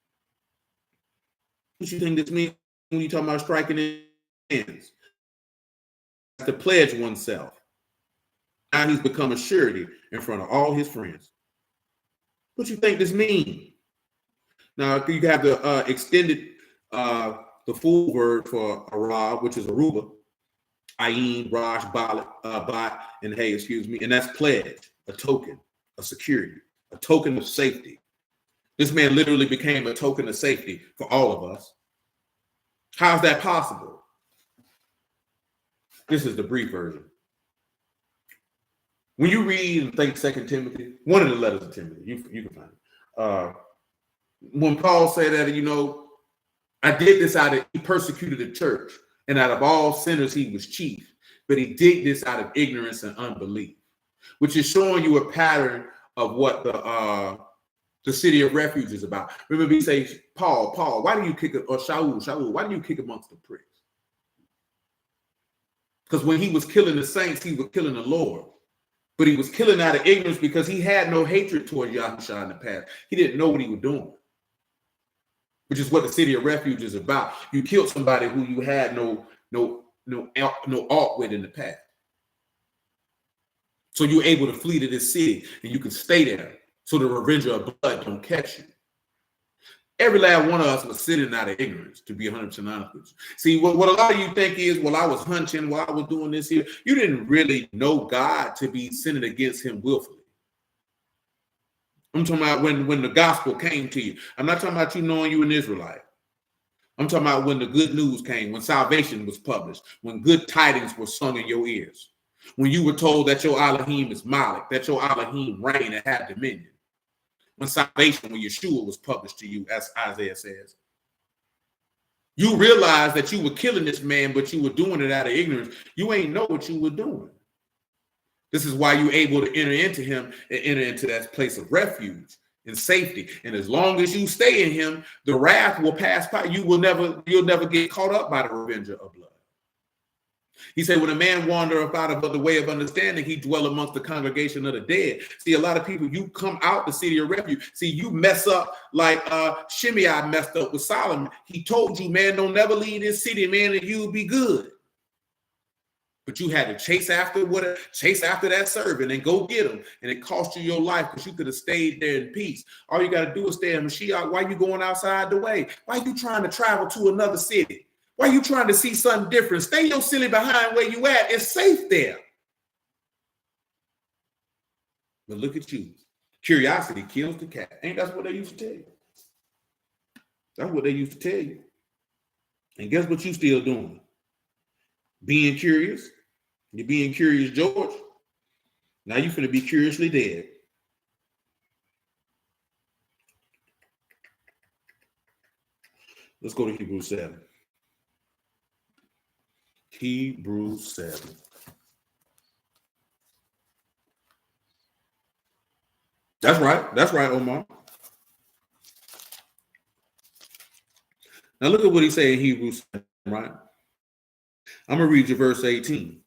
What you think this means when you talking about striking his hands? To pledge oneself. Now he's become a surety in front of all his friends. What you think this means? Now you have the extended, the full word for Arab, which is Aruba, Ayin, Raj, Bat, and Hey, excuse me, and that's pledge, a token, a security, a token of safety. This man literally became a token of safety for all of us. How's that possible? This is the brief version. When you read and think 2 Timothy, one of the letters of Timothy, you can find it. When Paul said that, I did this he persecuted the church, and out of all sinners, he was chief. But he did this out of ignorance and unbelief, which is showing you a pattern of what the city of refuge is about. Remember, he says, Paul, why do you kick it? Or Shaul, why do you kick amongst the pricks? Because when he was killing the saints, he was killing the Lord. But he was killing out of ignorance because he had no hatred toward Yahushua in the past. He didn't know what he was doing, which is what the city of refuge is about. You killed somebody who you had no aught with in the past. So you're able to flee to this city and you can stay there so the revenger of blood don't catch you. Every last one of us was sitting out of ignorance, to be 100% honest with you. See, what a lot of you think is, I was hunching while I was doing this here. You didn't really know God to be sinning against him willfully. I'm talking about when the gospel came to you. I'm not talking about you knowing you an Israelite. I'm talking about when the good news came, when salvation was published, when good tidings were sung in your ears, when you were told that your Alahym is Malik, that your Alahym reign and have dominion. When salvation, when Yeshua was published to you, as Isaiah says. You realized that you were killing this man, but you were doing it out of ignorance. You ain't know what you were doing. This is why you're able to enter into him and enter into that place of refuge and safety. And as long as you stay in him, the wrath will pass by. You'll never get caught up by the revenger of blood. He said, when a man wandereth out of the way of understanding, he dwell amongst the congregation of the dead. See, a lot of people, you come out the city of refuge. See, you mess up like Shimei messed up with Solomon. He told you, man, don't never leave this city, man, and you'll be good. But you had to chase after that servant and go get him. And it cost you your life because you could have stayed there in peace. All you got to do is stay in Mashiach. Why are you going outside the way? Why are you trying to travel to another city? Why are you trying to see something different? Stay your silly behind where you at. It's safe there. But look at you. Curiosity kills the cat. Ain't that what they used to tell you? That's what they used to tell you. And guess what you still doing? Being curious. You're being curious, George. Now you're finna be curiously dead. Let's go to Hebrews 7. Hebrews 7. That's right, Omar. Now look at what he said in Hebrews 7, right? I'm going to read you verse 18.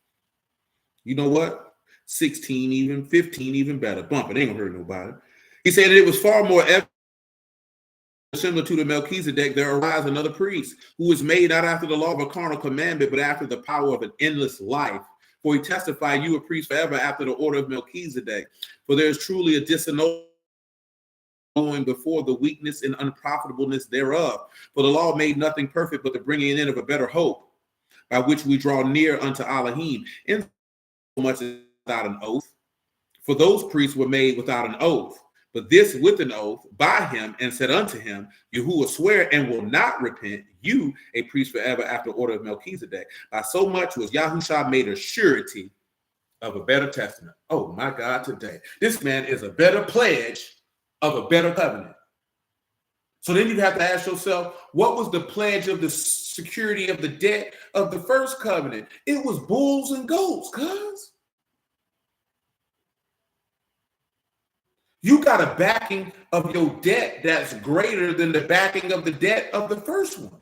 You know what? 16 even, 15 even better. Bump it, ain't going to hurt nobody. He said that it was far more evident, similar to the Melchizedek, there arise another priest who is made not after the law of a carnal commandment, but after the power of an endless life. For he testified, you a priest forever after the order of Melchizedek. For there is truly a disannulling before the weakness and unprofitableness thereof. For the law made nothing perfect, but the bringing in of a better hope, by which we draw near unto Alahym, in so much as without an oath. For those priests were made without an oath. But this with an oath by him, and said unto him, Yahuwah swear and will not repent, you a priest forever after order of Melchizedek. By so much was Yahushua made a surety of a better testament. Oh my God, today. This man is a better pledge of a better covenant. So then you have to ask yourself, what was the pledge of the security of the debt of the first covenant? It was bulls and goats, cuz. You got a backing of your debt that's greater than the backing of the debt of the first one.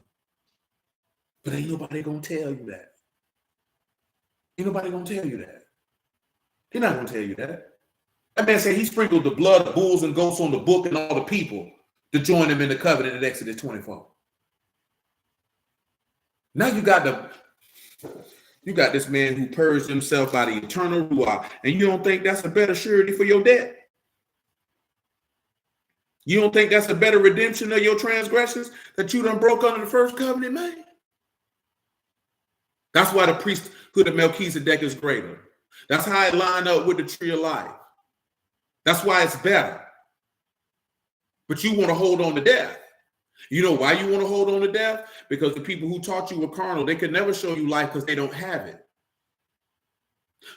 But ain't nobody gonna tell you that. Ain't nobody gonna tell you that. He's not gonna tell you that. That man said he sprinkled the blood of bulls and goats on the book and all the people to join him in the covenant in Exodus 24. Now you got this man who purged himself by the eternal Ruach, and you don't think that's a better surety for your debt? You don't think that's a better redemption of your transgressions that you done broke under the first covenant, man? That's why the priesthood of Melchizedek is greater. That's how it lined up with the tree of life. That's why it's better. but you want to hold on to death. You know why you want to hold on to death? Because the people who taught you were carnal, they could never show you life because they don't have it.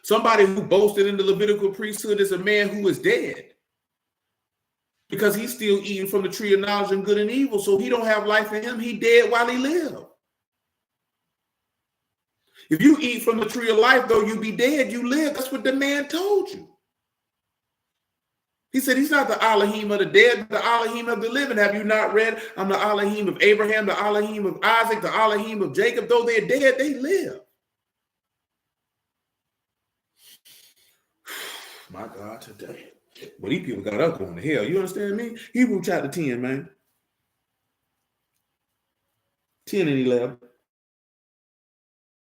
Somebody who boasted in the Levitical priesthood is a man who is dead because he's still eating from the tree of knowledge of good and evil. So he don't have life in him. He dead while he live. If you eat from the tree of life, though you be dead, you live. That's what the man told you. He said he's not the Alahym of the dead, but the Alahym of the living. Have you not read? I'm the Alahym of Abraham, the Alahym of Isaac, the Alahym of Jacob. Though they're dead, they live. My God, today. But these people got up going to hell. You understand me? Hebrew chapter 10, man. 10 and 11.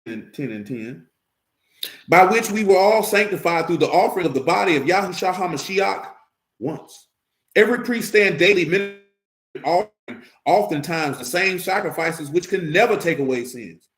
And 10 and 10. By which we were all sanctified through the offering of the body of Yahushua HaMashiach once. Every priest stand daily ministering, offering oftentimes the same sacrifices which can never take away sins.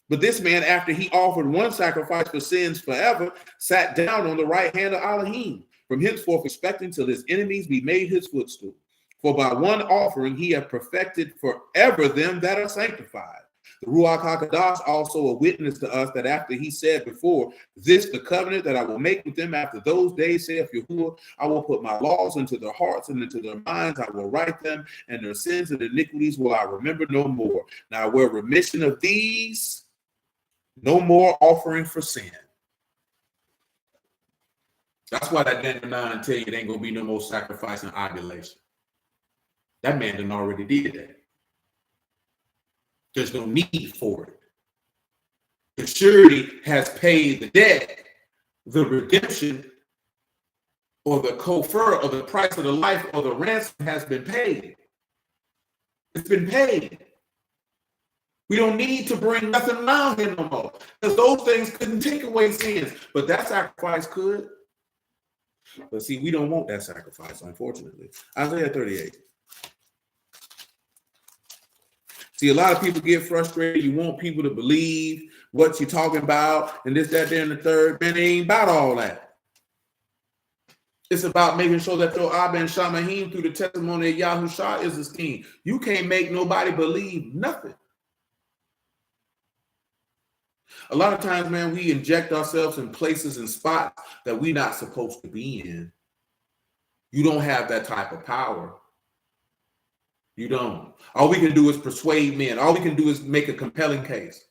But this man, after he offered one sacrifice for sins forever, sat down on the right hand of Alahym, from henceforth expecting till his enemies be made his footstool. For by one offering he hath perfected forever them that are sanctified. The Ruach HaKadosh also a witness to us that after he said before, this the covenant that I will make with them after those days, saith Yahuwah, I will put my laws into their hearts and into their minds, I will write them, and their sins and iniquities will I remember no more. Now where remission of these, no more offering for sin. That's why that Daniel 9 tell you it ain't gonna be no more sacrifice and ovulation. That man done already did that. There's no need for it. The surety has paid the debt, the redemption, or the kofar, or the price of the life, or the ransom has been paid. It's been paid. We don't need to bring nothing around here no more, because those things couldn't take away sins, but that sacrifice could. But see, we don't want that sacrifice, unfortunately. Isaiah 38. See, a lot of people get frustrated. You want people to believe what you're talking about, and this, that, there, and the third. Man, it ain't about all that. It's about making sure that your Abba and Shamahim through the testimony of Yahushua is his king. You can't make nobody believe nothing. A lot of times, man, we inject ourselves in places and spots that we're not supposed to be in. You don't have that type of power. You don't. All we can do is persuade men. All we can do is make a compelling case.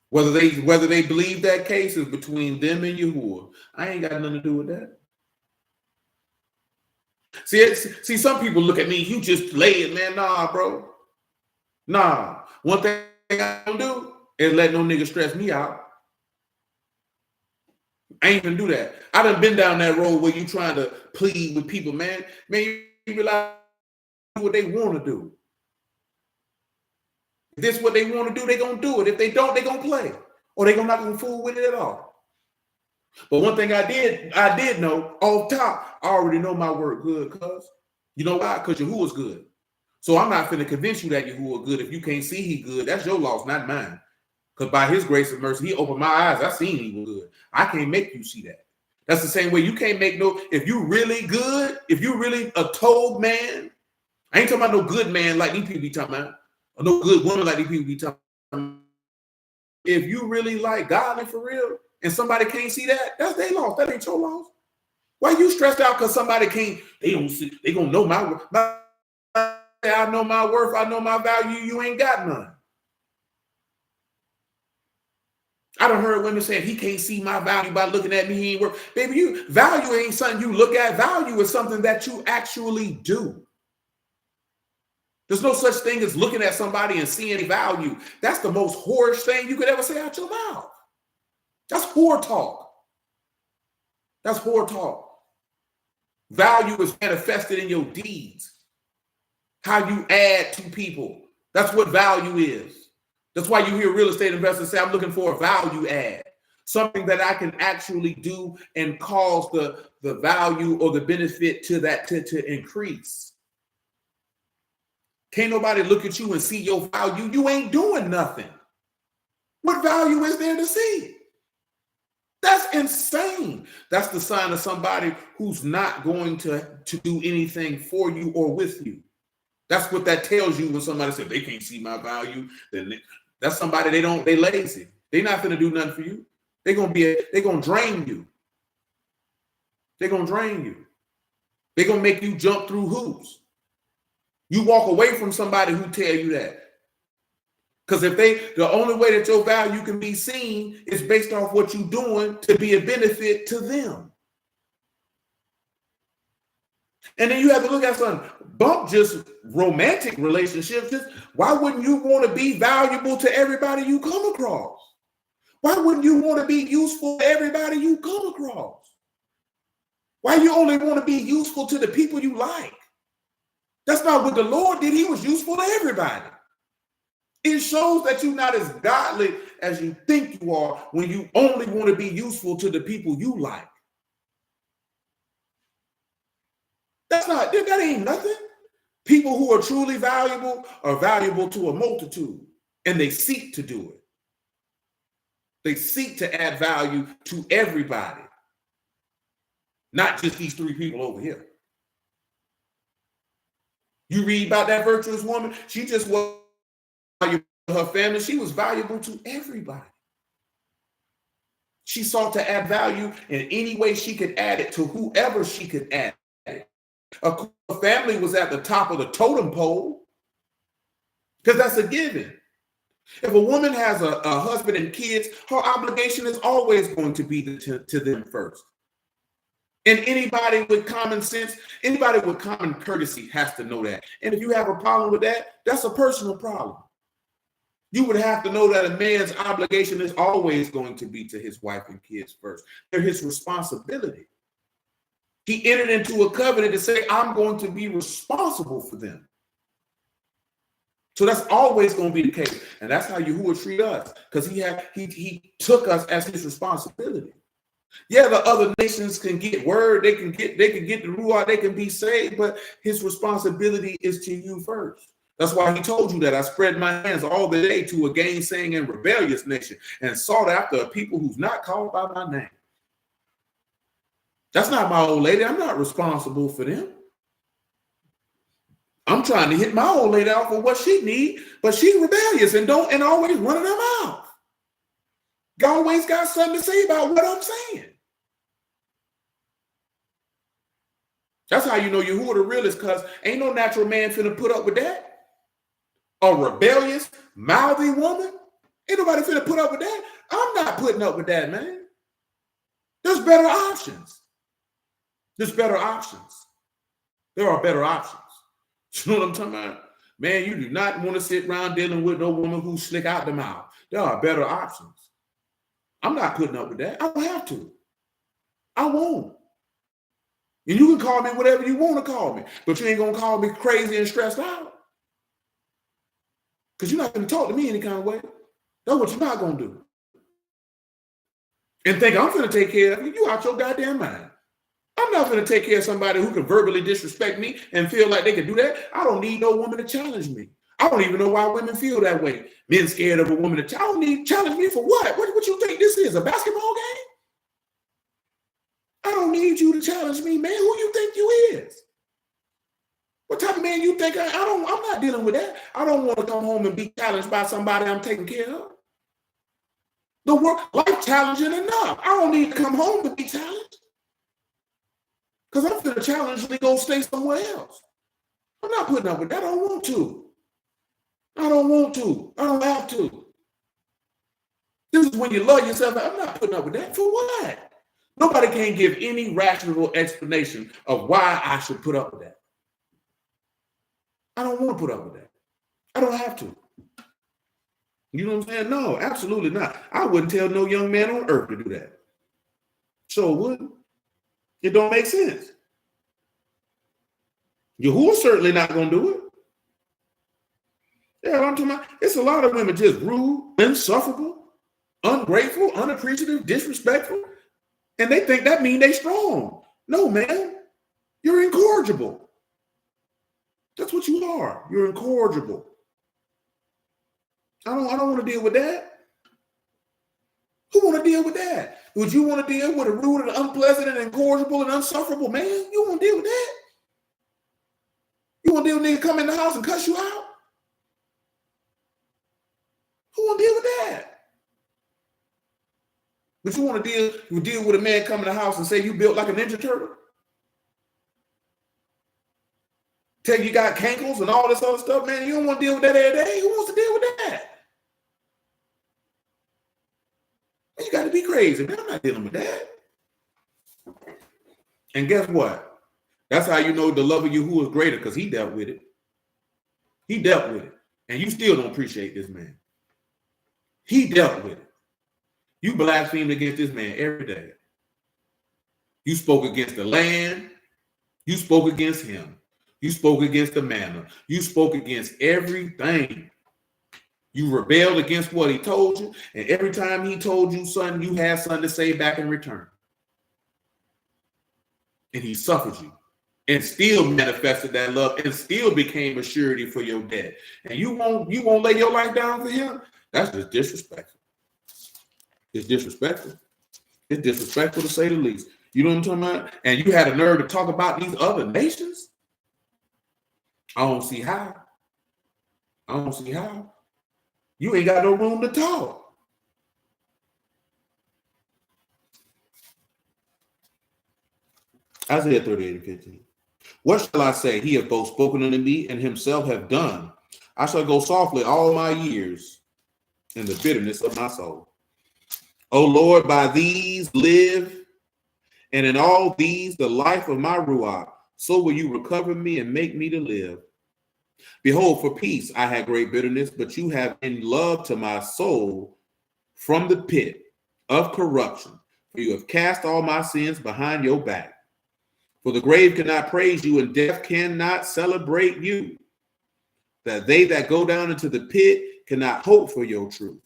Whether they believe that case is between them and Yahuwah. I ain't got nothing to do with that. See, some people look at me, you just lay it, man. Nah, bro. Nah. One thing I don't do is let no nigga stress me out. I ain't gonna do that. I done been down that road where you trying to plead with people, man. Man, you realize what they want to do. If this is what they want to do, they gonna do it. If they don't, they gonna play, or they not gonna fool with it at all. But one thing I did know off top, I already know my word good, cuz. You know why? Because Yahuwah's good. So I'm not finna convince you that Yahuwah good. If you can't see he good, that's your loss, not mine. Because by his grace and mercy, he opened my eyes. I seen he was good. I can't make you see that. That's the same way you can't make no, if you really good, if you really a told man, I ain't talking about no good man like these people be talking about, or no good woman like these people be talking about. If you really like godly for real, and somebody can't see that, that's their loss. That ain't your loss. Why you stressed out because somebody can't, they don't see, they gonna know my worth. I know my worth, I know my value, you ain't got none. I done heard women saying he can't see my value by looking at me, he ain't worth. Baby, value ain't something you look at. Value is something that you actually do. There's no such thing as looking at somebody and seeing value. That's the most whorish thing you could ever say out your mouth. That's whore talk. That's whore talk. Value is manifested in your deeds. How you add to people. That's what value is. That's why you hear real estate investors say, I'm looking for a value add. Something that I can actually do and cause the value or the benefit to that to increase. Can't nobody look at you and see your value. You ain't doing nothing. What value is there to see? That's insane. That's the sign of somebody who's not going to do anything for you or with you. That's what that tells you when somebody says they can't see my value. Then that's somebody they lazy. They're not going to do nothing for you. They're going to drain you. They're going to drain you. They're going to make you jump through hoops. You walk away from somebody who tell you that. Because the only way that your value can be seen is based off what you're doing to be a benefit to them. And then you have to look at something. Bump just romantic relationships. Why wouldn't you want to be valuable to everybody you come across? Why wouldn't you want to be useful to everybody you come across? Why you only want to be useful to the people you like? That's not what the Lord did. He was useful to everybody. It shows that you're not as godly as you think you are when you only want to be useful to the people you like. That ain't nothing. People who are truly valuable are valuable to a multitude, and they seek to do it. They seek to add value to everybody, not just these three people over here. You read about that virtuous woman, she just was valuable to her family. She was valuable to everybody. She sought to add value in any way she could add it to whoever she could add it. Her family was at the top of the totem pole because that's a given. If a woman has a husband and kids, her obligation is always going to be to them first. And anybody with common sense, anybody with common courtesy has to know that. And if you have a problem with that, that's a personal problem. You would have to know that a man's obligation is always going to be to his wife and kids first. They're his responsibility. He entered into a covenant to say, I'm going to be responsible for them. So that's always going to be the case. And that's how Yahuwah treat us, because he took us as his responsibility. Yeah, the other nations can get word, they can get the Ruach, they can be saved, but his responsibility is to you first. That's why he told you that I spread my hands all the day to a gainsaying and rebellious nation and sought after a people who's not called by my name. That's not my old lady. I'm not responsible for them. I'm trying to hit my old lady off of what she needs, but she's rebellious and always running her mouth. Always got something to say about what I'm saying. That's how you know Yahuwah the realest, because ain't no natural man finna put up with that. A rebellious, mouthy woman? Ain't nobody finna put up with that. I'm not putting up with that, man. There's better options. There's better options. There are better options. You know what I'm talking about? Man, you do not want to sit around dealing with no woman who's slick out the mouth. There are better options. I'm not putting up with that. I don't have to. I won't. And you can call me whatever you want to call me, but you ain't going to call me crazy and stressed out. Because you're not going to talk to me any kind of way. That's what you're not going to do. And think I'm going to take care of you. You out your goddamn mind. I'm not going to take care of somebody who can verbally disrespect me and feel like they can do that. I don't need no woman to challenge me. I don't even know why women feel that way. Men scared of a woman to challenge me for what? What you think this is, a basketball game? I don't need you to challenge me, man. Who you think you is? What type of man you think I'm not dealing with that. I don't want to come home and be challenged by somebody I'm taking care of. The work life challenging enough. I don't need to come home to be challenged. Because I'm going to challenge and go stay somewhere else. I'm not putting up with that. I don't want to. I don't want to. I don't have to. This is when you love yourself. I'm not putting up with that. For what? Nobody can give any rational explanation of why I should put up with that. I don't want to put up with that. I don't have to. You know what I'm saying? No, absolutely not. I wouldn't tell no young man on earth to do that. Sure wouldn't. It don't make sense. Yahuwah's certainly not going to do it. Yeah, I'm talking about. It's a lot of women just rude, insufferable, ungrateful, unappreciative, disrespectful, and they think that means they strong. No, man, you're incorrigible. That's what you are. You're incorrigible. I don't want to deal with that. Who want to deal with that? Would you want to deal with a rude and unpleasant and incorrigible and unsufferable man? You want to deal with that? You want to deal with nigga come in the house and cuss you out? Who want to deal with that? But you want to deal with a man come in the house and say you built like a Ninja Turtle? Tell you got cankles and all this other stuff, man. You don't want to deal with that every day. Who wants to deal with that? You got to be crazy, man. I'm not dealing with that. And guess what? That's how you know the love of Yahuwah is greater, because he dealt with it. He dealt with it. And you still don't appreciate this man. He dealt with it. You blasphemed against this man every day. You spoke against the land. You spoke against him. You spoke against the manna. You spoke against everything. You rebelled against what he told you. And every time he told you something, you had something to say back in return. And he suffered you and still manifested that love and still became a surety for your debt. And you won't lay your life down for him? That's just disrespectful. It's disrespectful. It's disrespectful to say the least. You know what I'm talking about? And you had a nerve to talk about these other nations? I don't see how. I don't see how. You ain't got no room to talk. Isaiah 38:15. What shall I say? He hath both spoken unto me, and himself have done. I shall go softly all my years in the bitterness of my soul. O Lord, by these live, and in all these the life of my ruach. So will you recover me and make me to live. Behold, for peace I had great bitterness, but you have in love to my soul from the pit of corruption. For you have cast all my sins behind your back. For the grave cannot praise you, and death cannot celebrate you. That they that go down into the pit cannot hope for your truth.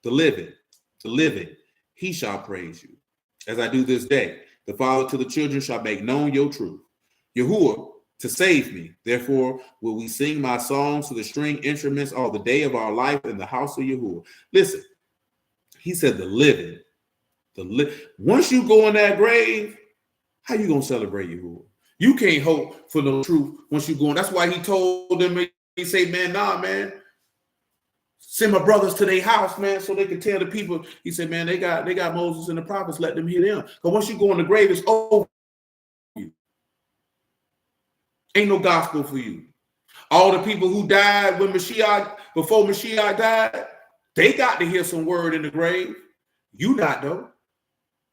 The living, he shall praise you. As I do this day, the father to the children shall make known your truth. Yahuwah, to save me. Therefore, will we sing my songs to the string instruments all the day of our life in the house of Yahuwah. Listen, he said the living. Once you go in that grave, how you going to celebrate Yahuwah? You can't hope for no truth once you go in. That's why he told them, he said, man, nah, man. Send my brothers to their house, man, so they can tell the people. He said, man, they got Moses and the prophets. Let them hear them. Because once you go in the grave, it's over. Ain't no gospel for you. All the people who died before Mashiach died, they got to hear some word in the grave. You not though.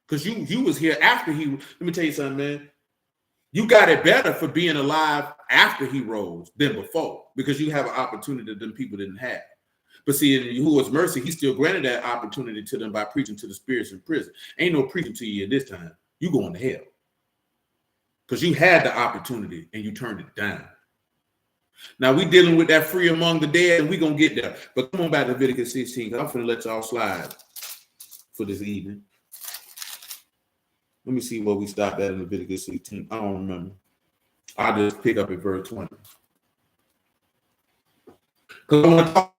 Because you was here after he. Let me tell you something, man. You got it better for being alive after he rose than before, because you have an opportunity that them people didn't have. But see, in Yahuwah's mercy, he still granted that opportunity to them by preaching to the spirits in prison. Ain't no preaching to you this time. You going to hell. Because you had the opportunity and you turned it down. Now we dealing with that free among the dead, and we going to get there. But come on back to Leviticus 16. I'm going to let y'all slide for this evening. Let me see where we stopped at in Leviticus 16. I don't remember. I'll just pick up at verse 20. Because I want to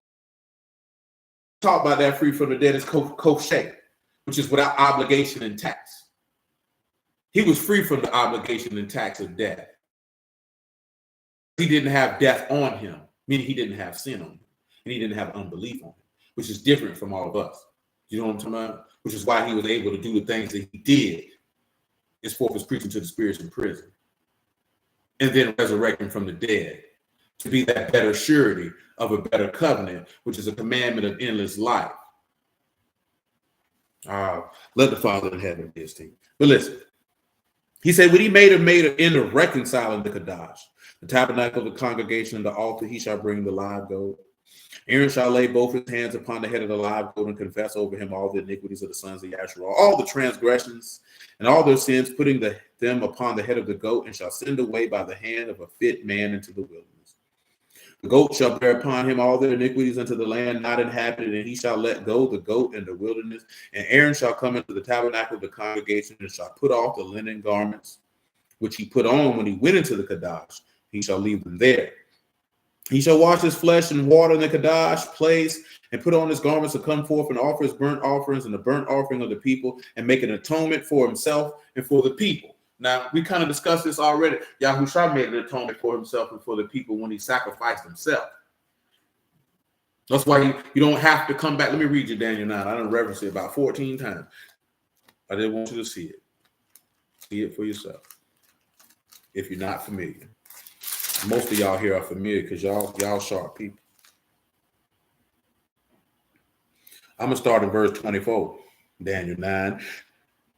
talk about that free from the dead is kosher, which is without obligation and tax. He was free from the obligation and tax of death. He didn't have death on him, meaning he didn't have sin on him, and he didn't have unbelief on him, which is different from all of us. You know what I'm talking about? Which is why he was able to do the things that he did. His forth was preaching to the spirits in prison, and then resurrecting from the dead to be that better surety of a better covenant, which is a commandment of endless life. Let the Father in heaven be esteemed. But listen, he said, when he made an end of reconciling the Kadash, the tabernacle of the congregation, and the altar, he shall bring the live goat. Aaron shall lay both his hands upon the head of the live goat and confess over him all the iniquities of the sons of Yasharah, all the transgressions and all their sins, putting them upon the head of the goat, and shall send away by the hand of a fit man into the wilderness. The goat shall bear upon him all their iniquities unto the land not inhabited, and he shall let go the goat in the wilderness. And Aaron shall come into the tabernacle of the congregation and shall put off the linen garments, which he put on when he went into the Kadash. He shall leave them there. He shall wash his flesh in water in the Kadash place, and put on his garments to come forth and offer his burnt offerings and the burnt offering of the people and make an atonement for himself and for the people. Now, we kind of discussed this already. Yahushua made an atonement for himself and for the people when he sacrificed himself. That's why you don't have to come back. Let me read you Daniel 9. I done referenced it about 14 times. I didn't want you to see it. See it for yourself. If you're not familiar. Most of y'all here are familiar because y'all sharp people. I'm going to start in verse 24. Daniel 9.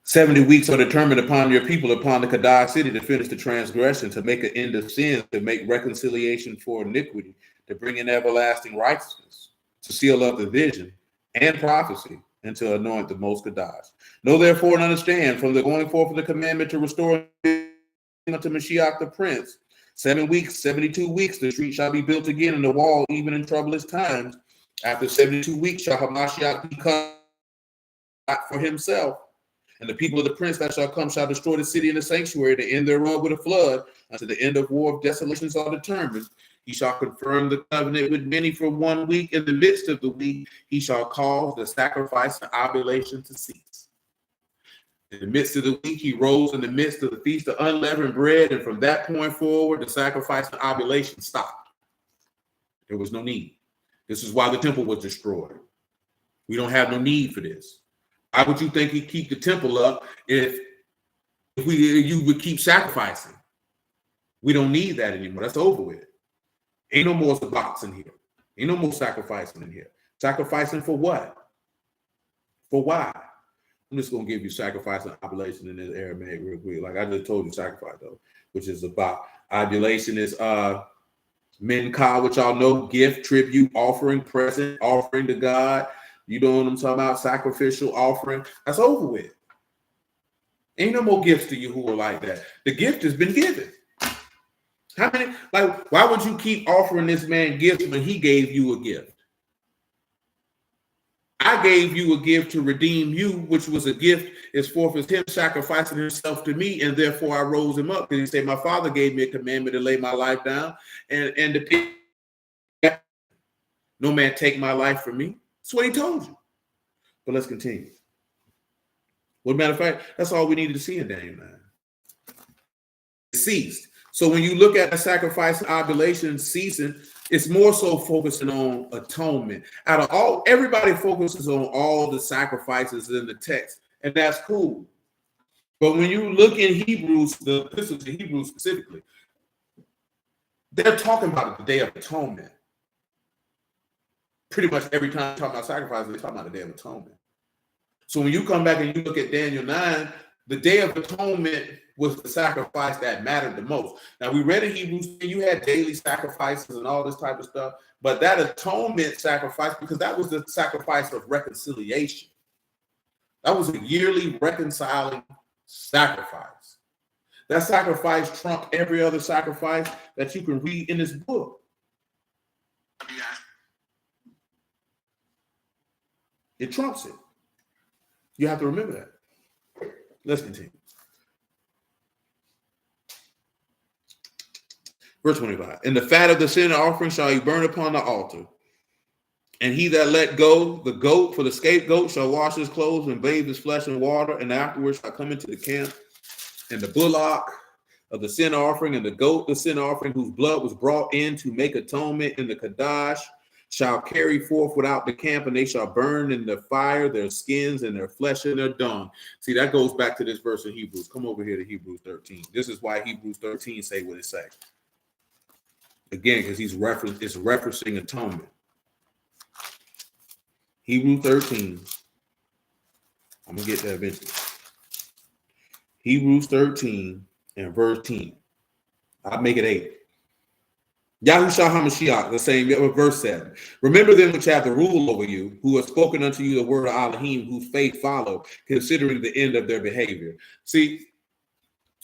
70 weeks are determined upon your people, upon the Kadash city, to finish the transgression, to make an end of sin, to make reconciliation for iniquity, to bring in everlasting righteousness, to seal up the vision and prophecy, and to anoint the most Kadash. Know therefore and understand, from the going forth of the commandment to restore unto Mashiach the Prince, 7 weeks, 72 weeks, the street shall be built again, and the wall even in troublous times. After 72 weeks shall Hamashiach be cut for himself, and the people of the prince that shall come shall destroy the city and the sanctuary, to end thereof with a flood, until the end of war of desolations are determined. He shall confirm the covenant with many for 1 week. In the midst of the week, he shall cause the sacrifice and oblation to cease. In the midst of the week, he rose in the midst of the feast of unleavened bread, and from that point forward, the sacrifice and oblation stopped. There was no need. This is why the temple was destroyed. We don't have no need for this. Why would you think he'd keep the temple up if you would keep sacrificing? We don't need that anymore. That's over with. Ain't no more box in here. Ain't no more sacrificing in here. Sacrificing for what? For why? I'm just going to give you sacrifice and oblation in this Aramaic real quick. Like I just told you, sacrifice, though, which is about oblation is minka, which y'all know, gift, tribute, offering, present, offering to God. You know what I'm talking about? Sacrificial offering. That's over with. Ain't no more gifts to you who are like that. The gift has been given. How many? Like, why would you keep offering this man gifts when he gave you a gift? I gave you a gift to redeem you, which was a gift as forth as him sacrificing himself to me, and therefore I rose him up. Because he said, my father gave me a commandment to lay my life down and to no man take my life from me. That's what he told you. But let's continue. Well, matter of fact, that's all we needed to see in Daniel 9. It ceased. So when you look at the sacrifice and oblation ceasing, it's more so focusing on atonement. Out of all, everybody focuses on all the sacrifices in the text, and that's cool. But when you look in Hebrews, the epistle to Hebrews specifically, they're talking about the Day of Atonement. Pretty much every time they talk about sacrifices, they talk about the Day of Atonement. So when you come back and you look at Daniel 9, the Day of Atonement was the sacrifice that mattered the most. Now, we read in Hebrews, you had daily sacrifices and all this type of stuff, but that atonement sacrifice, because that was the sacrifice of reconciliation. That was a yearly reconciling sacrifice. That sacrifice trumped every other sacrifice that you can read in this book. It trumps it. You have to remember that. Let's continue. Verse 25. And the fat of the sin offering shall he burn upon the altar. And he that let go the goat for the scapegoat shall wash his clothes and bathe his flesh in water, and afterwards shall come into the camp. And the bullock of the sin offering and the goat, the sin offering, whose blood was brought in to make atonement in the Kadash, shall carry forth without the camp, and they shall burn in the fire their skins and their flesh and their dung. See, that goes back to this verse in Hebrews. Come over here to Hebrews 13. This is why Hebrews 13 say what it say. Again, because it's referencing atonement. Hebrews 13. I'm going to get that eventually. Hebrews 13 and verse 10. I'll make it 8. Yahushua HaMashiach, the same verse 7. Remember them which have the rule over you, who have spoken unto you the word of Alahym, whose faith follow, considering the end of their behavior. See,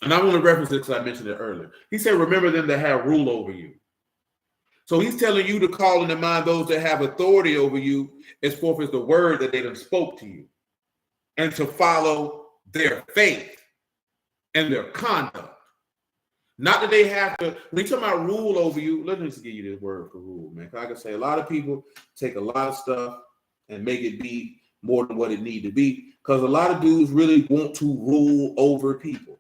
and I want to reference it because I mentioned it earlier. He said, remember them that have rule over you. So he's telling you to call into mind those that have authority over you as forth as the word that they done spoke to you, and to follow their faith and their conduct. Not that they have to, when you talk about rule over you, let me just give you this word for rule, man. I can say a lot of people take a lot of stuff and make it be more than what it need to be, because a lot of dudes really want to rule over people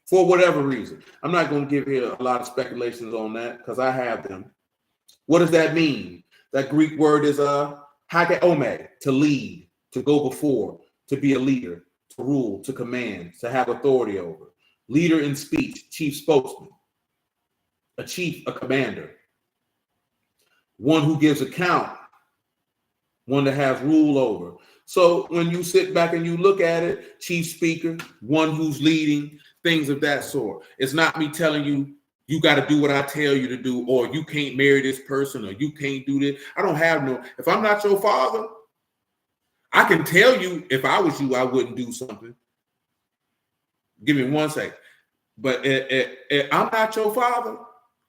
for whatever reason. I'm not going to give here a lot of speculations on that because I have them. What does that mean? That Greek word is hakeome, to lead, to go before, to be a leader, to rule, to command, to have authority over. Leader in speech, chief spokesman, a chief, a commander, one who gives account, one that has rule over. So when you sit back and you look at it, chief speaker, one who's leading, things of that sort. It's not me telling you, you got to do what I tell you to do, or you can't marry this person, or you can't do this. I don't have no, if I'm not your father, I can tell you if I was you, I wouldn't do something. Give me 1 second. But I'm not your father.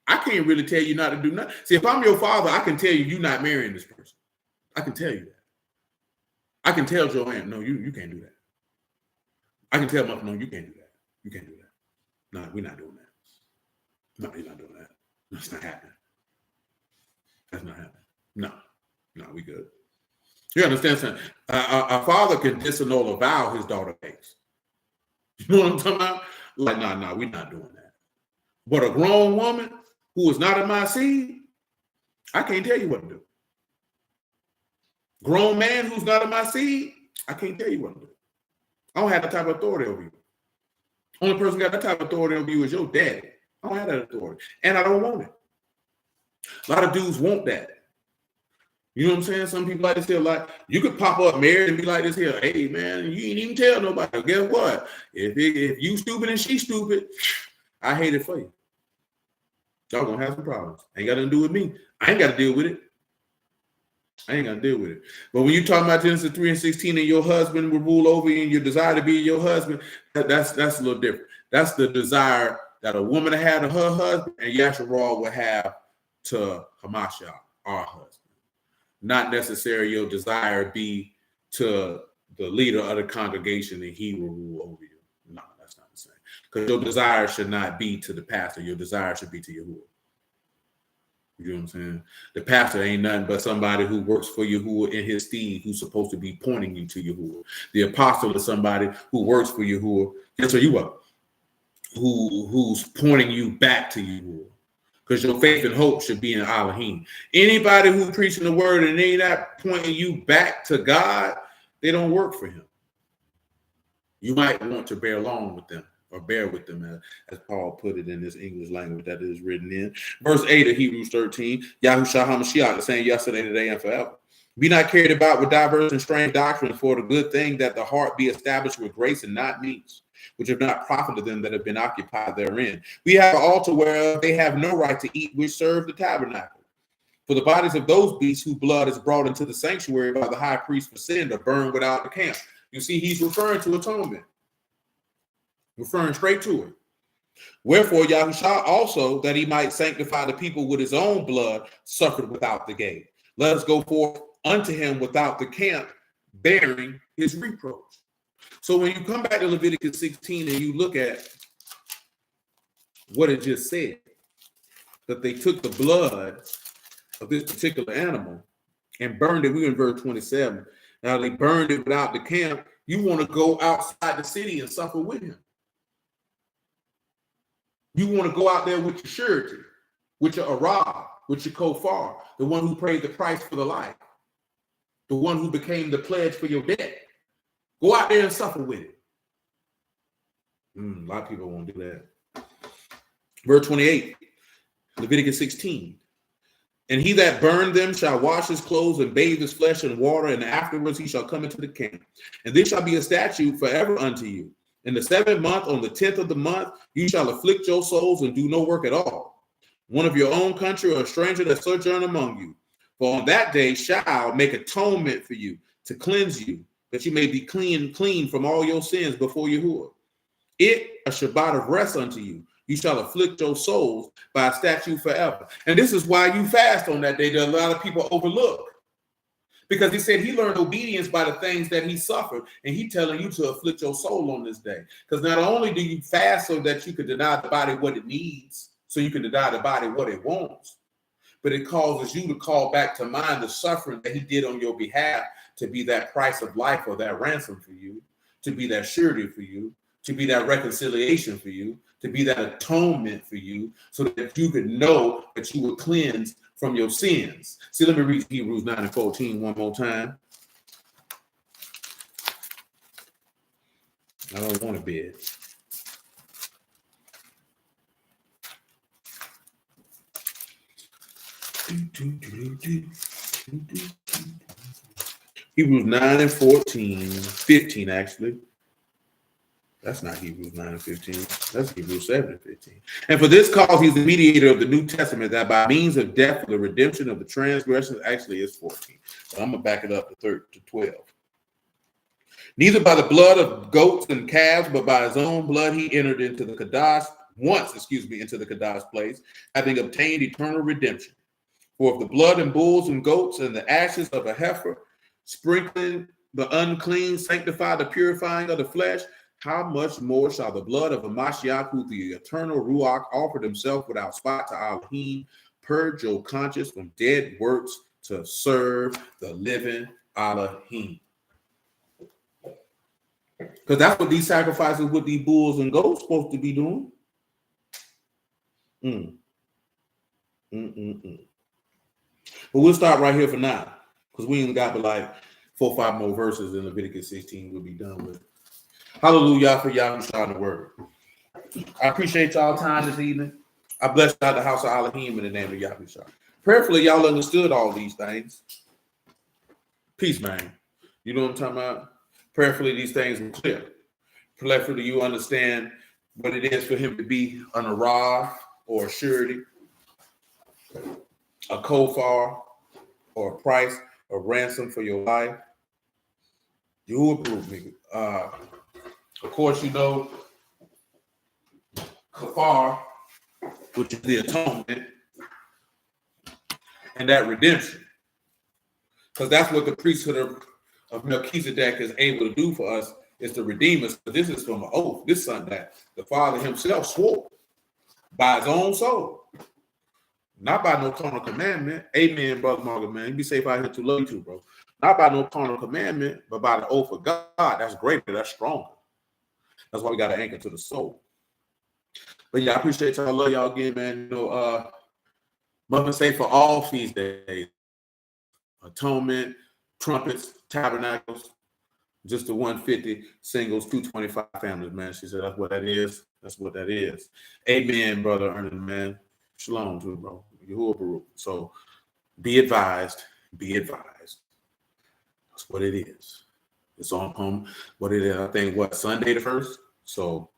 I can't really tell you not to do nothing. See, if I'm your father, I can tell you you're not marrying this person. I can tell you that. I can tell Joanne, no, you can't do that. I can tell Muff, no, you can't do that. You can't do that. No, we're not doing that. No, you're not doing that. That's not happening. That's not happening. No, we good. You understand something? A father can disannul a vow his daughter makes. You know what I'm talking about? Like, no, we're not doing that. But a grown woman who is not in my seed, I can't tell you what to do. Grown man who's not in my seed, I can't tell you what to do. I don't have that type of authority over you. Only person got that type of authority over you is your daddy. I don't have that authority. And I don't want it. A lot of dudes want that. You know what I'm saying? Some people like this here, like, you could pop up married and be like this here, hey, man, you ain't even tell nobody. Guess what? If you stupid and she stupid, I hate it for you. Y'all gonna have some problems. Ain't got nothing to do with me. I ain't got to deal with it. I ain't got to deal with it. But when you talk about Genesis 3:16 and your husband will rule over you and your desire to be your husband, that's a little different. That's the desire that a woman had to her husband and Yasharal would have to Hamashiach, our husband. Not necessarily your desire be to the leader of the congregation and he will rule over you. No, that's not the same. Because your desire should not be to the pastor. Your desire should be to Yahuwah. You know what I'm saying? The pastor ain't nothing but somebody who works for Yahuwah in his steed, who's supposed to be pointing you to Yahuwah. The apostle is somebody who works for Yahuwah. That's what you are. Who's pointing you back to Yahuwah. Because your faith and hope should be in Alahym. Anybody who preaching the word and they not pointing you back to God, they don't work for him. You might want to bear along with them or bear with them, as Paul put it in this English language that is written in. Verse 8 of Hebrews 13, Yahushua HaMashiach, the same yesterday, today, and forever. Be not carried about with diverse and strange doctrines, for the good thing that the heart be established with grace and not meats, which have not profited them that have been occupied therein. We have an altar whereof they have no right to eat, which serve the tabernacle. For the bodies of those beasts whose blood is brought into the sanctuary by the high priest for sin are burned without the camp. You see, he's referring to atonement. Referring straight to it. Wherefore Yahushua also, that he might sanctify the people with his own blood, suffered without the gate. Let us go forth unto him without the camp, bearing his reproach. So when you come back to Leviticus 16 and you look at what it just said, that they took the blood of this particular animal and burned it. We're in verse 27. Now they burned it without the camp. You want to go outside the city and suffer with him. You want to go out there with your surety, with your arab, with your kofar, the one who paid the price for the life, the one who became the pledge for your debt. Go out there and suffer with it. A lot of people won't do that. Verse 28, Leviticus 16. And he that burned them shall wash his clothes and bathe his flesh in water, and afterwards he shall come into the camp. And this shall be a statute forever unto you. In the 7th month, on the 10th of the month, you shall afflict your souls and do no work at all. One of your own country or a stranger that sojourn among you. For on that day shall make atonement for you to cleanse you, that you may be clean from all your sins before Yahuwah. It a Shabbat of rest unto you. You shall afflict your souls by a statute forever. And this is why you fast on that day that a lot of people overlook. Because he said he learned obedience by the things that he suffered. And he telling you to afflict your soul on this day. Because not only do you fast so that you can deny the body what it needs, so you can deny the body what it wants, but it causes you to call back to mind the suffering that he did on your behalf to be that price of life or that ransom for you, to be that surety for you, to be that reconciliation for you, to be that atonement for you, so that you could know that you were cleansed from your sins. See, let me read Hebrews 9:14 one more time. I don't want to bed. Hebrews 9:14, 15 actually. That's not Hebrews 9:15. That's Hebrews 7:15. And for this cause, he's the mediator of the New Testament, that by means of death for the redemption of the transgressions, actually is 14. So I'm going to back it up to 12. Neither by the blood of goats and calves, but by his own blood, he entered into the Kadash, into the Kadash place, having obtained eternal redemption. For if the blood and bulls and goats and the ashes of a heifer, sprinkling the unclean, sanctify the purifying of the flesh, how much more shall the blood of a Mashiach, who the eternal Ruach offered himself without spot to Alahym, purge your conscience from dead works to serve the living Alahym? Because that's what these sacrifices with these bulls and goats supposed to be doing. But we'll start right here for now, because we ain't got but like 4 or 5 more verses in Leviticus 16 we'll be done with. Hallelujah for Yahushua in the word. I appreciate y'all time this evening. I bless y'all the house of Alahym in the name of Yahushua. Prayerfully, y'all understood all these things. Peace, man. You know what I'm talking about? Prayerfully, these things were clear. Prayerfully, you understand what it is for him to be an arah or a surety, a kofar or a price, a ransom for your life. You will prove me. Of course, you know, kafar, which is the atonement, and that redemption. Because that's what the priesthood of Melchizedek is able to do for us, is to redeem us. But this is from an oath. This is something that the Father himself swore by his own soul. Not by no carnal commandment. Amen, Brother Morgan, man. You be safe out here too. Love you too, bro. Not by no carnal commandment, but by the oath of God. That's greater. That's stronger. That's why we got to anchor to the soul. But yeah, I appreciate y'all. I love y'all again, man. You know, Mother say for all feast days, atonement, trumpets, tabernacles, just the 150 singles, 225 families, man. She said that's what that is. That's what that is. Amen, Brother Ernest, man. Shalom to you, bro. Yahuwah Baruch. So be advised. Be advised. That's what it is. It's on home. What it is, I think, Sunday the 1st? So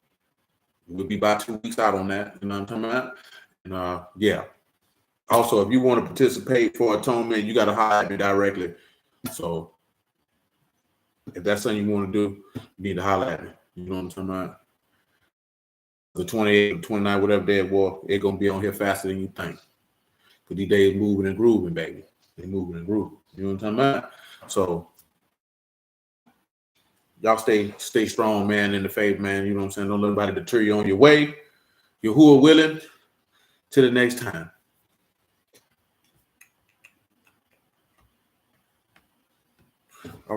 we'll be about 2 weeks out on that. You know what I'm talking about? And yeah. Also, if you want to participate for atonement, you got to hire me directly. So if that's something you want to do, you need to holler at me. You know what I'm talking about? The 28, 29, whatever day it was, it's going to be on here faster than you think. Because these days moving and grooving, baby. They moving and grooving. You know what I'm talking about? So y'all stay strong, man, in the faith, man. You know what I'm saying? Don't let anybody deter you on your way. Yahuwah willing. Till the next time.